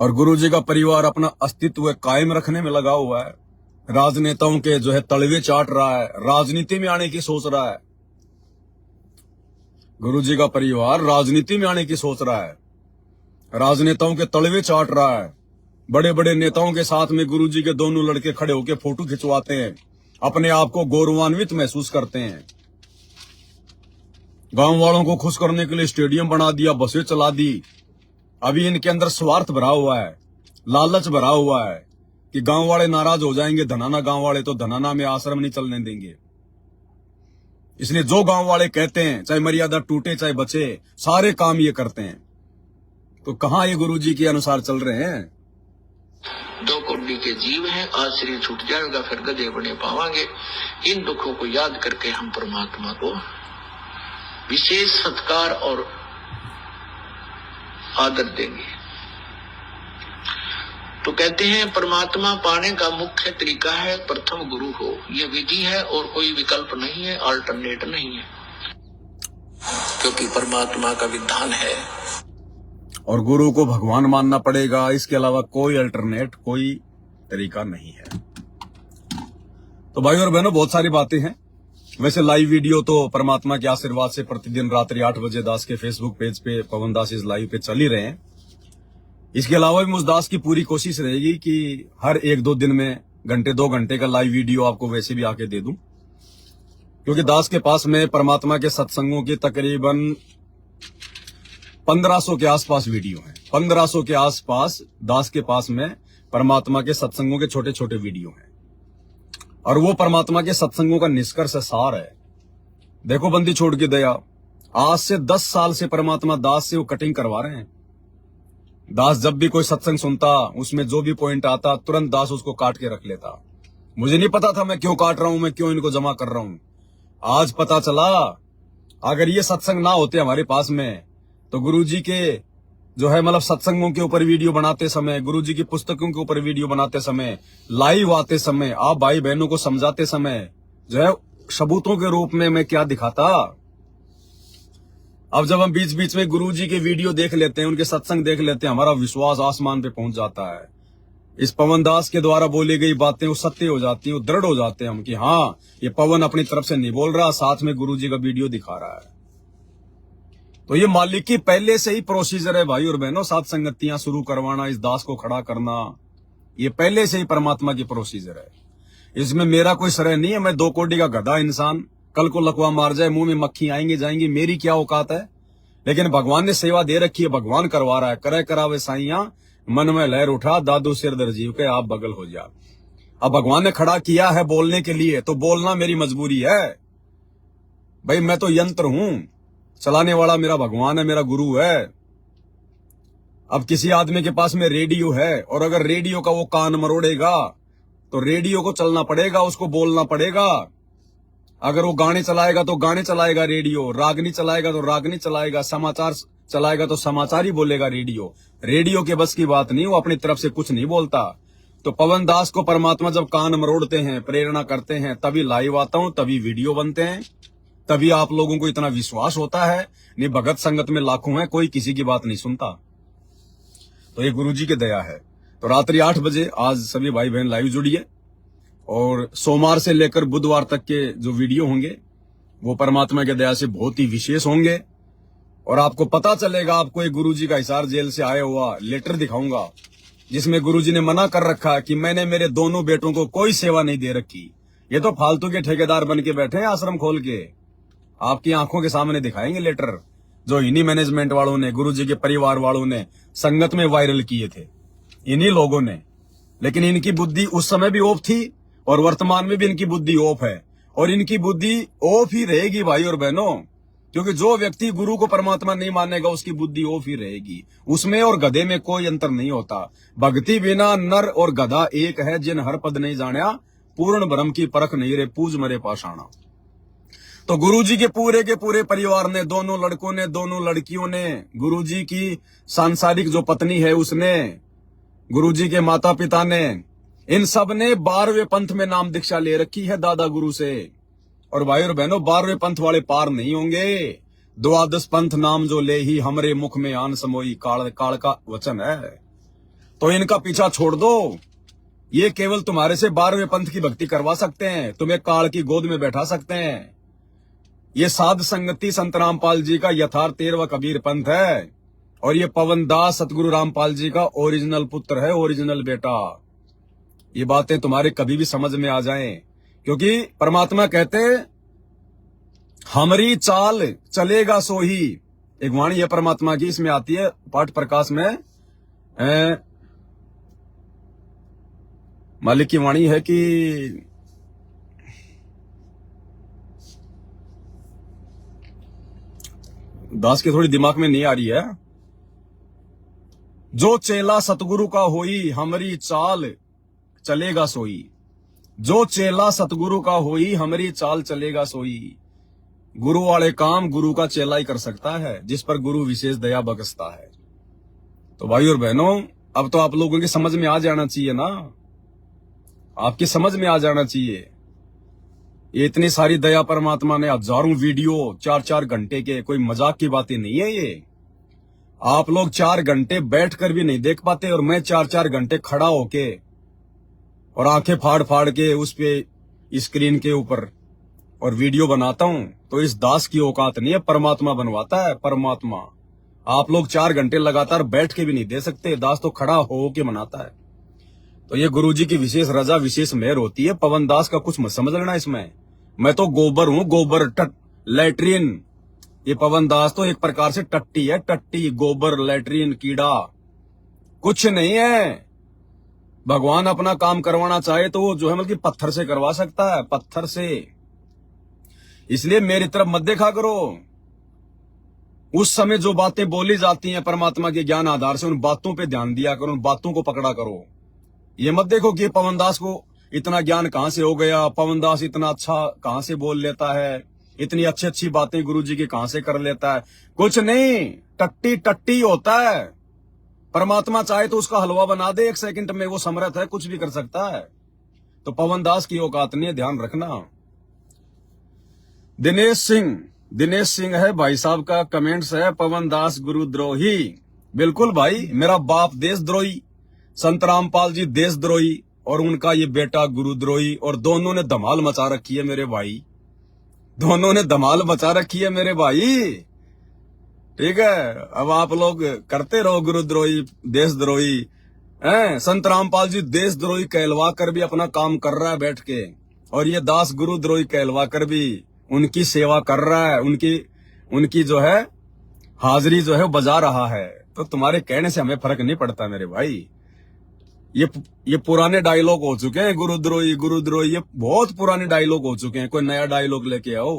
और गुरु जी का परिवार अपना अस्तित्व कायम रखने में लगा हुआ है। राजनेताओं के जो है तलवे चाट रहा है, राजनीति में आने की सोच रहा है। गुरु जी का परिवार राजनीति में आने की सोच रहा है, राजनेताओं के तलवे चाट रहा है। बड़े बड़े नेताओं के साथ में गुरु जी के दोनों लड़के खड़े होकर फोटो खिंचवाते हैं, अपने आप को गौरवान्वित महसूस करते हैं। गांव वालों को खुश करने के लिए स्टेडियम बना दिया, बसें चला दी। अभी इनके अंदर स्वार्थ भरा हुआ है, लालच भरा हुआ है कि गांव वाले नाराज हो जाएंगे, धनाना गांव वाले, तो धनाना में आश्रम नहीं चलने देंगे। इसलिए जो गांव वाले कहते हैं, चाहे मर्यादा टूटे चाहे बचे, सारे काम ये करते हैं। तो कहां ये गुरु जी के अनुसार चल रहे हैं? 2 कौड़ी के जीव हैं, आज शरीर छूट जाएगा, फिर गधे बने पावांगे। इन दुखों को याद करके हम परमात्मा को विशेष सत्कार और आदर देंगे। तो कहते हैं परमात्मा पाने का मुख्य तरीका है प्रथम गुरु हो। ये विधि है और कोई विकल्प नहीं है, अल्टरनेट नहीं है, क्योंकि परमात्मा का विधान है। और गुरु को भगवान मानना पड़ेगा, इसके अलावा कोई अल्टरनेट, कोई तरीका नहीं है। तो भाई और बहनों, बहुत सारी बातें हैं। वैसे लाइव वीडियो तो परमात्मा के आशीर्वाद से प्रतिदिन रात्रि 8 बजे दास के फेसबुक पेज पे, पवन दास इस लाइव पे चल ही रहे हैं। इसके अलावा भी मुझ दास की पूरी कोशिश रहेगी कि हर 1-2 दिन में घंटे 2 घंटे का लाइव वीडियो आपको वैसे भी आके दे दूं, क्योंकि दास के पास में परमात्मा के सत्संगों की तकरीबन 1500 के आसपास वीडियो हैं। 1500 के आसपास दास के पास में परमात्मा के सत्संगों के छोटे छोटे वीडियो हैं, और वो परमात्मा के सत्संगों का निष्कर्ष सार है। देखो बंदी छोड़ के दया, आज से 10 साल से परमात्मा दास से वो कटिंग करवा रहे हैं। दास जब भी कोई सत्संग सुनता, उसमें जो भी पॉइंट आता, तुरंत दास उसको काट के रख लेता। मुझे नहीं पता था मैं क्यों काट रहा हूं, मैं क्यों इनको जमा कर रहा हूं। आज पता चला, अगर ये सत्संग ना होते हमारे पास में तो गुरुजी के जो है मतलब सत्संगों के ऊपर वीडियो बनाते समय, गुरुजी की पुस्तकों के ऊपर वीडियो बनाते समय, लाइव आते समय, आप भाई बहनों को समझाते समय जो है सबूतों के रूप में मैं क्या दिखाता। अब जब हम बीच बीच में गुरुजी के वीडियो देख लेते हैं, उनके सत्संग देख लेते हैं, हमारा विश्वास आसमान पे पहुंच जाता है। इस पवन दास के द्वारा बोली गई बातें वो सत्य हो जाती हैं, वो दृढ़ हो जाते हैं हम कि हाँ ये पवन अपनी तरफ से नहीं बोल रहा, साथ में गुरुजी का वीडियो दिखा रहा है। तो ये मालिक की पहले से ही प्रोसीजर है भाई और बहनों, साथ संगतियां शुरू करवाना, इस दास को खड़ा करना, ये पहले से ही परमात्मा की प्रोसीजर है। इसमें मेरा कोई श्रेय नहीं है, मैं 2 कोड़ी का गधा इंसान, कल को लकवा मार जाए, मुंह में मक्खी आएंगी जाएंगी, मेरी क्या औकात है। लेकिन भगवान ने सेवा दे रखी है, भगवान करवा रहा है, करे करावे साइया, मन में लहर उठा, दादू सिर दर जीव के आप बगल हो जा। अब भगवान ने खड़ा किया है बोलने के लिए, तो बोलना मेरी मजबूरी है भाई। मैं तो यंत्र हूं, चलाने वाला मेरा भगवान है, मेरा गुरु है। अब किसी आदमी के पास में रेडियो है, और अगर रेडियो का वो कान मरोड़ेगा तो रेडियो को चलना पड़ेगा, उसको बोलना पड़ेगा। अगर वो गाने चलाएगा तो गाने चलाएगा रेडियो, रागनी चलाएगा तो रागनी चलाएगा, समाचार चलाएगा तो समाचार ही बोलेगा रेडियो। रेडियो के बस की बात नहीं, वो अपनी तरफ से कुछ नहीं बोलता। तो पवन दास को परमात्मा जब कान मरोड़ते हैं, प्रेरणा करते हैं, तभी लाइव आता हूं, तभी वीडियो बनते हैं, तभी आप लोगों को इतना विश्वास होता है। नहीं भगत संगत में लाखों हैं, कोई किसी की बात नहीं सुनता। तो ये गुरुजी की दया है। तो रात्रि 8 बजे आज सभी भाई बहन लाइव जुड़िए, और सोमवार से लेकर बुधवार तक के जो वीडियो होंगे वो परमात्मा की दया से बहुत ही विशेष होंगे। और आपको पता चलेगा, आपको एक गुरुजी का हिसार जेल से आया हुआ लेटर दिखाऊंगा, जिसमें गुरुजी ने मना कर रखा है कि मैंने मेरे दोनों बेटों को कोई सेवा नहीं दे रखी। ये तो फालतू के ठेकेदार बन के बैठे हैं आश्रम खोल के, आपकी आंखों के सामने दिखाएंगे लेटर, जो इन्हीं मैनेजमेंट वालों ने, गुरुजी के परिवार वालों ने संगत में वायरल किए थे, इन्हीं लोगों ने। लेकिन इनकी बुद्धि उस समय भी ऑफ थी, और वर्तमान में भी इनकी बुद्धि ऑफ है, और इनकी बुद्धि ऑफ ही रहेगी भाई और बहनों, क्योंकि जो व्यक्ति गुरु को परमात्मा नहीं मानेगा उसकी बुद्धि ऑफ ही रहेगी। उसमें और गधे में कोई अंतर नहीं होता। भक्ति बिना नर और गधा एक है, जिन हर पद नहीं जाना, पूर्ण ब्रह्म की परख नहीं रे, पूज मरे पाषाणा। तो गुरुजी के पूरे परिवार ने, दोनों लड़कों ने, दोनों लड़कियों ने, गुरुजी की सांसारिक जो पत्नी है उसने, गुरुजी के माता पिता ने, इन सब ने 12वें पंथ में नाम दीक्षा ले रखी है दादा गुरु से। और भाई और बहनों, 12वें पंथ वाले पार नहीं होंगे। 12 पंथ नाम जो ले ही हमरे मुख में आन समोई, काल काल का वचन है। तो इनका पीछा छोड़ दो, ये केवल तुम्हारे से 12वें पंथ की भक्ति करवा सकते हैं, तुम्हें काल की गोद में बैठा सकते हैं। ये साध संगति संत रामपाल जी का यथार्थ 13वां कबीर पंथ है, और ये पवन दास सतगुरु रामपाल जी का ओरिजिनल पुत्र है, ओरिजिनल बेटा। ये बातें तुम्हारे कभी भी समझ में आ जाएं, क्योंकि परमात्मा कहते हमारी चाल चलेगा सो ही। एक वाणी है परमात्मा की, इसमें आती है पाठ प्रकाश में, मालिक की वाणी है कि दास के थोड़ी दिमाग में नहीं आ रही है। जो चेला सतगुरु का होई, हमारी चाल चलेगा सोई। जो चेला सतगुरु का होई, हमारी चाल चलेगा सोई। गुरु वाले काम गुरु का चेला ही कर सकता है, जिस पर गुरु विशेष दया बरसता है। तो भाई और बहनों, अब तो आप लोगों की समझ में आ जाना चाहिए ना, आपकी समझ में आ जाना चाहिए। ये इतनी सारी दया परमात्मा ने, हजारों वीडियो 4-4 घंटे के, कोई मजाक की बातें नहीं है ये। आप लोग 4 घंटे बैठकर भी नहीं देख पाते, और मैं 4-4 घंटे खड़ा होके और आंखें फाड़ फाड़ के उस पे स्क्रीन के ऊपर और वीडियो बनाता हूं। तो इस दास की औकात नहीं है, परमात्मा बनवाता है, परमात्मा। आप लोग 4 घंटे लगातार बैठ के भी नहीं दे सकते, दास तो खड़ा हो के मनाता है। तो ये गुरुजी की विशेष रजा, विशेष मेहर होती है। पवन दास का कुछ मत समझ लेना इसमें, मैं तो गोबर हूं, गोबर, लैट्रिन। ये पवन दास तो एक प्रकार से टट्टी है, टट्टी, गोबर, लैट्रिन, कीड़ा, कुछ नहीं है। भगवान अपना काम करवाना चाहे तो वो जो है मतलब पत्थर से करवा सकता है, पत्थर से। इसलिए मेरी तरफ मत देखा करो। उस समय जो बातें बोली जाती हैं परमात्मा के ज्ञान आधार से, उन बातों पे ध्यान दिया करो, उन बातों को पकड़ा करो। ये मत देखो कि पवन दास को इतना ज्ञान कहां से हो गया, पवन दास इतना अच्छा कहां से बोल लेता है, इतनी अच्छी अच्छी बातें गुरुजी की कहां से कर लेता है? कुछ नहीं, टट्टी टट्टी होता है। परमात्मा चाहे तो उसका हलवा बना दे 1 सेकंड में, वो समर्थ है, कुछ भी कर सकता है। तो पवन दास की औकात नहीं है, ध्यान रखना। दिनेश सिंह है भाई साहब का कमेंट्स है, पवन दास गुरुद्रोही। बिल्कुल भाई, मेरा बाप देशद्रोही, संत रामपाल जी देशद्रोही, और उनका ये बेटा गुरुद्रोही, और दोनों ने धमाल मचा रखी है मेरे भाई, दोनों ने धमाल मचा रखी है मेरे भाई। ठीक है, अब आप लोग करते रहो गुरुद्रोही देशद्रोही हैं। संत रामपाल जी देशद्रोही कहलवा कर भी अपना काम कर रहा है बैठ के, और ये दास गुरुद्रोही कहलवा कर भी उनकी सेवा कर रहा है, उनकी जो है हाजिरी जो है बजा रहा है। तो तुम्हारे कहने से हमें फर्क नहीं पड़ता मेरे भाई। ये पुराने डायलॉग हो चुके हैं, गुरुद्रोही गुरुद्रोही, ये बहुत पुराने डायलॉग हो चुके हैं। कोई नया डायलॉग लेके आओ,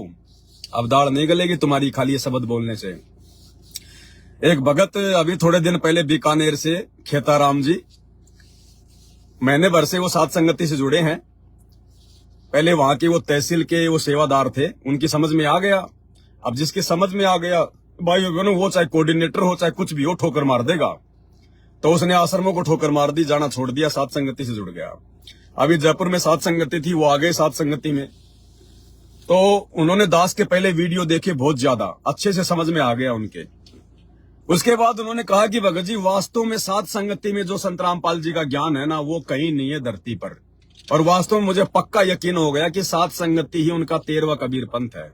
अब दाढ़ नहीं गलेगी तुम्हारी खाली ये शब्द बोलने से। एक भगत अभी थोड़े दिन पहले बीकानेर से, खेताराम जी, महीने भर से वो साध संगति से जुड़े हैं। पहले वहां के वो तहसील के वो सेवादार थे, उनकी समझ में आ गया। अब जिसकी समझ में आ गया भाई वो चाहे कोऑर्डिनेटर हो चाहे कुछ भी हो, ठोकर मार देगा। तो उसने आश्रमों को ठोकर मार दी, जाना छोड़ दिया, साध संगति से जुड़ गया। अभी जयपुर में साध संगति थी, वो आ गए साध संगति में। तो उन्होंने दास के पहले वीडियो देखे, बहुत ज्यादा अच्छे से समझ में आ गया उनके। उसके बाद उन्होंने कहा कि भगत जी वास्तव में साध संगति में जो संत रामपाल जी का ज्ञान है ना, वो कहीं नहीं है धरती पर। और वास्तव में मुझे पक्का यकीन हो गया कि साध संगति ही उनका 13वां कबीर पंथ है।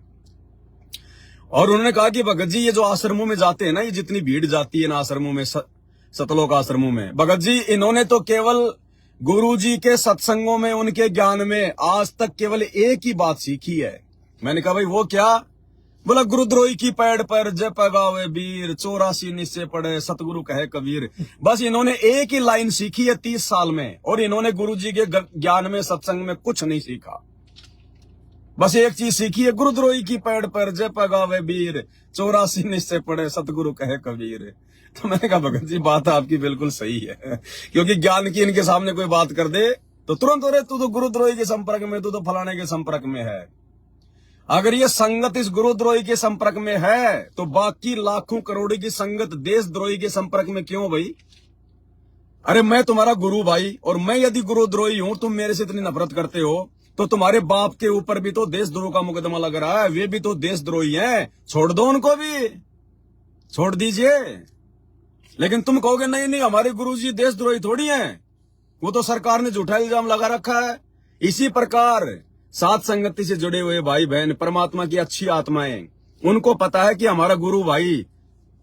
और उन्होंने कहा कि भगत जी ये जो आश्रमों में जाते हैं ना, ये जितनी भीड़ जाती है ना आश्रमों में, सतलोक आश्रमों में, भगत जी इन्होंने तो केवल गुरु जी के सत्संगों में, उनके ज्ञान में आज तक केवल एक ही बात सीखी है। मैंने कहा भाई वो क्या? बोला गुरुद्रोही की पैड़ पर जप गावे वीर, 84 निश्चय पढ़े सतगुरु कहे कबीर। बस इन्होंने एक ही लाइन सीखी है 30 साल में, और इन्होंने गुरु जी के ज्ञान में सत्संग में कुछ नहीं सीखा। बस एक चीज सीखी है, गुरुद्रोही की पैड़ पर जप गावे वीर, 84 निश्चय पढ़े सतगुरु कहे कबीर। तो मैंने कहा भगत जी बात आपकी बिल्कुल सही है, क्योंकि ज्ञान की इनके सामने कोई बात कर दे तो तुरंत, अरे तू तो गुरुद्रोही के संपर्क में, तू तो फलाने के संपर्क में है। अगर ये संगत इस गुरुद्रोही के संपर्क में है तो बाकी लाखों करोड़ों की संगत देशद्रोही के संपर्क में क्यों भाई? अरे मैं तुम्हारा गुरु भाई, और मैं यदि गुरुद्रोही हूं, तुम मेरे से इतनी नफरत करते हो, तो तुम्हारे बाप के ऊपर भी तो देशद्रोह का मुकदमा लग रहा है, वे भी तो देशद्रोही हैं, छोड़ दो उनको भी, छोड़ दीजिए। लेकिन तुम कहोगे नहीं नहीं हमारे गुरुजी देशद्रोही थोड़ी हैं, वो तो सरकार ने झूठा इल्जाम लगा रखा है। इसी प्रकार साध संगति से जुड़े हुए भाई बहन, परमात्मा की अच्छी आत्माएं, उनको पता है कि हमारा गुरु भाई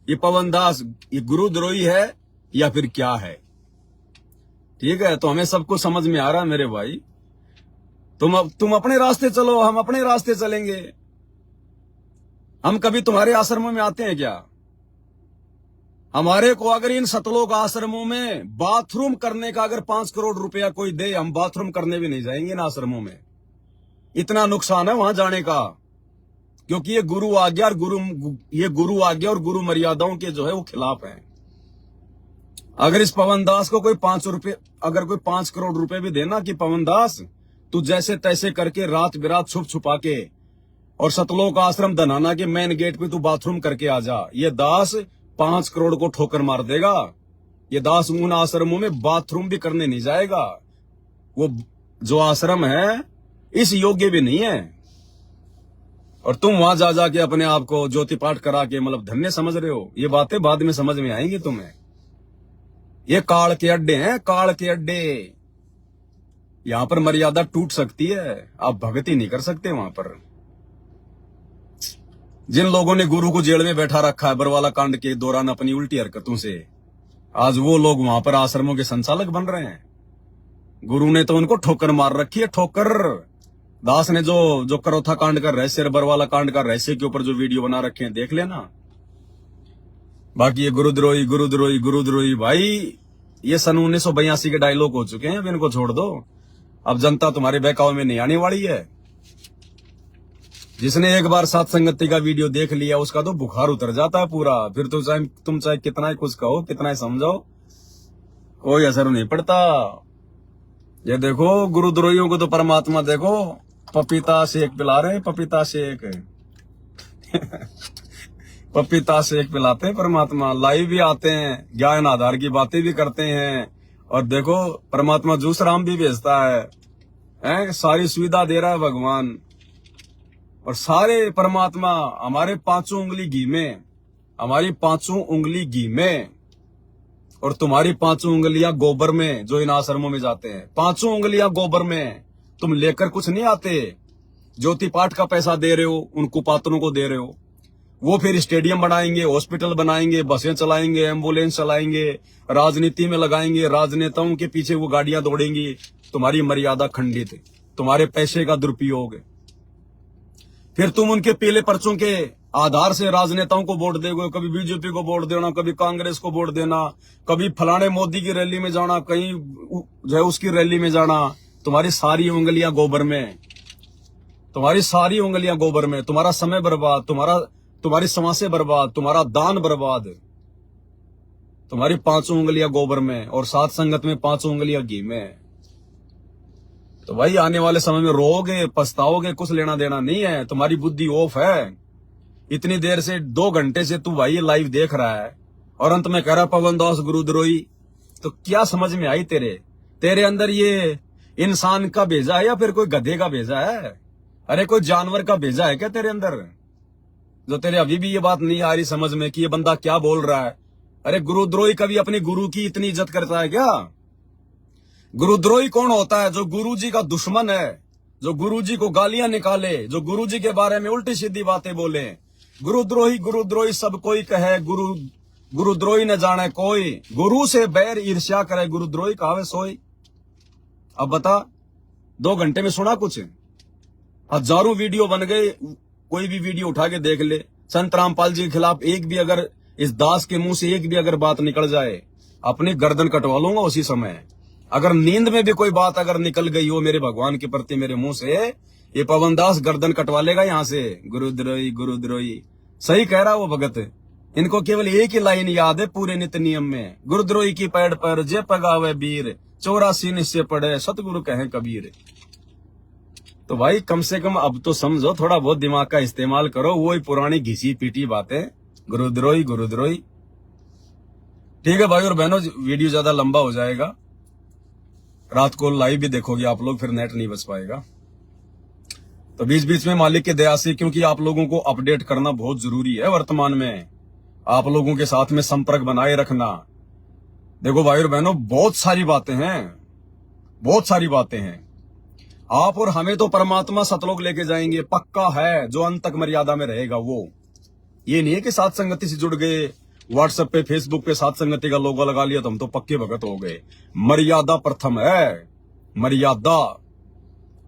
ये पवन दास ये गुरुद्रोही है या फिर क्या है। ठीक है, तो हमें सबको समझ में आ रहा है मेरे भाई। तुम अपने रास्ते चलो, हम अपने रास्ते चलेंगे। हम कभी तुम्हारे आश्रमों में आते हैं क्या? हमारे को अगर इन सतलोक आश्रमों में बाथरूम करने का अगर 5 करोड़ रुपया कोई दे, हम बाथरूम करने भी नहीं जाएंगे इन आश्रमों में। इतना नुकसान है वहां जाने का, क्योंकि ये गुरु आज्ञा और गुरु मर्यादाओं के जो है वो खिलाफ है। अगर इस पवन दास को कोई 5 करोड़ रुपए भी देना कि पवन दास तू जैसे तैसे करके रात बिरात छुप छुपा के और सतलोक आश्रम धनाना के मेन गेट पे तू बाथरूम करके आ जा, ये दास 5 करोड़ को ठोकर मार देगा। ये दास उन आश्रमों में बाथरूम भी करने नहीं जाएगा। वो जो आश्रम है इस योग्य भी नहीं है, और तुम वहां जा जाके अपने आप को ज्योति पाठ करा के मतलब धन्य समझ रहे हो। ये बातें बाद में समझ में आएंगी तुम्हें। ये काल के अड्डे हैं, काल के अड्डे। यहां पर मर्यादा टूट सकती है, आप भक्ति नहीं कर सकते वहां पर। जिन लोगों ने गुरु को जेल में बैठा रखा है बरवाला कांड के दौरान अपनी उल्टी हरकतों से, आज वो लोग वहां पर आश्रमों के संचालक बन रहे हैं। गुरु ने तो उनको ठोकर मार रखी है, ठोकर। दास ने जो करोथा कांड का रहस्य, बरवाला कांड का रहस्य के ऊपर जो वीडियो बना रखे हैं देख लेना। बाकी ये गुरुद्रोही गुरुद्रोही गुरुद्रोही भाई, ये सन 1982 के डायलॉग हो चुके हैं। अब इनको छोड़ दो, अब जनता तुम्हारे बहकावे में नहीं आने वाली है। जिसने एक बार साथ संगति का वीडियो देख लिया उसका तो बुखार उतर जाता है पूरा। फिर तो तुम चाहे कितना ही कुछ कहो, कितना ही समझाओ, कोई असर नहीं पड़ता। ये देखो गुरुद्रोहियों को तो परमात्मा देखो पपीता शेक पिला रहे हैं, पपीता शेक। पपीता शेक पिलाते हैं परमात्मा, लाइव भी आते हैं, ज्ञान आधार की बातें भी करते हैं। और देखो परमात्मा जूस राम भी भेजता है, सारी सुविधा दे रहा है भगवान। और सारे परमात्मा हमारे पांचों उंगली घी में, हमारी पांचों उंगली घी में और तुम्हारी पांचों उंगलियां गोबर में, जो इन आश्रमों में जाते हैं, पांचों उंगलियां गोबर में। तुम लेकर कुछ नहीं आते, ज्योति पाठ का पैसा दे रहे हो, उन कुपात्रों को दे रहे हो। वो फिर स्टेडियम बनाएंगे, हॉस्पिटल बनाएंगे, बसें चलाएंगे, एम्बुलेंस चलाएंगे, राजनीति में लगाएंगे, राजनेताओं के पीछे वो गाड़ियां दौड़ेंगी। तुम्हारी मर्यादा खंडित है, तुम्हारे पैसे का दुरुपयोग है। फिर तुम उनके पीले पर्चों के आधार से राजनेताओं को वोट दोगे, कभी बीजेपी को वोट देना, कभी कांग्रेस को वोट देना, कभी फलाने मोदी की रैली में जाना, कहीं जो है उसकी रैली में जाना। तुम्हारी सारी उंगलियां गोबर में, तुम्हारी सारी उंगलियां गोबर में। तुम्हारा समय बर्बाद, तुम्हारी समासें बर्बाद, तुम्हारा दान बर्बाद, तुम्हारी पांचों उंगलियां गोबर में और सात संगत में पांचों उंगलियां घी में। तो भाई आने वाले समय में रोओगे, पछताओगे, कुछ लेना देना नहीं है। तुम्हारी बुद्धि ऑफ है। इतनी देर से 2 घंटे से तू भाई ये लाइव देख रहा है और अंत में कह रहा पवन दास गुरुद्रोही। तो क्या समझ में आई तेरे अंदर ये इंसान का भेजा है या फिर कोई गधे का भेजा है? अरे कोई जानवर का भेजा है क्या तेरे अंदर, जो तेरे अभी भी ये बात नहीं आ रही समझ में कि ये बंदा क्या बोल रहा है? अरे गुरुद्रोही कभी अपने गुरु की इतनी इज्जत करता है क्या? गुरुद्रोही कौन होता है? जो गुरु जी का दुश्मन है, जो गुरु जी को गालियां निकाले, जो गुरु जी के बारे में उल्टी सीधी बातें बोले। गुरुद्रोही गुरुद्रोही सब कोई कहे, गुरुद्रोही न जाने कोई। गुरु से बैर ईर्ष्या करे, गुरुद्रोही कहावे सोई। अब बता, 2 घंटे में सुना कुछ? हजारों वीडियो बन गए, कोई भी वीडियो उठा के देख ले। संत रामपाल जी के खिलाफ एक भी अगर इस दास के मुंह से एक भी अगर बात निकल जाए, अपनी गर्दन कटवा लूंगा उसी समय। अगर नींद में भी कोई बात अगर निकल गई हो मेरे भगवान के प्रति मेरे मुंह से, ये पवन दास गर्दन कटवा लेगा यहां से। गुरुद्रोही गुरुद्रोही, सही कह रहा वो भगत। इनको केवल एक ही लाइन याद है पूरे नित्य नियम में, गुरुद्रोही की पैड़ पर जे पगावे वीर, 84 निश्चय पड़े सतगुरु कहे कबीर। तो भाई कम से कम अब तो समझो, थोड़ा बहुत दिमाग का इस्तेमाल करो। वही पुरानी घिसी पीटी बातें, गुरुद्रोही गुरुद्रोही। ठीक है भाई और बहनों, वीडियो ज्यादा लंबा हो जाएगा, रात को लाइव भी देखोगे आप लोग, फिर नेट नहीं बच पाएगा। तो बीच बीच में मालिक की दया से, क्योंकि आप लोगों को अपडेट करना बहुत जरूरी है वर्तमान में, आप लोगों के साथ में संपर्क बनाए रखना। देखो भाई और बहनों, बहुत सारी बातें हैं, बहुत सारी बातें हैं। आप और हमें तो परमात्मा सतलोक लेके जाएंगे, पक्का है। जो अंत तक मर्यादा में रहेगा वो, ये नहीं है कि सात संगति से जुड़ गए, व्हाट्सएप पे फेसबुक पे सात संगति का लोगो लगा लिया तो हम तो पक्के भगत हो गए। मर्यादा प्रथम है, मर्यादा।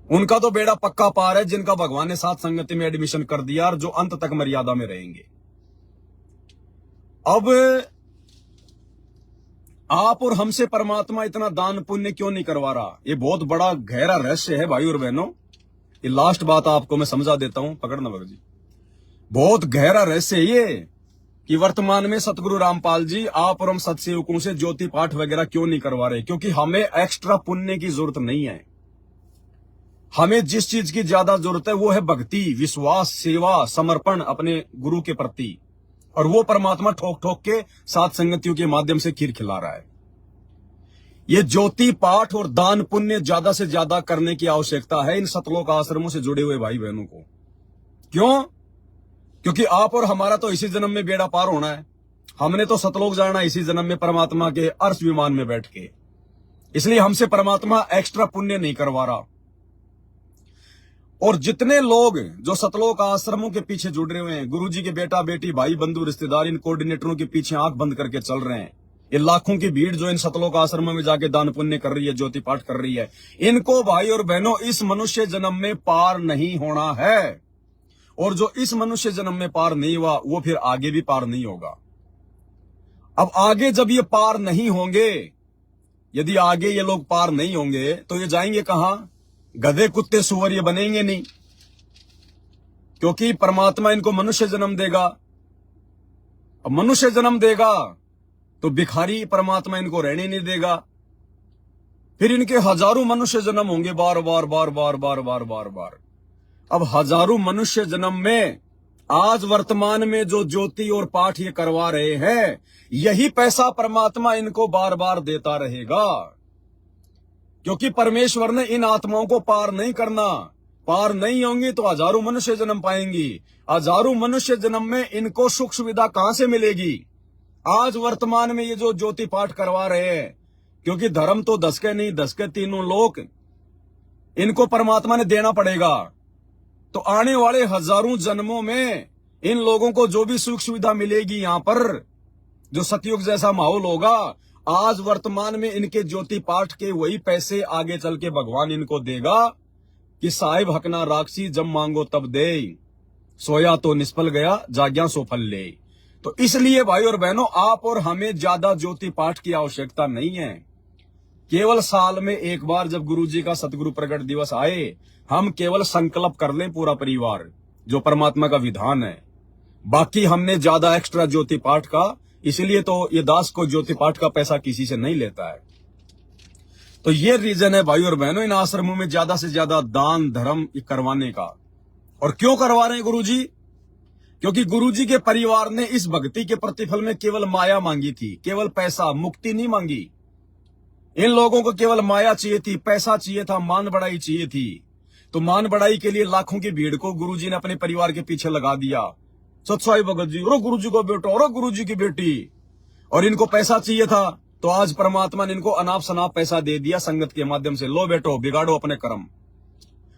उनका तो बेड़ा पक्का पार है जिनका भगवान ने सात संगति में एडमिशन कर दिया और जो अंत तक मर्यादा में रहेंगे। अब आप और हमसे परमात्मा इतना दान पुण्य क्यों नहीं करवा रहा? ये बहुत बड़ा गहरा रहस्य है भाई और बहनों। ये लास्ट बात आपको मैं समझा देता हूं, पकड़ना भगत जी। बहुत गहरा रहस्य है ये कि वर्तमान में सतगुरु रामपाल जी आप और हम सत्सेवकों से ज्योति पाठ वगैरह क्यों नहीं करवा रहे? क्योंकि हमें एक्स्ट्रा पुण्य की जरूरत नहीं है। हमें जिस चीज की ज्यादा जरूरत है वो है भक्ति, विश्वास, सेवा, समर्पण अपने गुरु के प्रति। और वो परमात्मा ठोक ठोक के सात संगतियों के माध्यम से खीर खिला रहा है। ये ज्योति पाठ और दान पुण्य ज्यादा से ज्यादा करने की आवश्यकता है इन सतलोक आश्रमों से जुड़े हुए भाई बहनों को। क्यों? क्योंकि आप और हमारा तो इसी जन्म में बेड़ा पार होना है। हमने तो सतलोक जाना इसी जन्म में परमात्मा के अर्श विमान में बैठ के। इसलिए हमसे परमात्मा एक्स्ट्रा पुण्य नहीं करवा रहा। और जितने लोग जो सतलोक आश्रमों के पीछे जुड़ रहे हुए हैं, गुरु जी के बेटा बेटी भाई बंधु रिश्तेदार, इन कोऑर्डिनेटरों के पीछे आंख बंद करके चल रहे हैं, ये लाखों की भीड़ जो इन सतलोक आश्रमों में जाके दान पुण्य कर रही है, ज्योति पाठ कर रही है, इनको भाई और बहनों इस मनुष्य जन्म में पार नहीं होना है। और जो इस मनुष्य जन्म में पार नहीं हुआ वो फिर आगे भी पार नहीं होगा। अब आगे जब ये पार नहीं होंगे, यदि आगे ये लोग पार नहीं होंगे तो ये जाएंगे कहां? गधे कुत्ते सुअर ये बनेंगे नहीं, क्योंकि परमात्मा इनको मनुष्य जन्म देगा। अब मनुष्य जन्म देगा तो भिखारी परमात्मा इनको रहने नहीं देगा। फिर इनके हजारों मनुष्य जन्म होंगे, बार बार बार बार बार बार बार बार। अब हजारों मनुष्य जन्म में आज वर्तमान में जो ज्योति और पाठ ये करवा रहे हैं, यही पैसा परमात्मा इनको बार बार देता रहेगा, क्योंकि परमेश्वर ने इन आत्माओं को पार नहीं करना। पार नहीं होंगी तो हजारों मनुष्य जन्म पाएंगी। हजारों मनुष्य जन्म में इनको सुख सुविधा कहां से मिलेगी? आज वर्तमान में ये जो ज्योति पाठ करवा रहे हैं, क्योंकि धर्म तो 10 के नहीं 10 के तीनों लोक इनको परमात्मा ने देना पड़ेगा। तो आने वाले हजारों जन्मों में इन लोगों को जो भी सुख सुविधा मिलेगी, यहां पर जो सतयुग जैसा माहौल होगा, आज वर्तमान में इनके ज्योति पाठ के वही पैसे आगे चल के भगवान इनको देगा कि साहिब हकना राक्षी जब मांगो तब दे, सोया तो निष्फल गया जाग्या सो फल ले। तो इसलिए भाई और बहनों, आप और हमें ज्यादा ज्योति पाठ की आवश्यकता नहीं है। केवल साल में एक बार जब गुरु जी का सतगुरु प्रकट दिवस आए, हम केवल संकल्प कर लें पूरा परिवार, जो परमात्मा का विधान है। बाकी हमने ज्यादा एक्स्ट्रा ज्योति पाठ का, इसलिए तो ये दास को ज्योति पाठ का पैसा किसी से नहीं लेता है। तो ये रीजन है भाई और बहनों, इन आश्रमों में ज्यादा से ज्यादा दान धर्म करवाने का। और क्यों करवा रहे हैं गुरुजी? क्योंकि गुरुजी के परिवार ने इस भक्ति के प्रतिफल में केवल माया मांगी थी, केवल पैसा, मुक्ति नहीं मांगी। इन लोगों को केवल माया चाहिए थी, पैसा चाहिए था, मान बढ़ाई चाहिए थी। तो मान बढ़ाई के लिए लाखों की भीड़ को गुरुजी ने अपने परिवार के पीछे लगा दिया। सतसाई भगत जी, और गुरुजी को बेटा, और गुरुजी की बेटी, और इनको पैसा चाहिए था। तो आज परमात्मा ने इनको अनाप शनाप पैसा दे दिया संगत के माध्यम से। लो बेटो, बिगाड़ो अपने कर्म।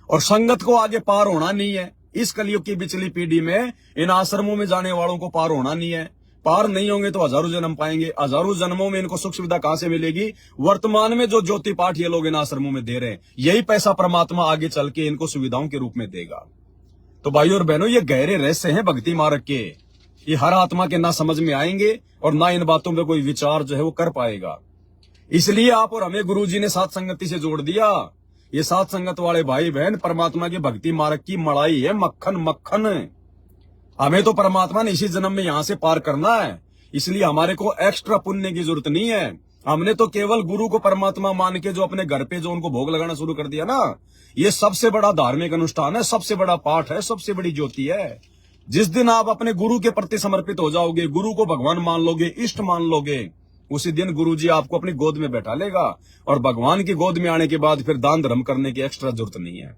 और संगत को आगे पार होना नहीं है। इस कलयुग की पिछली पीढ़ी में इन आश्रमों में जाने वालों को पार होना नहीं है। पार नहीं होंगे तो हजारों जन्म पाएंगे। हजारों जन्मों में इनको सुख सुविधा कहां से मिलेगी? वर्तमान में जो ज्योति पाठ ये लोग इन आश्रमों में दे रहे हैं, यही पैसा परमात्मा आगे चल के इनको सुविधाओं के रूप में देगा। तो भाइयों और बहनों, ये गहरे रहस्य हैं भक्ति मार्ग के। ये हर आत्मा के ना समझ में आएंगे और ना इन बातों में कोई विचार जो है वो कर पाएगा। इसलिए आप और हमें गुरुजी ने साथ संगति से जोड़ दिया। ये साथ संगत वाले भाई बहन परमात्मा के भक्ति मार्ग की मलाई है, मक्खन मक्खन। हमें तो परमात्मा ने इसी जन्म में यहां से पार करना है, इसलिए हमारे को एक्स्ट्रा पुण्य की जरूरत नहीं है। हमने तो केवल गुरु को परमात्मा मान के जो अपने घर पे जो उनको भोग लगाना शुरू कर दिया ना, ये सबसे बड़ा धार्मिक अनुष्ठान है, सबसे बड़ा पाठ है, सबसे बड़ी ज्योति है। जिस दिन आप अपने गुरु के प्रति समर्पित हो जाओगे, गुरु को भगवान मान लोगे, इष्ट मान लोगे, उसी दिन गुरु जी आपको अपनी गोद में बैठा लेगा। और भगवान की गोद में आने के बाद फिर दान धर्म करने की एक्स्ट्रा जरूरत नहीं है।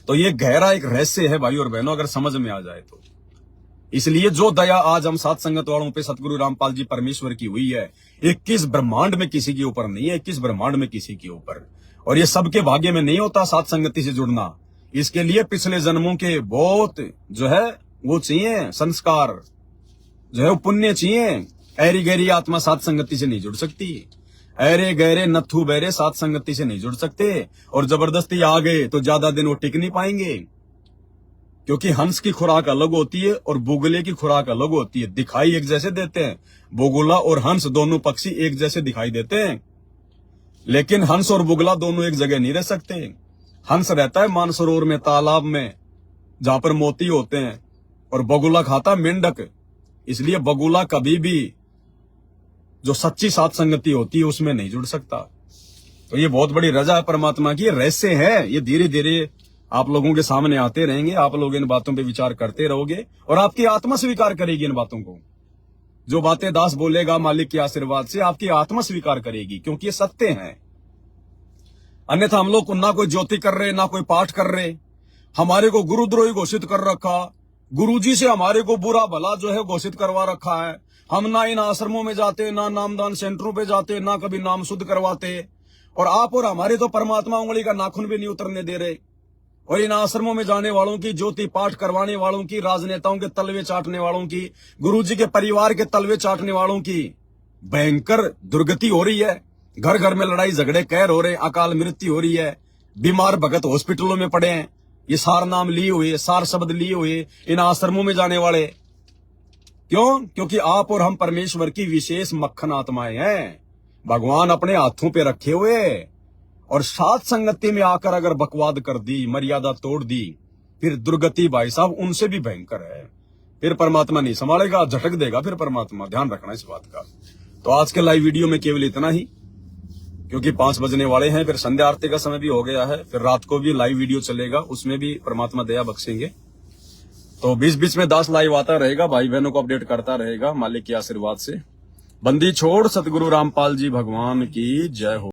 तो ये गहरा एक रहस्य है भाई और बहनों, अगर समझ में आ जाए तो। इसलिए जो दया आज हम साथ संगत वालों पे सतगुरु रामपाल जी परमेश्वर की हुई है, 21 ब्रह्मांड में किसी के ऊपर नहीं है, 21 ब्रह्मांड में किसी के ऊपर। और ये सबके भाग्य में नहीं होता साथ संगति से जुड़ना। इसके लिए पिछले जन्मों के बहुत जो है वो चाहिए, संस्कार जो है वो पुण्य चाहिए। ऐरी गहरी आत्मा साथ संगति से नहीं जुड़ सकती। ऐरे गहरे नथु बहरे साथ संगति से नहीं जुड़ सकते। और जबरदस्ती आ गए तो ज्यादा दिन वो टिक नहीं पाएंगे, क्योंकि हंस की खुराक अलग होती है और बुगले की खुराक अलग होती है। दिखाई एक जैसे देते हैं, बुगला और हंस दोनों पक्षी एक जैसे दिखाई देते हैं, लेकिन हंस और बुगला दोनों एक जगह नहीं रह सकते। हंस रहता है मानसरोवर में, तालाब में, जहां पर मोती होते हैं, और बगुला खाता मेंढक। इसलिए बगुला कभी भी जो सच्ची साथ संगति होती है उसमें नहीं जुड़ सकता। तो ये बहुत बड़ी रजा है परमात्मा की, रहस्य है। ये धीरे धीरे आप लोगों के सामने आते रहेंगे। आप लोग इन बातों पे विचार करते रहोगे और आपकी आत्मा स्वीकार करेगी इन बातों को। जो बातें दास बोलेगा मालिक के आशीर्वाद से, आपकी आत्मा स्वीकार करेगी, क्योंकि ये सत्य है। अन्यथा हम लोग ना कोई ज्योति कर रहे, ना कोई पाठ कर रहे, हमारे को गुरुद्रोही घोषित कर रखा, गुरुजी से हमारे को बुरा भला जो है घोषित करवा रखा है। हम ना इन आश्रमों में जाते, ना नामदान सेंटरों पे जाते, ना कभी नाम शुद्ध करवाते। और आप और हमारे तो परमात्मा उंगली का नाखून भी नहीं उतरने दे रहे। और इन आश्रमों में जाने वालों की, ज्योति पाठ करवाने वालों की, राजनेताओं के तलवे चाटने वालों की, गुरुजी के परिवार के तलवे चाटने वालों की भयंकर दुर्गति हो रही है। घर घर में लड़ाई झगड़े कहर हो रहे, अकाल मृत्यु हो रही है, बीमार भगत हॉस्पिटलों में पड़े हैं। ये सार नाम लिए हुए, सार शब्द लिए हुए इन आश्रमों में जाने वाले। क्यों? क्योंकि आप और हम परमेश्वर की विशेष मक्खन आत्माएं हैं, भगवान अपने हाथों पे रखे हुए। और साथ संगति में आकर अगर बकवाद कर दी, मर्यादा तोड़ दी, फिर दुर्गति भाई साहब उनसे भी भयंकर है। फिर परमात्मा नहीं संभालेगा, झटक देगा फिर परमात्मा। ध्यान रखना इस बात का। तो आज के लाइव वीडियो में केवल इतना ही, क्योंकि 5 बजने वाले हैं, फिर संध्या आरती का समय भी हो गया है। फिर रात को भी लाइव वीडियो चलेगा, उसमें भी परमात्मा दया बख्शेंगे। तो बीच बीच में दास लाइव आता रहेगा, भाई बहनों को अपडेट करता रहेगा मालिक के आशीर्वाद से। बंदी छोड़ सतगुरु रामपाल जी भगवान की जय हो।